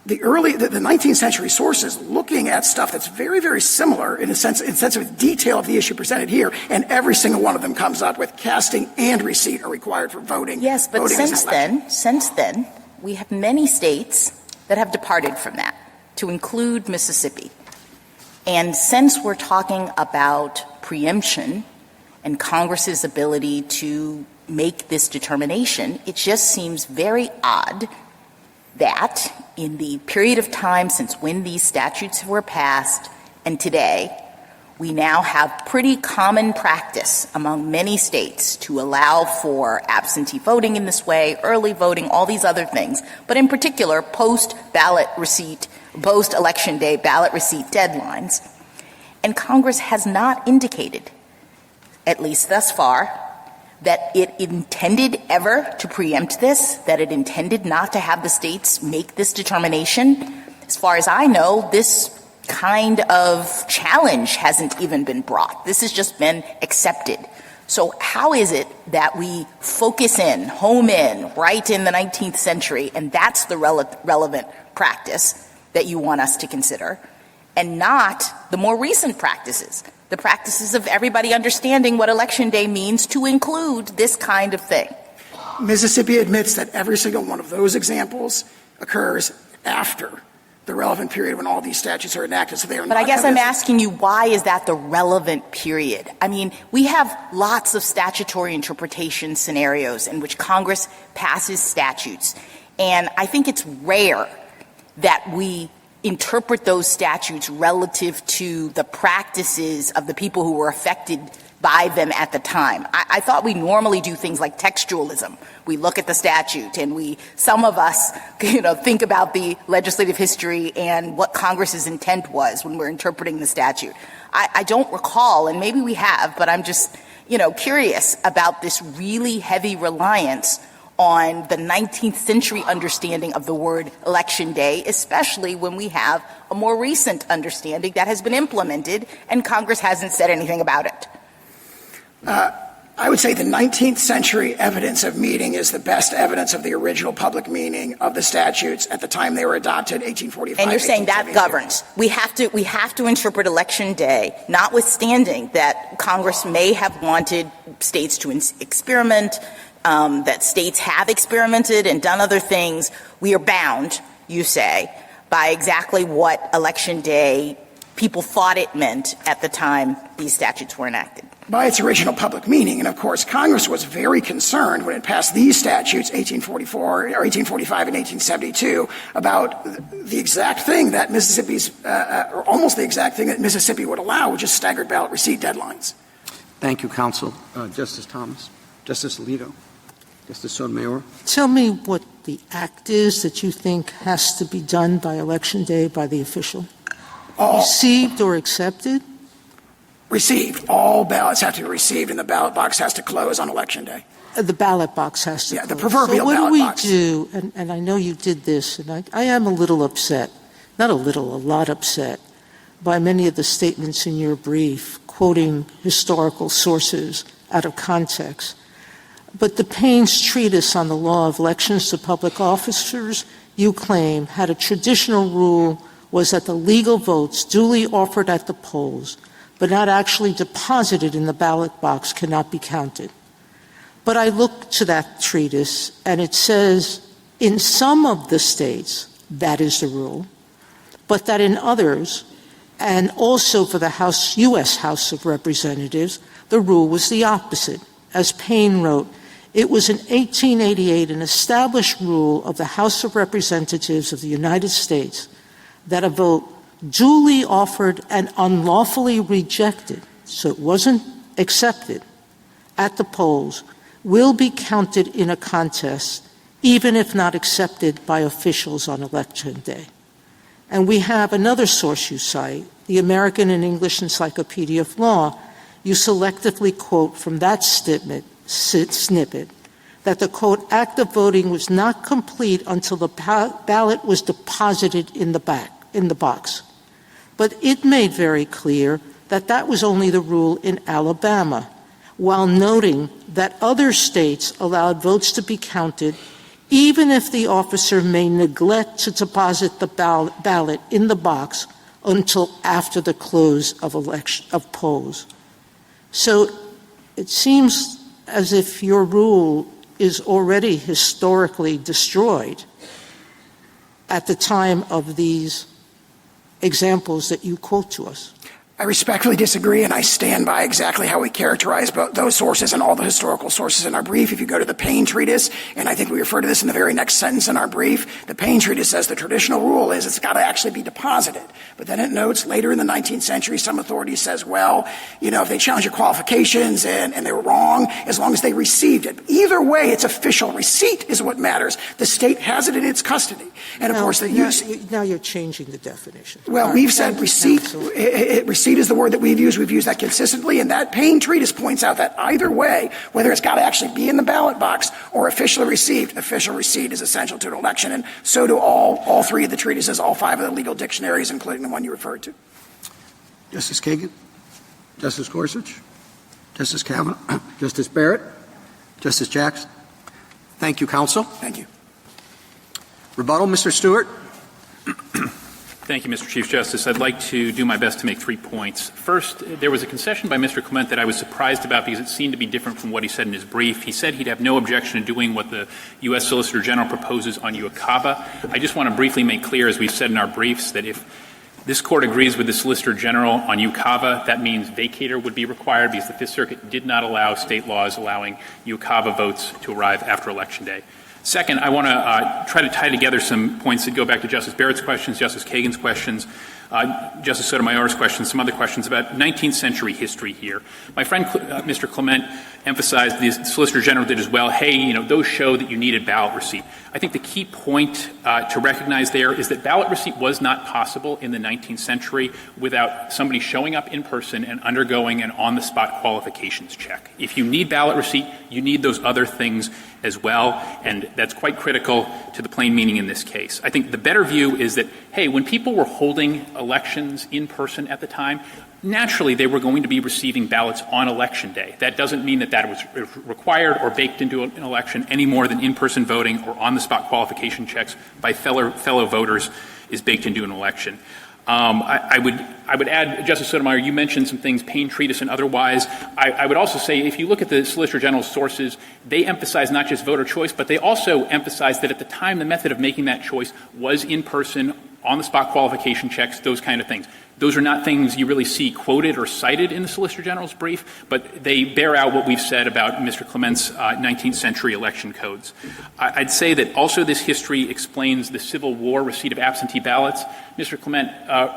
the 19th century sources looking at stuff that's very, very similar in sense of detail of the issue presented here, and every single one of them comes up with casting and receipt are required for voting. Yes, but since then, we have many states that have departed from that, to include Mississippi. And since we're talking about preemption and Congress's ability to make this determination, it just seems very odd that in the period of time since when these statutes were passed and today, we now have pretty common practice among many states to allow for absentee voting in this way, early voting, all these other things, but in particular, post-election day ballot receipt deadlines. And Congress has not indicated, at least thus far, that it intended ever to preempt this, that it intended not to have the states make this determination. As far as I know, this kind of challenge hasn't even been brought. This has just been accepted. So how is it that we focus in, home in, right in the 19th century, and that's the relevant practice that you want us to consider, and not the more recent practices, the practices of everybody understanding what Election Day means to include this kind of thing? Mississippi admits that every single one of those examples occurs after the relevant period when all these statutes are enacted, so they are not. But I guess I'm asking you, why is that the relevant period? I mean, we have lots of statutory interpretation scenarios in which Congress passes statutes, and I think it's rare that we interpret those statutes relative to the practices of the people who were affected by them at the time. I thought we normally do things like textualism. We look at the statute and some of us, think about the legislative history and what Congress's intent was when we're interpreting the statute. I don't recall, and maybe we have, but I'm just, curious about this really heavy reliance on the 19th century understanding of the word Election Day, especially when we have a more recent understanding that has been implemented and Congress hasn't said anything about it. I would say the 19th century evidence of meaning is the best evidence of the original public meaning of the statutes at the time they were adopted, 1845. And you're saying that governs. We have to interpret Election Day, notwithstanding that Congress may have wanted states to experiment, that states have experimented and done other things. We are bound, you say, by exactly what Election Day people thought it meant at the time these statutes were enacted. By its original public meaning. And of course, Congress was very concerned when it passed these statutes, 1844 or 1845 and 1872, about the exact thing that or almost the exact thing that Mississippi would allow, which is staggered ballot receipt deadlines. Thank you, counsel. Justice Thomas, Justice Alito, Justice Sotomayor. Tell me what the act is that you think has to be done by Election Day by the official. Received or accepted? Received. All ballots have to be received, and the ballot box has to close on Election Day. The ballot box has to close. The proverbial ballot box. So what do we do, and I know you did this, and I am a little upset, not a little, a lot upset, by many of the statements in your brief, quoting historical sources out of context. But the Payne's Treatise on the Law of Elections to Public Officers, you claim, had a traditional rule was that the legal votes duly offered at the polls but not actually deposited in the ballot box cannot be counted. But I look to that treatise, and it says in some of the states that is the rule, but that in others, and also for the U.S. House of Representatives, the rule was the opposite. As Payne wrote, it was in 1888 an established rule of the House of Representatives of the United States that a vote duly offered and unlawfully rejected, so it wasn't accepted, at the polls, will be counted in a contest even if not accepted by officials on Election Day. And we have another source you cite, the American and English Encyclopedia of Law. You selectively quote from that snippet that the, quote, act of voting was not complete until the ballot was deposited in the box. But it made very clear that that was only the rule in Alabama, while noting that other states allowed votes to be counted even if the officer may neglect to deposit the ballot in the box until after the close of polls. So it seems as if your rule is already historically destroyed at the time of these examples that you quote to us. I respectfully disagree, and I stand by exactly how we characterize both those sources and all the historical sources in our brief. If you go to the Payne Treatise, and I think we refer to this in the very next sentence in our brief, the Payne Treatise says the traditional rule is it's got to actually be deposited. But then it notes later in the 19th century, some authority says, well, if they challenge your qualifications and they were wrong, as long as they received it. Either way, it's official. Receipt is what matters. The state has it in its custody. And of course, now you're changing the definition. Well, we've said receipt. Receipt is the word that we've used. We've used that consistently, and that Payne Treatise points out that either way, whether it's got to actually be in the ballot box or officially received, official receipt is essential to an election, and so do all three of the treatises, all five of the legal dictionaries, including the one you referred to. Justice Kagan? Justice Gorsuch? Justice Kavanaugh? Justice Barrett? Justice Jackson? Thank you, counsel. Thank you. Rebuttal, Mr. Stewart? Thank you, Mr. Chief Justice. I'd like to do my best to make 3 points. First, there was a concession by Mr. Clement that I was surprised about because it seemed to be different from what he said in his brief. He said he'd have no objection to doing what the U.S. Solicitor General proposes on UACABA. I just want to briefly make clear, as we've said in our briefs, that if this Court agrees with the Solicitor General on UACABA, that means vacator would be required because the Fifth Circuit did not allow state laws allowing UACABA votes to arrive after Election Day. Second, I want to try to tie together some points that go back to Justice Barrett's questions, Justice Kagan's questions, Justice Sotomayor's questions, some other questions about 19th century history here. My friend, Mr. Clement, emphasized, the Solicitor General did as well, hey, those show that you needed ballot receipt. I think the key point to recognize there is that ballot receipt was not possible in the 19th century without somebody showing up in person and undergoing an on-the-spot qualifications check. If you need ballot receipt, you need those other things as well, and that's quite critical to the plain meaning in this case. I think the better view is that, hey, when people were holding elections in person at the time, naturally they were going to be receiving ballots on Election Day. That doesn't mean that that was required or baked into an election any more than in-person voting or on-the-spot qualification checks by fellow voters is baked into an election. I would add, Justice Sotomayor, you mentioned some things, Payne Treatise and otherwise. I would also say if you look at the Solicitor General's sources, they emphasize not just voter choice, but they also emphasize that at the time the method of making that choice was in person, on-the-spot qualification checks, those kind of things. Those are not things you really see quoted or cited in the Solicitor General's brief, but they bear out what we've said about Mr. Clement's 19th century election codes. I'd say that also this history explains the Civil War receipt of absentee ballots. Mr. Clement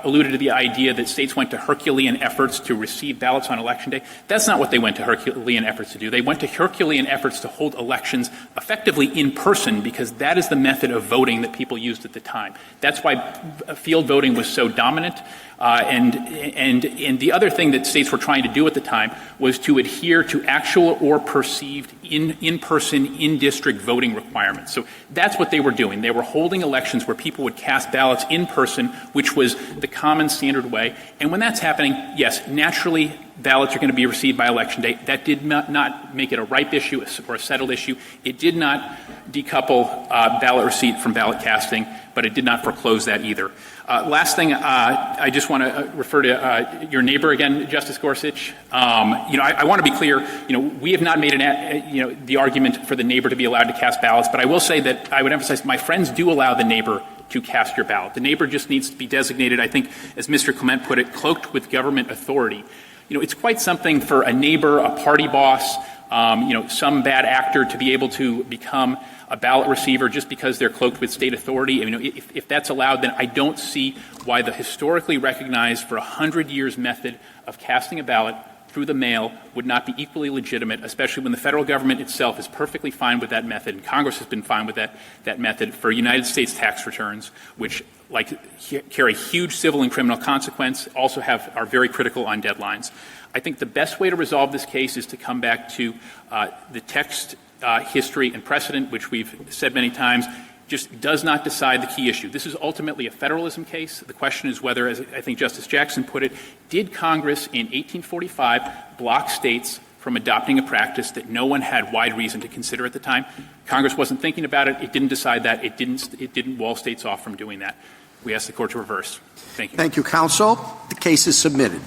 alluded to the idea that states went to Herculean efforts to receive ballots on Election Day. That's not what they went to Herculean efforts to do. They went to Herculean efforts to hold elections effectively in person because that is the method of voting that people used at the time. That's why field voting was so dominant. And the other thing that states were trying to do at the time was to adhere to actual or perceived in-person, in-district voting requirements. So that's what they were doing. They were holding elections where people would cast ballots in person, which was the common standard way. And when that's happening, yes, naturally ballots are going to be received by Election Day. That did not make it a ripe issue or a settled issue. It did not decouple ballot receipt from ballot casting, but it did not foreclose that either. Last thing, I just want to refer to your neighbor again, Justice Gorsuch. I want to be clear. We have not made the argument for the neighbor to be allowed to cast ballots, but I will say that I would emphasize my friends do allow the neighbor to cast your ballot. The neighbor just needs to be designated, I think, as Mr. Clement put it, cloaked with government authority. It's quite something for a neighbor, a party boss, some bad actor to be able to become a ballot receiver just because they're cloaked with state authority. If that's allowed, then I don't see why the historically recognized for 100 years method of casting a ballot through the mail would not be equally legitimate, especially when the federal government itself is perfectly fine with that method, and Congress has been fine with that method for United States tax returns, which carry huge civil and criminal consequence, also are very critical on deadlines. I think the best way to resolve this case is to come back to the text, history, and precedent, which we've said many times, just does not decide the key issue. This is ultimately a federalism case. The question is whether, as I think Justice Jackson put it, did Congress in 1845 block states from adopting a practice that no one had wide reason to consider at the time? Congress wasn't thinking about it. It didn't decide that. It didn't wall states off from doing that. We ask the court to reverse. Thank you. Thank you, counsel. The case is submitted.